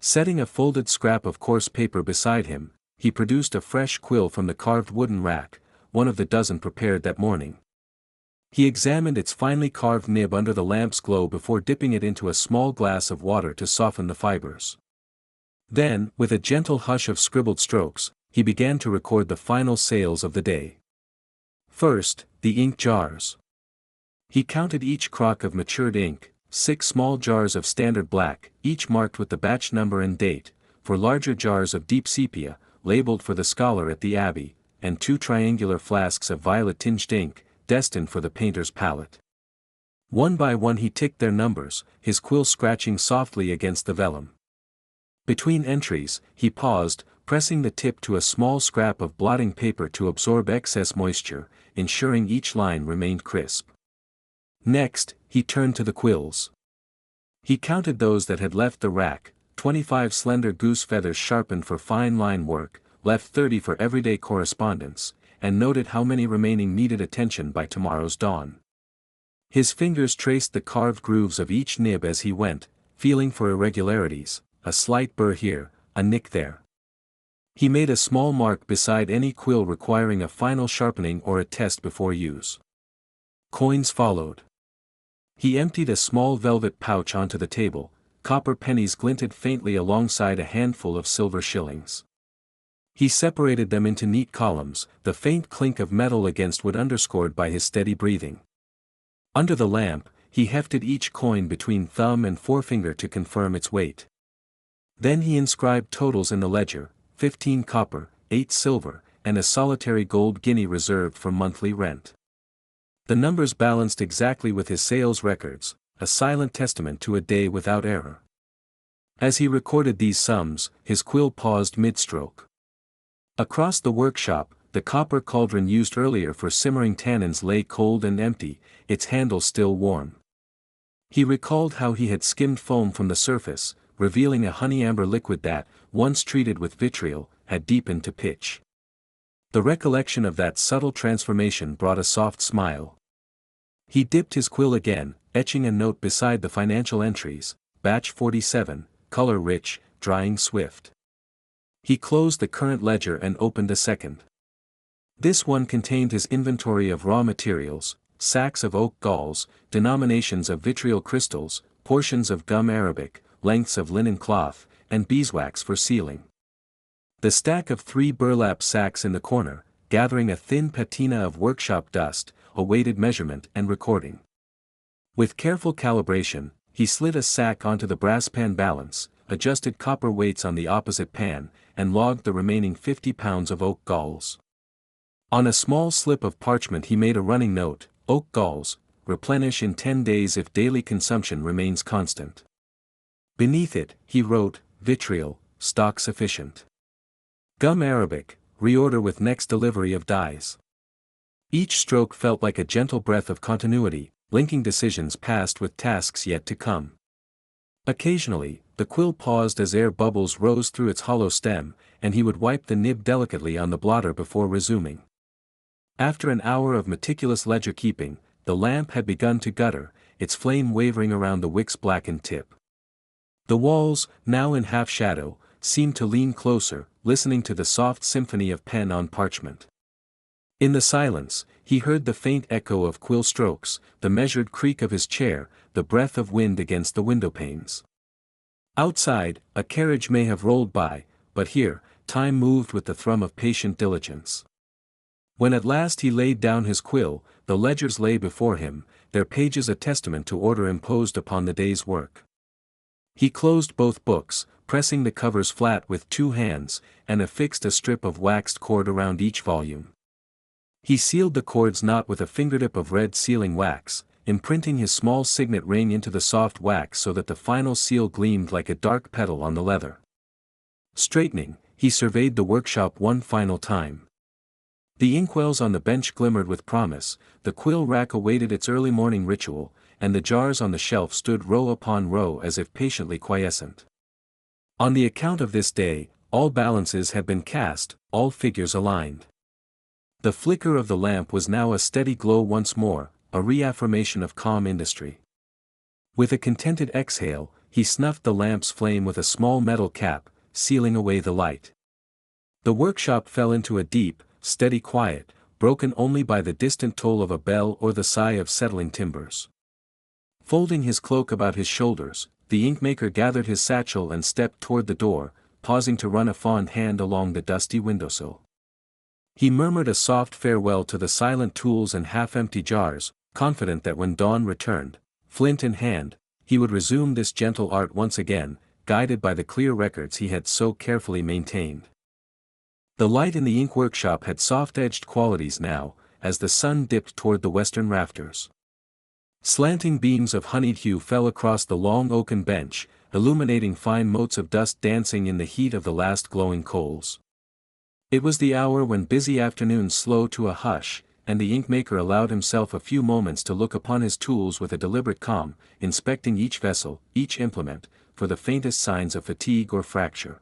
Setting a folded scrap of coarse paper beside him, he produced a fresh quill from the carved wooden rack, one of the dozen prepared that morning. He examined its finely carved nib under the lamp's glow before dipping it into a small glass of water to soften the fibers. Then, with a gentle hush of scribbled strokes, he began to record the final sales of the day. First, the ink jars. He counted each crock of matured ink, 6 small jars of standard black, each marked with the batch number and date, 4 larger jars of deep sepia, labeled for the scholar at the abbey, and 2 triangular flasks of violet-tinged ink, destined for the painter's palette. One by one he ticked their numbers, his quill scratching softly against the vellum. Between entries, he paused, pressing the tip to a small scrap of blotting paper to absorb excess moisture, ensuring each line remained crisp. Next, he turned to the quills. He counted those that had left the rack, 25 slender goose feathers sharpened for fine line work, left 30 for everyday correspondence, and noted how many remaining needed attention by tomorrow's dawn. His fingers traced the carved grooves of each nib as he went, feeling for irregularities, a slight burr here, a nick there. He made a small mark beside any quill requiring a final sharpening or a test before use. Coins followed. He emptied a small velvet pouch onto the table, copper pennies glinted faintly alongside a handful of silver shillings. He separated them into neat columns, the faint clink of metal against wood underscored by his steady breathing. Under the lamp, he hefted each coin between thumb and forefinger to confirm its weight. Then he inscribed totals in the ledger, 15 copper, 8 silver, and a solitary gold guinea reserved for monthly rent. The numbers balanced exactly with his sales records, a silent testament to a day without error. As he recorded these sums, his quill paused mid-stroke. Across the workshop, the copper cauldron used earlier for simmering tannins lay cold and empty, its handle still warm. He recalled how he had skimmed foam from the surface, revealing a honey-amber liquid that, once treated with vitriol, had deepened to pitch. The recollection of that subtle transformation brought a soft smile. He dipped his quill again, etching a note beside the financial entries, batch 47, color rich, drying swift. He closed the current ledger and opened a second. This one contained his inventory of raw materials, sacks of oak galls, denominations of vitriol crystals, portions of gum arabic, lengths of linen cloth, and beeswax for sealing. The stack of 3 burlap sacks in the corner, gathering a thin patina of workshop dust, awaited measurement and recording. With careful calibration, he slid a sack onto the brass pan balance, adjusted copper weights on the opposite pan, and logged the remaining 50 pounds of oak galls. On a small slip of parchment he made a running note, oak galls, replenish in 10 days if daily consumption remains constant. Beneath it, he wrote, vitriol, stock sufficient. Gum arabic, reorder with next delivery of dies. Each stroke felt like a gentle breath of continuity, linking decisions past with tasks yet to come. Occasionally, the quill paused as air bubbles rose through its hollow stem, and he would wipe the nib delicately on the blotter before resuming. After an hour of meticulous ledger keeping, the lamp had begun to gutter, its flame wavering around the wick's blackened tip. The walls, now in half shadow, seemed to lean closer, listening to the soft symphony of pen on parchment. In the silence, he heard the faint echo of quill strokes, the measured creak of his chair, the breath of wind against the window panes. Outside, a carriage may have rolled by, but here, time moved with the thrum of patient diligence. When at last he laid down his quill, the ledgers lay before him, their pages a testament to order imposed upon the day's work. He closed both books, pressing the covers flat with 2 hands, and affixed a strip of waxed cord around each volume. He sealed the cords not with a fingertip of red sealing wax, imprinting his small signet ring into the soft wax so that the final seal gleamed like a dark petal on the leather. Straightening, he surveyed the workshop one final time. The inkwells on the bench glimmered with promise, the quill rack awaited its early morning ritual, and the jars on the shelf stood row upon row as if patiently quiescent. On the account of this day, all balances had been cast, all figures aligned. The flicker of the lamp was now a steady glow once more, a reaffirmation of calm industry. With a contented exhale, he snuffed the lamp's flame with a small metal cap, sealing away the light. The workshop fell into a deep, steady quiet, broken only by the distant toll of a bell or the sigh of settling timbers. Folding his cloak about his shoulders, the inkmaker gathered his satchel and stepped toward the door, pausing to run a fond hand along the dusty windowsill. He murmured a soft farewell to the silent tools and half-empty jars, confident that when dawn returned, flint in hand, he would resume this gentle art once again, guided by the clear records he had so carefully maintained. The light in the ink workshop had soft-edged qualities now, as the sun dipped toward the western rafters. Slanting beams of honeyed hue fell across the long oaken bench, illuminating fine motes of dust dancing in the heat of the last glowing coals. It was the hour when busy afternoons slow to a hush, and the inkmaker allowed himself a few moments to look upon his tools with a deliberate calm, inspecting each vessel, each implement, for the faintest signs of fatigue or fracture.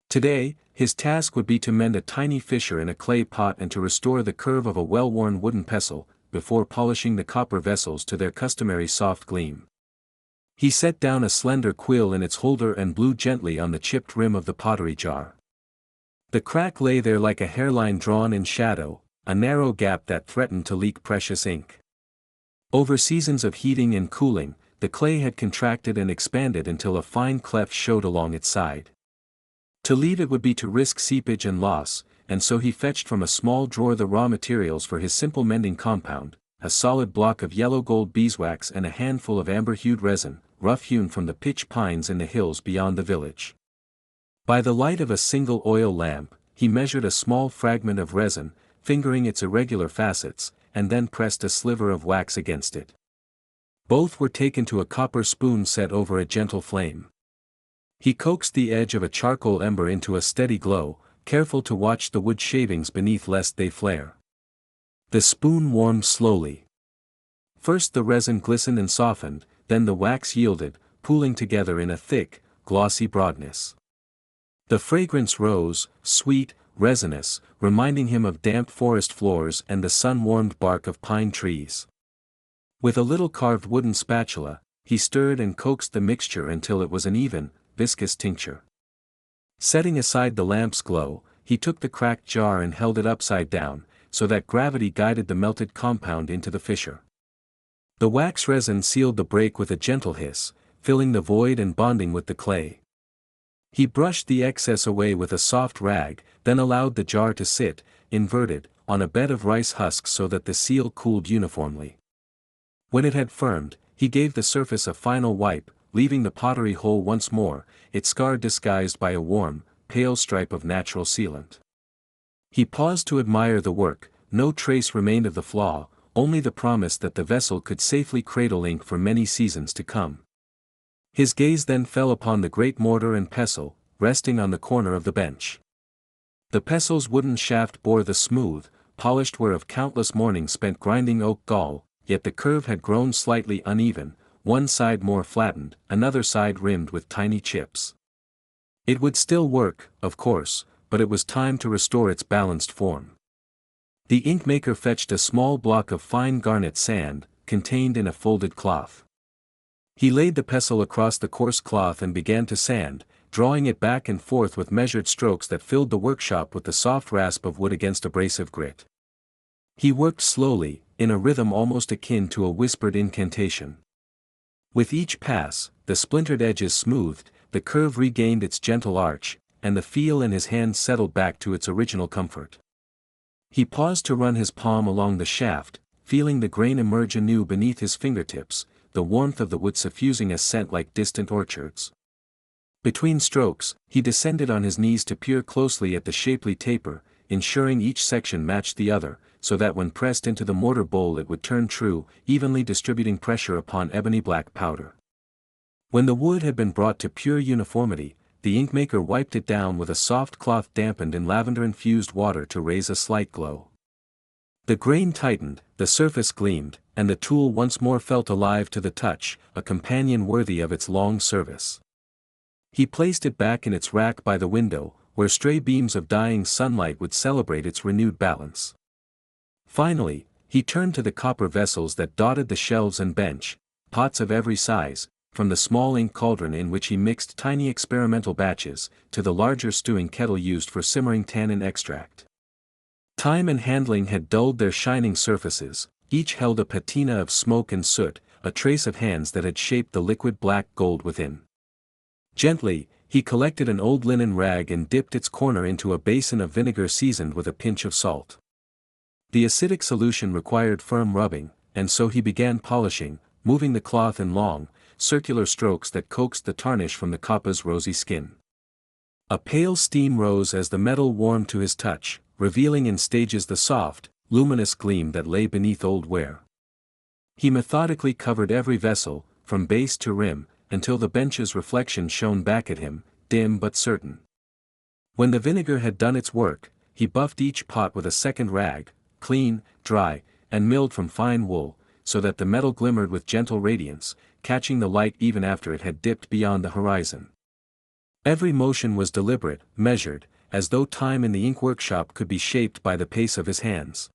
Today, his task would be to mend a tiny fissure in a clay pot and to restore the curve of a well-worn wooden pestle, before polishing the copper vessels to their customary soft gleam. He set down a slender quill in its holder and blew gently on the chipped rim of the pottery jar. The crack lay there like a hairline drawn in shadow, a narrow gap that threatened to leak precious ink. Over seasons of heating and cooling, the clay had contracted and expanded until a fine cleft showed along its side. To leave it would be to risk seepage and loss, and so he fetched from a small drawer the raw materials for his simple mending compound, a solid block of yellow gold beeswax and a handful of amber-hued resin, rough-hewn from the pitch pines in the hills beyond the village. By the light of a single oil lamp, he measured a small fragment of resin, fingering its irregular facets, and then pressed a sliver of wax against it. Both were taken to a copper spoon set over a gentle flame. He coaxed the edge of a charcoal ember into a steady glow, careful to watch the wood shavings beneath lest they flare. The spoon warmed slowly. First the resin glistened and softened, then the wax yielded, pooling together in a thick, glossy broadness. The fragrance rose, sweet, resinous, reminding him of damp forest floors and the sun-warmed bark of pine trees. With a little carved wooden spatula, he stirred and coaxed the mixture until it was an even, viscous tincture. Setting aside the lamp's glow, he took the cracked jar and held it upside down, so that gravity guided the melted compound into the fissure. The wax resin sealed the break with a gentle hiss, filling the void and bonding with the clay. He brushed the excess away with a soft rag, then allowed the jar to sit, inverted, on a bed of rice husks so that the seal cooled uniformly. When it had firmed, he gave the surface a final wipe, leaving the pottery whole once more, its scar disguised by a warm, pale stripe of natural sealant. He paused to admire the work. No trace remained of the flaw, only the promise that the vessel could safely cradle ink for many seasons to come. His gaze then fell upon the great mortar and pestle, resting on the corner of the bench. The pestle's wooden shaft bore the smooth, polished wear of countless mornings spent grinding oak gall, yet the curve had grown slightly uneven, one side more flattened, another side rimmed with tiny chips. It would still work, of course, but it was time to restore its balanced form. The inkmaker fetched a small block of fine garnet sand, contained in a folded cloth. He laid the pestle across the coarse cloth and began to sand, drawing it back and forth with measured strokes that filled the workshop with the soft rasp of wood against abrasive grit. He worked slowly, in a rhythm almost akin to a whispered incantation. With each pass, the splintered edges smoothed, the curve regained its gentle arch, and the feel in his hand settled back to its original comfort. He paused to run his palm along the shaft, feeling the grain emerge anew beneath his fingertips, the warmth of the wood suffusing a scent like distant orchards. Between strokes, he descended on his knees to peer closely at the shapely taper, ensuring each section matched the other, so that when pressed into the mortar bowl it would turn true, evenly distributing pressure upon ebony black powder. When the wood had been brought to pure uniformity, the inkmaker wiped it down with a soft cloth dampened in lavender-infused water to raise a slight glow. The grain tightened, the surface gleamed, and the tool once more felt alive to the touch, a companion worthy of its long service. He placed it back in its rack by the window, where stray beams of dying sunlight would celebrate its renewed balance. Finally, he turned to the copper vessels that dotted the shelves and bench, pots of every size, from the small ink cauldron in which he mixed tiny experimental batches, to the larger stewing kettle used for simmering tannin extract. Time and handling had dulled their shining surfaces, each held a patina of smoke and soot, a trace of hands that had shaped the liquid black gold within. Gently, he collected an old linen rag and dipped its corner into a basin of vinegar seasoned with a pinch of salt. The acidic solution required firm rubbing, and so he began polishing, moving the cloth in long, circular strokes that coaxed the tarnish from the copper's rosy skin. A pale steam rose as the metal warmed to his touch, revealing in stages the soft, luminous gleam that lay beneath old ware. He methodically covered every vessel, from base to rim, until the bench's reflection shone back at him, dim but certain. When the vinegar had done its work, he buffed each pot with a second rag, clean, dry, and milled from fine wool, so that the metal glimmered with gentle radiance, catching the light even after it had dipped beyond the horizon. Every motion was deliberate, measured, as though time in the ink workshop could be shaped by the pace of his hands.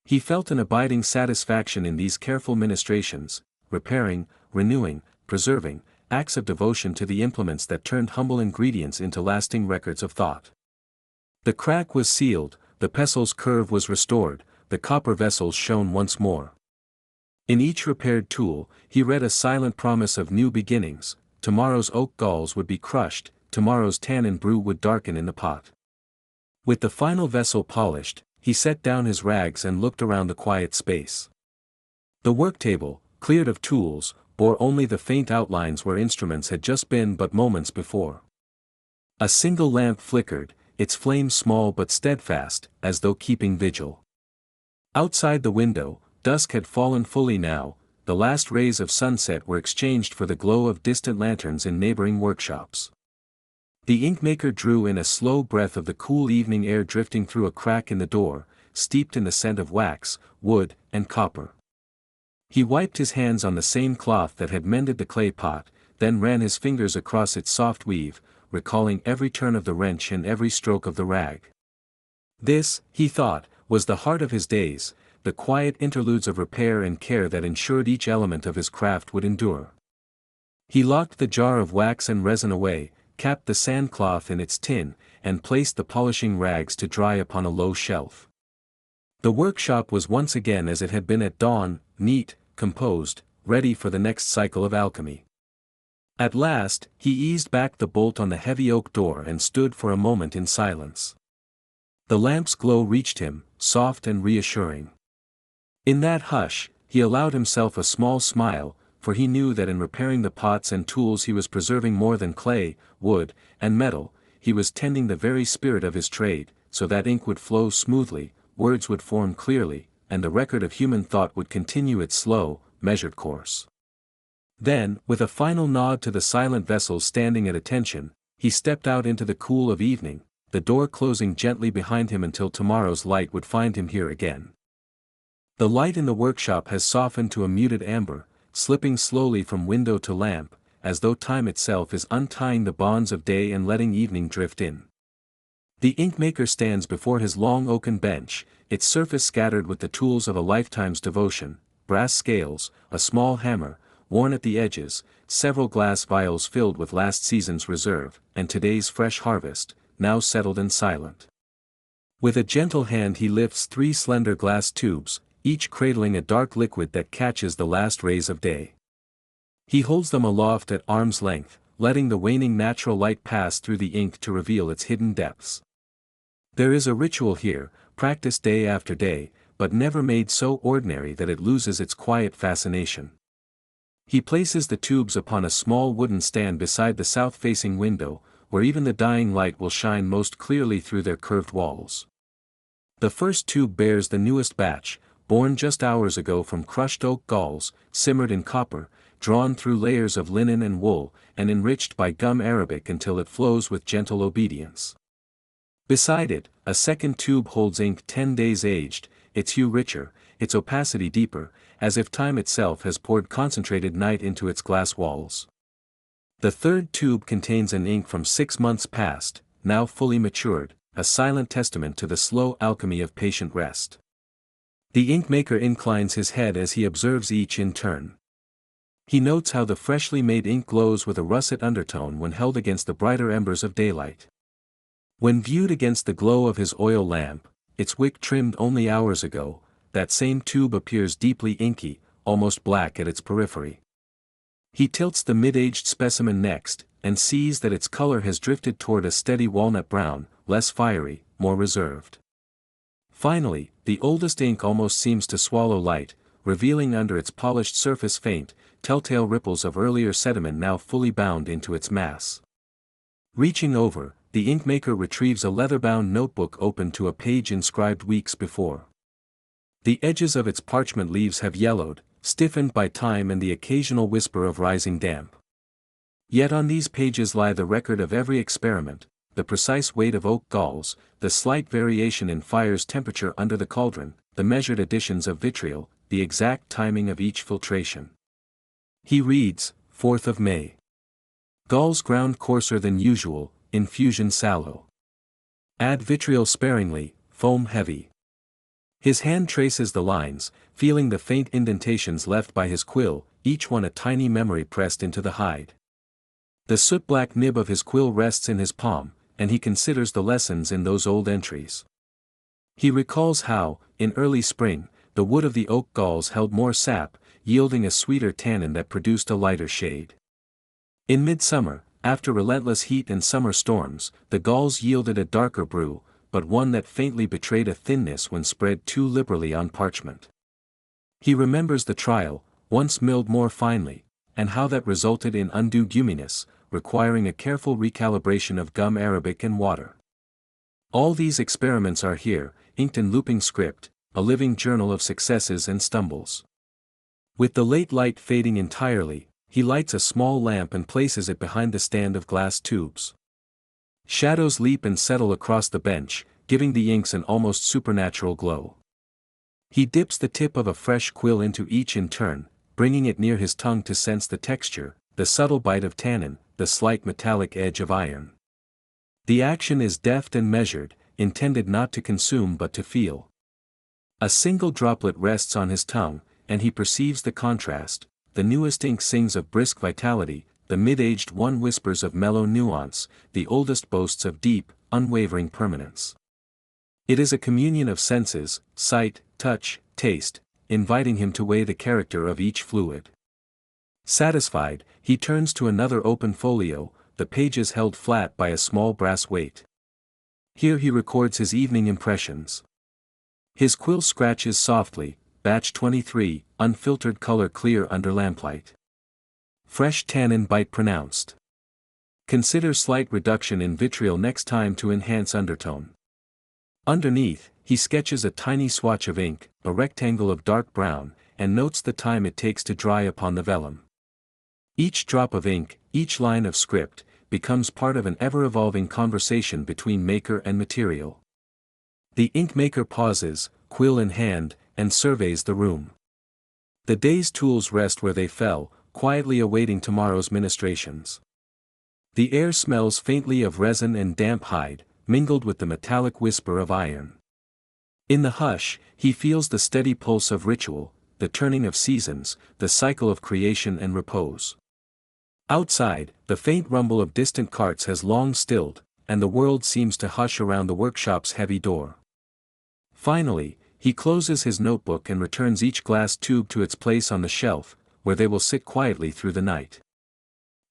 He felt an abiding satisfaction in these careful ministrations, repairing, renewing, preserving, acts of devotion to the implements that turned humble ingredients into lasting records of thought. The crack was sealed, the pestil's curve was restored, the copper vessels shone once more. In each repaired tool, he read a silent promise of new beginnings. Tomorrow's oak galls would be crushed, tomorrow's tannin brew would darken in the pot. With the final vessel polished, he set down his rags and looked around the quiet space. The worktable, cleared of tools, bore only the faint outlines where instruments had just been but moments before. A single lamp flickered, its flame small but steadfast, as though keeping vigil. Outside the window, dusk had fallen fully now, the last rays of sunset were exchanged for the glow of distant lanterns in neighboring workshops. The inkmaker drew in a slow breath of the cool evening air drifting through a crack in the door, steeped in the scent of wax, wood, and copper. He wiped his hands on the same cloth that had mended the clay pot, then ran his fingers across its soft weave, recalling every turn of the wrench and every stroke of the rag. This, he thought, was the heart of his days, the quiet interludes of repair and care that ensured each element of his craft would endure. He locked the jar of wax and resin away, capped the sandcloth in its tin, and placed the polishing rags to dry upon a low shelf. The workshop was once again as it had been at dawn, neat, composed, ready for the next cycle of alchemy. At last, he eased back the bolt on the heavy oak door and stood for a moment in silence. The lamp's glow reached him, soft and reassuring. In that hush, he allowed himself a small smile, for he knew that in repairing the pots and tools he was preserving more than clay, wood, and metal. He was tending the very spirit of his trade, so that ink would flow smoothly, words would form clearly, and the record of human thought would continue its slow, measured course. Then, with a final nod to the silent vessels standing at attention, he stepped out into the cool of evening, the door closing gently behind him until tomorrow's light would find him here again. The light in the workshop has softened to a muted amber, slipping slowly from window to lamp, as though time itself is untying the bonds of day and letting evening drift in. The inkmaker stands before his long oaken bench, its surface scattered with the tools of a lifetime's devotion, brass scales, a small hammer, worn at the edges, several glass vials filled with last season's reserve, and today's fresh harvest, now settled and silent. With a gentle hand he lifts 3 slender glass tubes, each cradling a dark liquid that catches the last rays of day. He holds them aloft at arm's length, letting the waning natural light pass through the ink to reveal its hidden depths. There is a ritual here, practiced day after day, but never made so ordinary that it loses its quiet fascination. He places the tubes upon a small wooden stand beside the south-facing window, where even the dying light will shine most clearly through their curved walls. The first tube bears the newest batch, born just hours ago from crushed oak galls, simmered in copper, drawn through layers of linen and wool, and enriched by gum arabic until it flows with gentle obedience. Beside it, a second tube holds ink 10 days aged, its hue richer, its opacity deeper, as if time itself has poured concentrated night into its glass walls. The third tube contains an ink from 6 months past, now fully matured, a silent testament to the slow alchemy of patient rest. The inkmaker inclines his head as he observes each in turn. He notes how the freshly made ink glows with a russet undertone when held against the brighter embers of daylight. When viewed against the glow of his oil lamp, its wick trimmed only hours ago, that same tube appears deeply inky, almost black at its periphery. He tilts the mid-aged specimen next, and sees that its color has drifted toward a steady walnut brown, less fiery, more reserved. Finally, the oldest ink almost seems to swallow light, revealing under its polished surface faint, telltale ripples of earlier sediment now fully bound into its mass. Reaching over, the inkmaker retrieves a leather-bound notebook open to a page inscribed weeks before. The edges of its parchment leaves have yellowed, stiffened by time and the occasional whisper of rising damp. Yet on these pages lie the record of every experiment, the precise weight of oak galls, the slight variation in fire's temperature under the cauldron, the measured additions of vitriol, the exact timing of each filtration. He reads, 4th of May. Galls ground coarser than usual, infusion sallow. Add vitriol sparingly, foam heavy. His hand traces the lines, feeling the faint indentations left by his quill, each one a tiny memory pressed into the hide. The soot-black nib of his quill rests in his palm, and he considers the lessons in those old entries. He recalls how, in early spring, the wood of the oak galls held more sap, yielding a sweeter tannin that produced a lighter shade. In midsummer, after relentless heat and summer storms, the galls yielded a darker brew, but one that faintly betrayed a thinness when spread too liberally on parchment. He remembers the trial, once milled more finely, and how that resulted in undue gumminess, requiring a careful recalibration of gum arabic and water. All these experiments are here, inked in looping script, a living journal of successes and stumbles. With the late light fading entirely, he lights a small lamp and places it behind the stand of glass tubes. Shadows leap and settle across the bench, giving the inks an almost supernatural glow. He dips the tip of a fresh quill into each in turn, bringing it near his tongue to sense the texture, the subtle bite of tannin, the slight metallic edge of iron. The action is deft and measured, intended not to consume but to feel. A single droplet rests on his tongue, and he perceives the contrast. The newest ink sings of brisk vitality, the mid-aged one whispers of mellow nuance, the oldest boasts of deep, unwavering permanence. It is a communion of senses, sight, touch, taste, inviting him to weigh the character of each fluid. Satisfied, he turns to another open folio, the pages held flat by a small brass weight. Here he records his evening impressions. His quill scratches softly, batch 23, unfiltered color clear under lamplight. Fresh tannin bite pronounced. Consider slight reduction in vitriol next time to enhance undertone. Underneath, he sketches a tiny swatch of ink, a rectangle of dark brown, and notes the time it takes to dry upon the vellum. Each drop of ink, each line of script, becomes part of an ever-evolving conversation between maker and material. The ink maker pauses, quill in hand, and surveys the room. The day's tools rest where they fell, quietly awaiting tomorrow's ministrations. The air smells faintly of resin and damp hide, mingled with the metallic whisper of iron. In the hush, he feels the steady pulse of ritual, the turning of seasons, the cycle of creation and repose. Outside, the faint rumble of distant carts has long stilled, and the world seems to hush around the workshop's heavy door. Finally, he closes his notebook and returns each glass tube to its place on the shelf, where they will sit quietly through the night.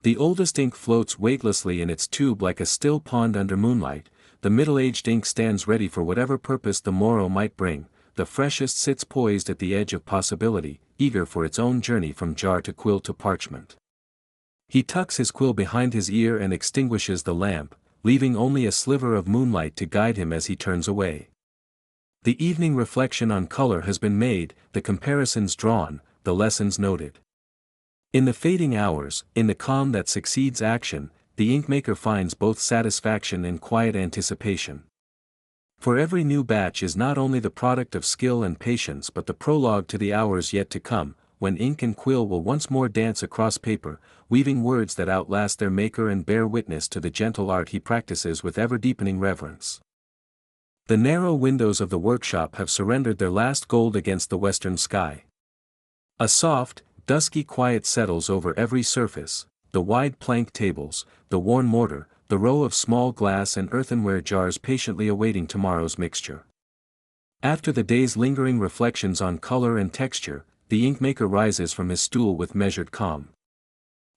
The oldest ink floats weightlessly in its tube like a still pond under moonlight, the middle-aged ink stands ready for whatever purpose the morrow might bring, the freshest sits poised at the edge of possibility, eager for its own journey from jar to quill to parchment. He tucks his quill behind his ear and extinguishes the lamp, leaving only a sliver of moonlight to guide him as he turns away. The evening reflection on color has been made, the comparisons drawn, the lessons noted. In the fading hours, in the calm that succeeds action, the inkmaker finds both satisfaction and quiet anticipation. For every new batch is not only the product of skill and patience but the prologue to the hours yet to come, when ink and quill will once more dance across paper, weaving words that outlast their maker and bear witness to the gentle art he practices with ever-deepening reverence. The narrow windows of the workshop have surrendered their last gold against the western sky. A soft, dusky quiet settles over every surface, the wide plank tables, the worn mortar, the row of small glass and earthenware jars patiently awaiting tomorrow's mixture. After the day's lingering reflections on color and texture, the inkmaker rises from his stool with measured calm.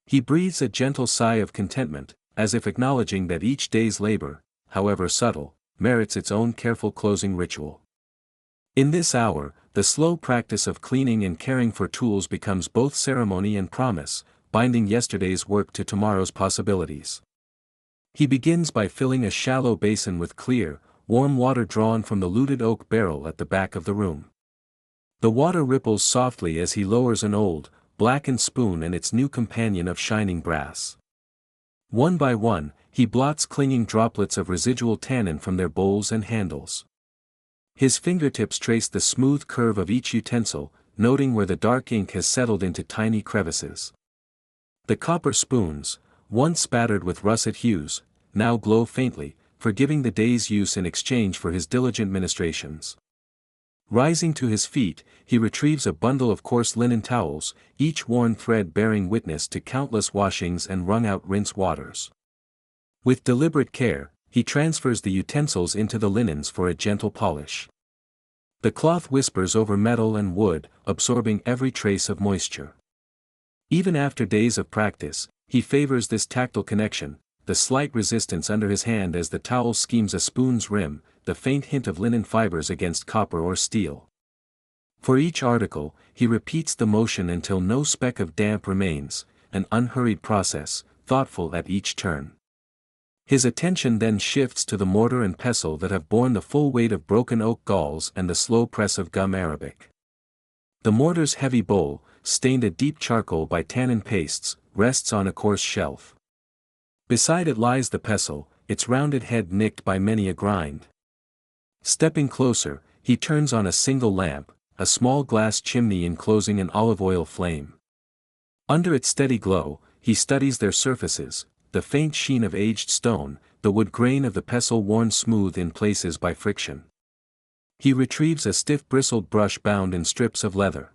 He breathes a gentle sigh of contentment, as if acknowledging that each day's labor, however subtle, merits its own careful closing ritual. In this hour, the slow practice of cleaning and caring for tools becomes both ceremony and promise, binding yesterday's work to tomorrow's possibilities. He begins by filling a shallow basin with clear, warm water drawn from the luted oak barrel at the back of the room. The water ripples softly as he lowers an old, blackened spoon and its new companion of shining brass. One by one, he blots clinging droplets of residual tannin from their bowls and handles. His fingertips trace the smooth curve of each utensil, noting where the dark ink has settled into tiny crevices. The copper spoons, once spattered with russet hues, now glow faintly, forgiving the day's use in exchange for his diligent ministrations. Rising to his feet, he retrieves a bundle of coarse linen towels, each worn thread bearing witness to countless washings and wrung-out rinse waters. With deliberate care, he transfers the utensils into the linens for a gentle polish. The cloth whispers over metal and wood, absorbing every trace of moisture. Even after days of practice, he favors this tactile connection, the slight resistance under his hand as the towel schemes a spoon's rim, the faint hint of linen fibers against copper or steel. For each article, he repeats the motion until no speck of damp remains, an unhurried process, thoughtful at each turn. His attention then shifts to the mortar and pestle that have borne the full weight of broken oak galls and the slow press of gum arabic. The mortar's heavy bowl, stained a deep charcoal by tannin pastes, rests on a coarse shelf. Beside it lies the pestle, its rounded head nicked by many a grind. Stepping closer, he turns on a single lamp, a small glass chimney enclosing an olive oil flame. Under its steady glow, he studies their surfaces, the faint sheen of aged stone, the wood grain of the pestle worn smooth in places by friction. He retrieves a stiff bristled brush bound in strips of leather.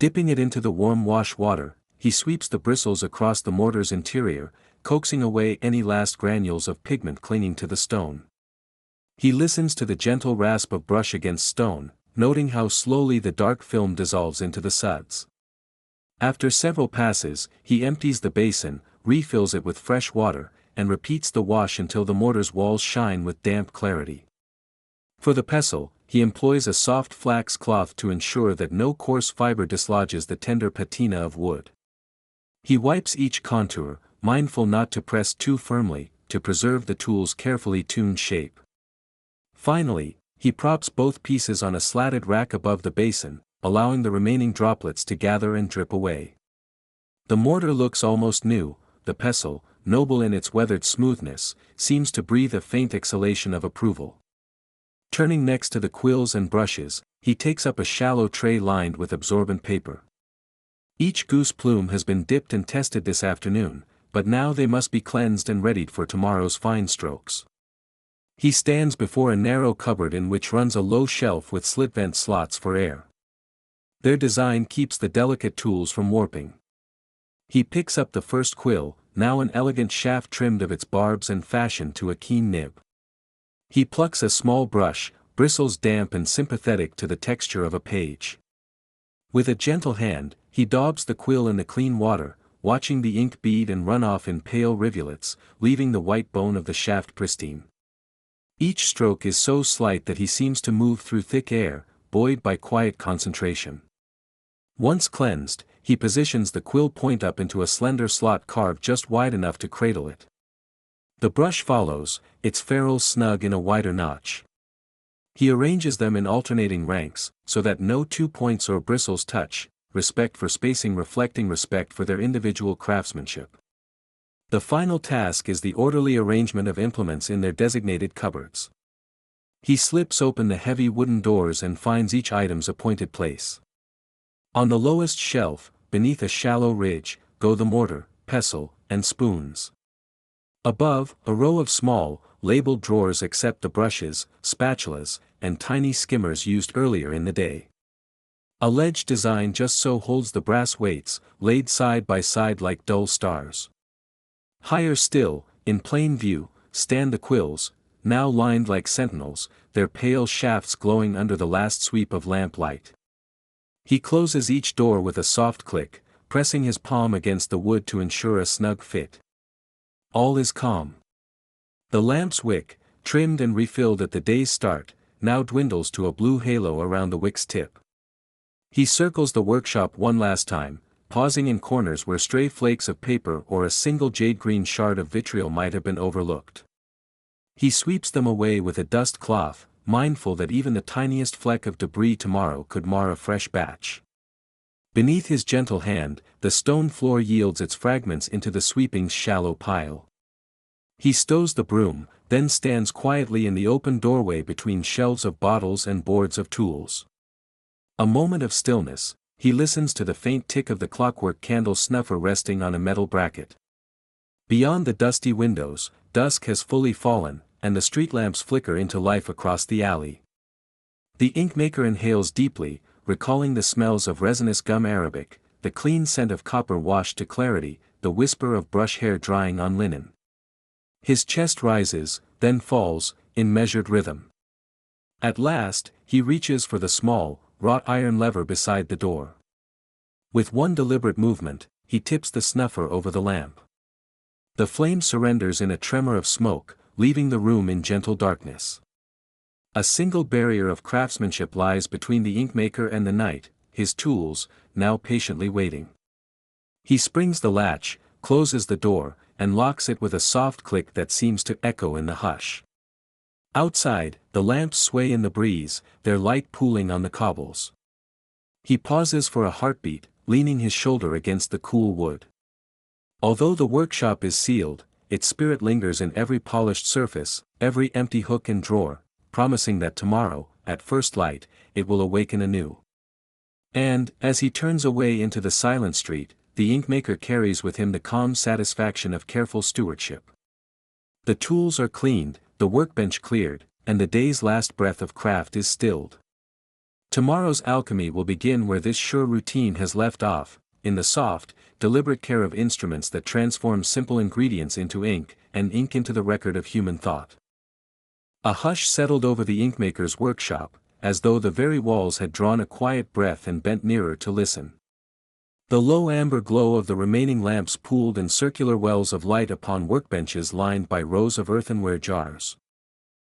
Dipping it into the warm wash water, he sweeps the bristles across the mortar's interior, coaxing away any last granules of pigment clinging to the stone. He listens to the gentle rasp of brush against stone, noting how slowly the dark film dissolves into the suds. After several passes, he empties the basin, refills it with fresh water, and repeats the wash until the mortar's walls shine with damp clarity. For the pestle, he employs a soft flax cloth to ensure that no coarse fiber dislodges the tender patina of wood. He wipes each contour, mindful not to press too firmly, to preserve the tool's carefully tuned shape. Finally, he props both pieces on a slatted rack above the basin, allowing the remaining droplets to gather and drip away. The mortar looks almost new. The pestle, noble in its weathered smoothness, seems to breathe a faint exhalation of approval. Turning next to the quills and brushes, he takes up a shallow tray lined with absorbent paper. Each goose plume has been dipped and tested this afternoon, but now they must be cleansed and readied for tomorrow's fine strokes. He stands before a narrow cupboard in which runs a low shelf with slit vent slots for air. Their design keeps the delicate tools from warping. He picks up the first quill, now an elegant shaft trimmed of its barbs and fashioned to a keen nib. He plucks a small brush, bristles damp and sympathetic to the texture of a page. With a gentle hand, he daubs the quill in the clean water, watching the ink bead and run off in pale rivulets, leaving the white bone of the shaft pristine. Each stroke is so slight that he seems to move through thick air, buoyed by quiet concentration. Once cleansed, he positions the quill point up into a slender slot carved just wide enough to cradle it. The brush follows, its ferrules snug in a wider notch. He arranges them in alternating ranks, so that no 2 points or bristles touch, respect for spacing reflecting respect for their individual craftsmanship. The final task is the orderly arrangement of implements in their designated cupboards. He slips open the heavy wooden doors and finds each item's appointed place. On the lowest shelf, beneath a shallow ridge, go the mortar, pestle, and spoons. Above, a row of small, labeled drawers accept the brushes, spatulas, and tiny skimmers used earlier in the day. A ledge design just so holds the brass weights, laid side by side like dull stars. Higher still, in plain view, stand the quills, now lined like sentinels, their pale shafts glowing under the last sweep of lamp light. He closes each door with a soft click, pressing his palm against the wood to ensure a snug fit. All is calm. The lamp's wick, trimmed and refilled at the day's start, now dwindles to a blue halo around the wick's tip. He circles the workshop one last time, pausing in corners where stray flakes of paper or a single jade-green shard of vitriol might have been overlooked. He sweeps them away with a dust cloth, mindful that even the tiniest fleck of debris tomorrow could mar a fresh batch. Beneath his gentle hand, the stone floor yields its fragments into the sweeping shallow pile. He stows the broom, then stands quietly in the open doorway between shelves of bottles and boards of tools. A moment of stillness, he listens to the faint tick of the clockwork candle snuffer resting on a metal bracket. Beyond the dusty windows, dusk has fully fallen, and the street lamps flicker into life across the alley. The inkmaker inhales deeply, recalling the smells of resinous gum arabic, the clean scent of copper washed to clarity, the whisper of brush hair drying on linen. His chest rises, then falls, in measured rhythm. At last, he reaches for the small, wrought iron lever beside the door. With one deliberate movement, he tips the snuffer over the lamp. The flame surrenders in a tremor of smoke, leaving the room in gentle darkness. A single barrier of craftsmanship lies between the inkmaker and the night, his tools, now patiently waiting. He springs the latch, closes the door, and locks it with a soft click that seems to echo in the hush. Outside, the lamps sway in the breeze, their light pooling on the cobbles. He pauses for a heartbeat, leaning his shoulder against the cool wood. Although the workshop is sealed, its spirit lingers in every polished surface, every empty hook and drawer, promising that tomorrow, at first light, it will awaken anew. And, as he turns away into the silent street, the inkmaker carries with him the calm satisfaction of careful stewardship. The tools are cleaned, the workbench cleared, and the day's last breath of craft is stilled. Tomorrow's alchemy will begin where this sure routine has left off, in the soft, deliberate care of instruments that transform simple ingredients into ink, and ink into the record of human thought. A hush settled over the inkmaker's workshop, as though the very walls had drawn a quiet breath and bent nearer to listen. The low amber glow of the remaining lamps pooled in circular wells of light upon workbenches lined by rows of earthenware jars.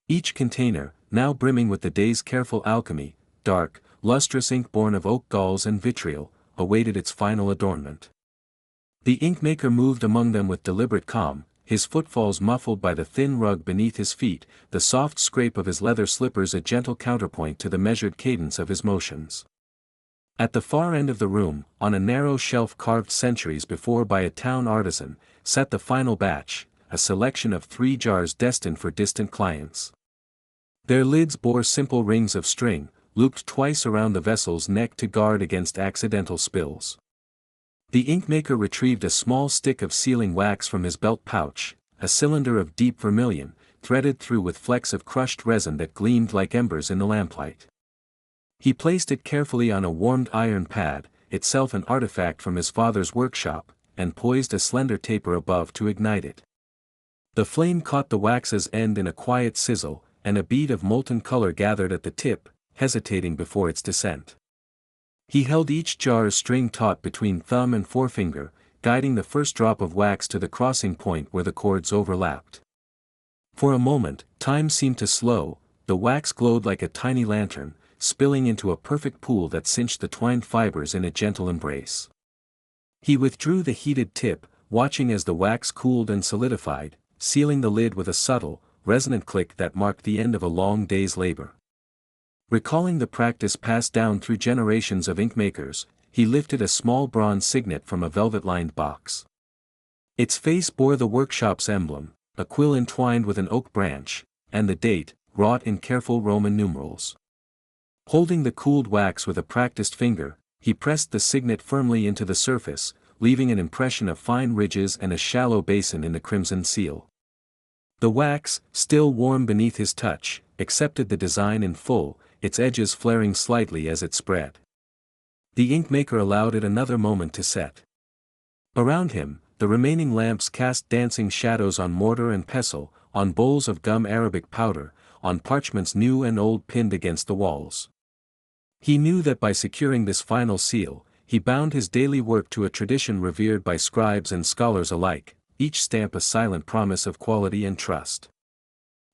Each container, now brimming with the day's careful alchemy, dark, lustrous ink born of oak galls and vitriol, awaited its final adornment. The inkmaker moved among them with deliberate calm, his footfalls muffled by the thin rug beneath his feet, the soft scrape of his leather slippers a gentle counterpoint to the measured cadence of his motions. At the far end of the room, on a narrow shelf carved centuries before by a town artisan, sat the final batch, a selection of 3 jars destined for distant clients. Their lids bore simple rings of string, looped twice around the vessel's neck to guard against accidental spills. The inkmaker retrieved a small stick of sealing wax from his belt pouch, a cylinder of deep vermilion, threaded through with flecks of crushed resin that gleamed like embers in the lamplight. He placed it carefully on a warmed iron pad, itself an artifact from his father's workshop, and poised a slender taper above to ignite it. The flame caught the wax's end in a quiet sizzle, and a bead of molten color gathered at the tip, hesitating before its descent. He held each jar's string taut between thumb and forefinger, guiding the first drop of wax to the crossing point where the cords overlapped. For a moment, time seemed to slow, the wax glowed like a tiny lantern, spilling into a perfect pool that cinched the twined fibers in a gentle embrace. He withdrew the heated tip, watching as the wax cooled and solidified, sealing the lid with a subtle, resonant click that marked the end of a long day's labor. Recalling the practice passed down through generations of inkmakers, he lifted a small bronze signet from a velvet-lined box. Its face bore the workshop's emblem, a quill entwined with an oak branch, and the date, wrought in careful Roman numerals. Holding the cooled wax with a practiced finger, he pressed the signet firmly into the surface, leaving an impression of fine ridges and a shallow basin in the crimson seal. The wax, still warm beneath his touch, accepted the design in full, its edges flaring slightly as it spread. The inkmaker allowed it another moment to set. Around him, the remaining lamps cast dancing shadows on mortar and pestle, on bowls of gum arabic powder, on parchments new and old pinned against the walls. He knew that by securing this final seal, he bound his daily work to a tradition revered by scribes and scholars alike, each stamp a silent promise of quality and trust.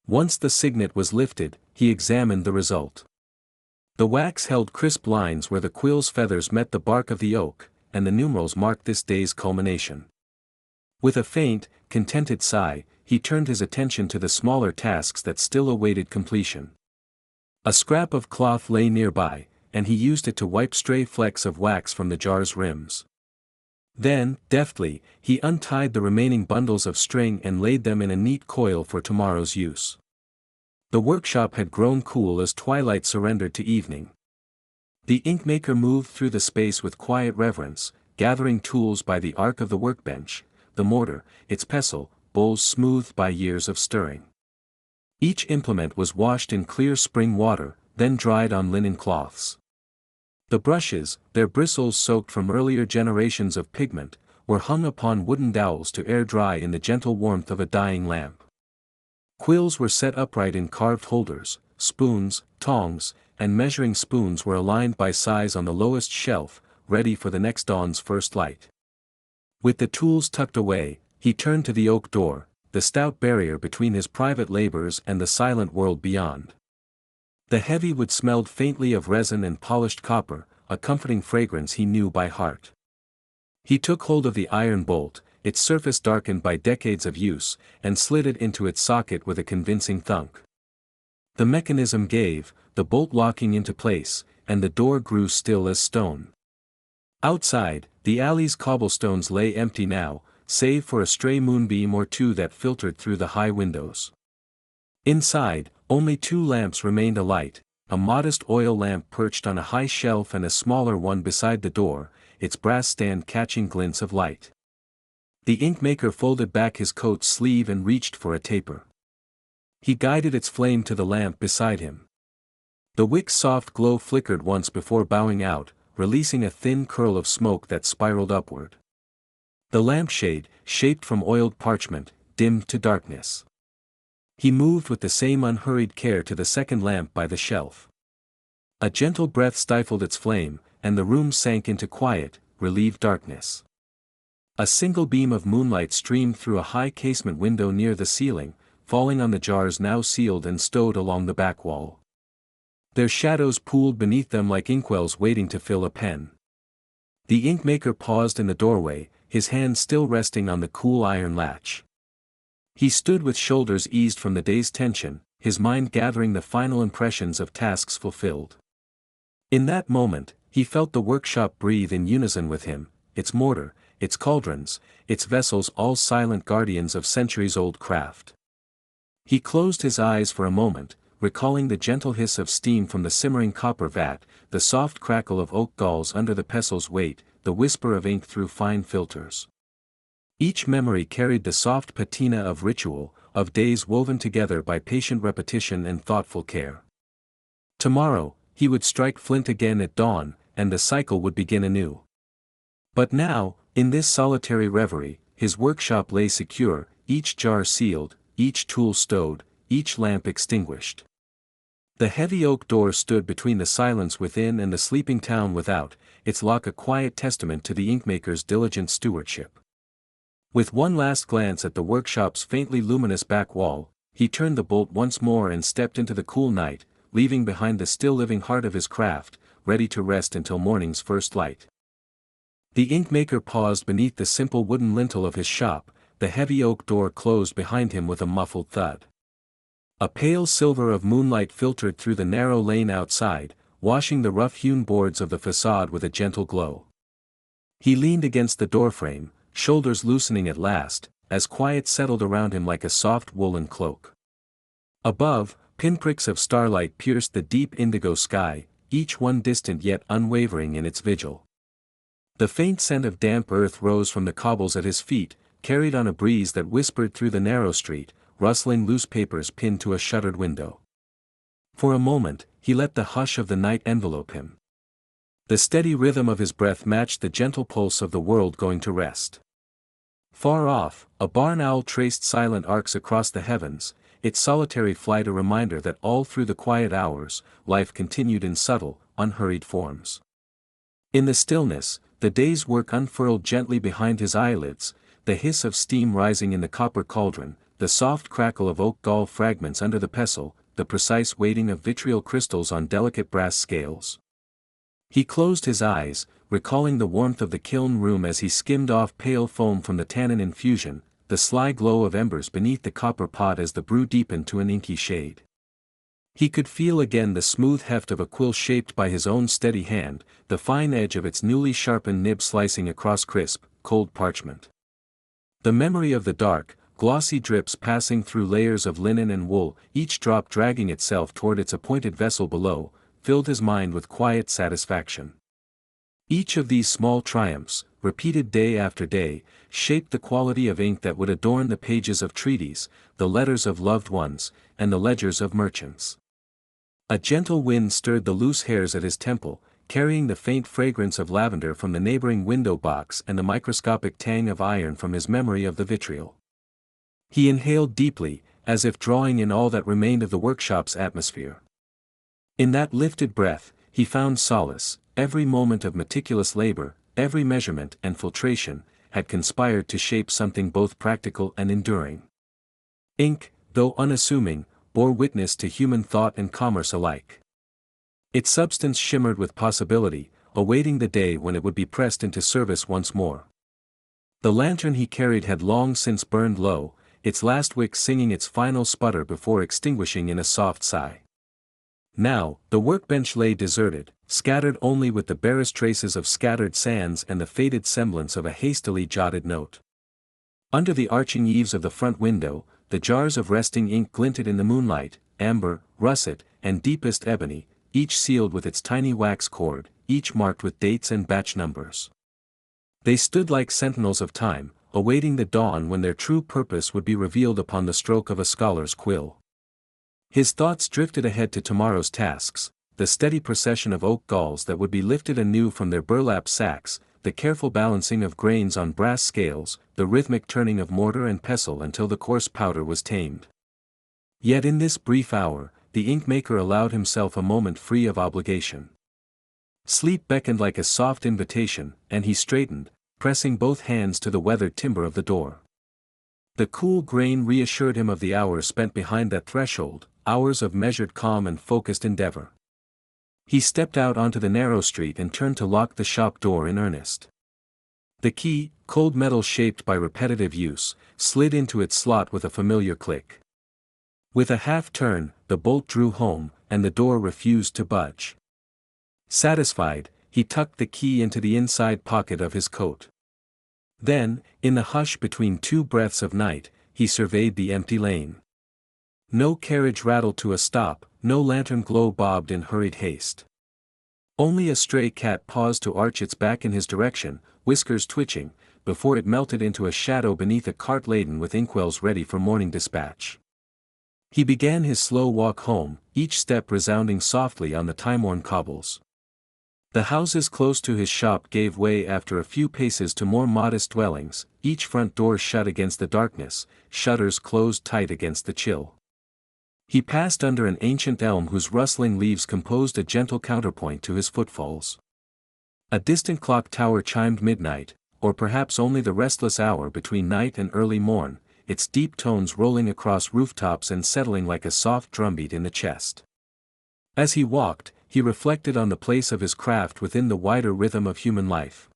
Once the signet was lifted, he examined the result. The wax held crisp lines where the quill's feathers met the bark of the oak, and the numerals marked this day's culmination. With a faint, contented sigh, he turned his attention to the smaller tasks that still awaited completion. A scrap of cloth lay nearby, and he used it to wipe stray flecks of wax from the jar's rims. Then, deftly, he untied the remaining bundles of string and laid them in a neat coil for tomorrow's use. The workshop had grown cool as twilight surrendered to evening. The inkmaker moved through the space with quiet reverence, gathering tools by the arc of the workbench, the mortar, its pestle, bowls smoothed by years of stirring. Each implement was washed in clear spring water, then dried on linen cloths. The brushes, their bristles soaked from earlier generations of pigment, were hung upon wooden dowels to air dry in the gentle warmth of a dying lamp. Quills were set upright in carved holders, spoons, tongs, and measuring spoons were aligned by size on the lowest shelf, ready for the next dawn's first light. With the tools tucked away, he turned to the oak door, the stout barrier between his private labors and the silent world beyond. The heavy wood smelled faintly of resin and polished copper, a comforting fragrance he knew by heart. He took hold of the iron bolt, its surface darkened by decades of use, and slid it into its socket with a convincing thunk. The mechanism gave, the bolt locking into place, and the door grew still as stone. Outside, the alley's cobblestones lay empty now, save for a stray moonbeam or two that filtered through the high windows. Inside, only 2 lamps remained alight, a modest oil lamp perched on a high shelf and a smaller one beside the door, its brass stand catching glints of light. The inkmaker folded back his coat sleeve and reached for a taper. He guided its flame to the lamp beside him. The wick's soft glow flickered once before bowing out, releasing a thin curl of smoke that spiraled upward. The lampshade, shaped from oiled parchment, dimmed to darkness. He moved with the same unhurried care to the second lamp by the shelf. A gentle breath stifled its flame, and the room sank into quiet, relieved darkness. A single beam of moonlight streamed through a high casement window near the ceiling, falling on the jars now sealed and stowed along the back wall. Their shadows pooled beneath them like inkwells waiting to fill a pen. The inkmaker paused in the doorway, his hand still resting on the cool iron latch. He stood with shoulders eased from the day's tension, his mind gathering the final impressions of tasks fulfilled. In that moment, he felt the workshop breathe in unison with him, its mortar, its cauldrons, its vessels all silent guardians of centuries-old craft. He closed his eyes for a moment, recalling the gentle hiss of steam from the simmering copper vat, the soft crackle of oak galls under the pestle's weight, the whisper of ink through fine filters. Each memory carried the soft patina of ritual, of days woven together by patient repetition and thoughtful care. Tomorrow, he would strike flint again at dawn, and the cycle would begin anew. But now, in this solitary reverie, his workshop lay secure, each jar sealed, each tool stowed, each lamp extinguished. The heavy oak door stood between the silence within and the sleeping town without, its lock a quiet testament to the inkmaker's diligent stewardship. With one last glance at the workshop's faintly luminous back wall, he turned the bolt once more and stepped into the cool night, leaving behind the still-living heart of his craft, ready to rest until morning's first light. The inkmaker paused beneath the simple wooden lintel of his shop, the heavy oak door closed behind him with a muffled thud. A pale silver of moonlight filtered through the narrow lane outside, washing the rough-hewn boards of the facade with a gentle glow. He leaned against the doorframe, shoulders loosening at last, as quiet settled around him like a soft woolen cloak. Above, pinpricks of starlight pierced the deep indigo sky, each one distant yet unwavering in its vigil. The faint scent of damp earth rose from the cobbles at his feet, carried on a breeze that whispered through the narrow street, rustling loose papers pinned to a shuttered window. For a moment, he let the hush of the night envelope him. The steady rhythm of his breath matched the gentle pulse of the world going to rest. Far off, a barn owl traced silent arcs across the heavens, its solitary flight a reminder that all through the quiet hours, life continued in subtle, unhurried forms. In the stillness, the day's work unfurled gently behind his eyelids, the hiss of steam rising in the copper cauldron, the soft crackle of oak gall fragments under the pestle, the precise weighting of vitriol crystals on delicate brass scales. He closed his eyes, recalling the warmth of the kiln room as he skimmed off pale foam from the tannin infusion, the sly glow of embers beneath the copper pot as the brew deepened to an inky shade. He could feel again the smooth heft of a quill shaped by his own steady hand, the fine edge of its newly sharpened nib slicing across crisp, cold parchment. The memory of the dark, glossy drips passing through layers of linen and wool, each drop dragging itself toward its appointed vessel below, filled his mind with quiet satisfaction. Each of these small triumphs, repeated day after day, shaped the quality of ink that would adorn the pages of treaties, the letters of loved ones, and the ledgers of merchants. A gentle wind stirred the loose hairs at his temple, carrying the faint fragrance of lavender from the neighboring window box and the microscopic tang of iron from his memory of the vitriol. He inhaled deeply, as if drawing in all that remained of the workshop's atmosphere. In that lifted breath, he found solace. Every moment of meticulous labor, every measurement and filtration, had conspired to shape something both practical and enduring. Ink, though unassuming, bore witness to human thought and commerce alike. Its substance shimmered with possibility, awaiting the day when it would be pressed into service once more. The lantern he carried had long since burned low, its last wick singing its final sputter before extinguishing in a soft sigh. Now, the workbench lay deserted, scattered only with the barest traces of scattered sands and the faded semblance of a hastily jotted note. Under the arching eaves of the front window, the jars of resting ink glinted in the moonlight, amber, russet, and deepest ebony, each sealed with its tiny wax cord, each marked with dates and batch numbers. They stood like sentinels of time, awaiting the dawn when their true purpose would be revealed upon the stroke of a scholar's quill. His thoughts drifted ahead to tomorrow's tasks, the steady procession of oak galls that would be lifted anew from their burlap sacks, the careful balancing of grains on brass scales, the rhythmic turning of mortar and pestle until the coarse powder was tamed. Yet in this brief hour, the ink-maker allowed himself a moment free of obligation. Sleep beckoned like a soft invitation, and he straightened, pressing both hands to the weathered timber of the door. The cool grain reassured him of the hours spent behind that threshold, hours of measured calm and focused endeavor. He stepped out onto the narrow street and turned to lock the shop door in earnest. The key, cold metal shaped by repetitive use, slid into its slot with a familiar click. With a half-turn, the bolt drew home, and the door refused to budge. Satisfied, he tucked the key into the inside pocket of his coat. Then, in the hush between two breaths of night, he surveyed the empty lane. No carriage rattled to a stop, no lantern glow bobbed in hurried haste. Only a stray cat paused to arch its back in his direction, whiskers twitching, before it melted into a shadow beneath a cart laden with inkwells ready for morning dispatch. He began his slow walk home, each step resounding softly on the time-worn cobbles. The houses close to his shop gave way after a few paces to more modest dwellings, each front door shut against the darkness, shutters closed tight against the chill. He passed under an ancient elm whose rustling leaves composed a gentle counterpoint to his footfalls. A distant clock tower chimed midnight, or perhaps only the restless hour between night and early morn, its deep tones rolling across rooftops and settling like a soft drumbeat in the chest. As he walked, he reflected on the place of his craft within the wider rhythm of human life.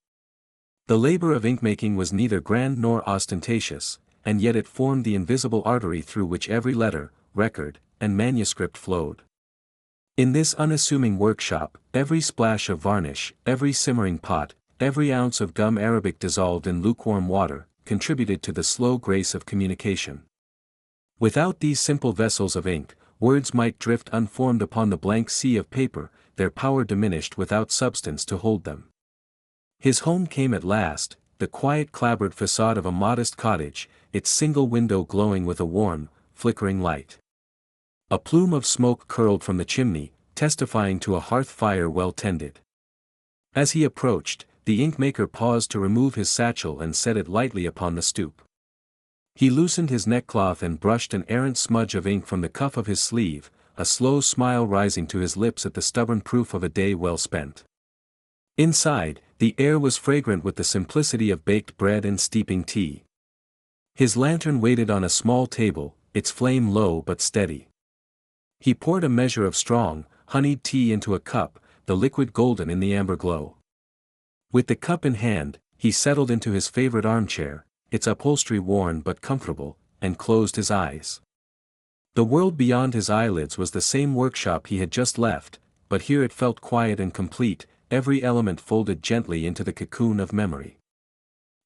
The labor of inkmaking was neither grand nor ostentatious, and yet it formed the invisible artery through which every letter, record, and manuscript flowed. In this unassuming workshop, every splash of varnish, every simmering pot, every ounce of gum arabic dissolved in lukewarm water, contributed to the slow grace of communication. Without these simple vessels of ink, words might drift unformed upon the blank sea of paper, their power diminished without substance to hold them. His home came at last, the quiet clapboard facade of a modest cottage, its single window glowing with a warm, flickering light. A plume of smoke curled from the chimney, testifying to a hearth fire well tended. As he approached, the inkmaker paused to remove his satchel and set it lightly upon the stoop. He loosened his neckcloth and brushed an errant smudge of ink from the cuff of his sleeve, a slow smile rising to his lips at the stubborn proof of a day well spent. Inside, the air was fragrant with the simplicity of baked bread and steeping tea. His lantern waited on a small table, its flame low but steady. He poured a measure of strong, honeyed tea into a cup, the liquid golden in the amber glow. With the cup in hand, he settled into his favorite armchair, its upholstery worn but comfortable, and closed his eyes. The world beyond his eyelids was the same workshop he had just left, but here it felt quiet and complete, every element folded gently into the cocoon of memory.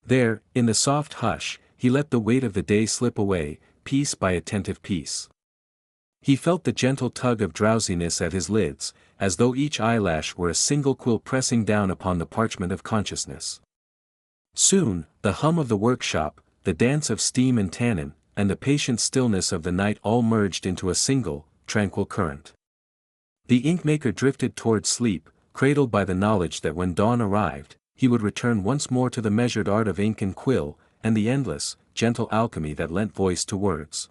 There, in the soft hush, he let the weight of the day slip away, piece by attentive piece. He felt the gentle tug of drowsiness at his lids, as though each eyelash were a single quill pressing down upon the parchment of consciousness. Soon, the hum of the workshop, the dance of steam and tannin, and the patient stillness of the night all merged into a single, tranquil current. The inkmaker drifted toward sleep, cradled by the knowledge that when dawn arrived, he would return once more to the measured art of ink and quill, and the endless, gentle alchemy that lent voice to words.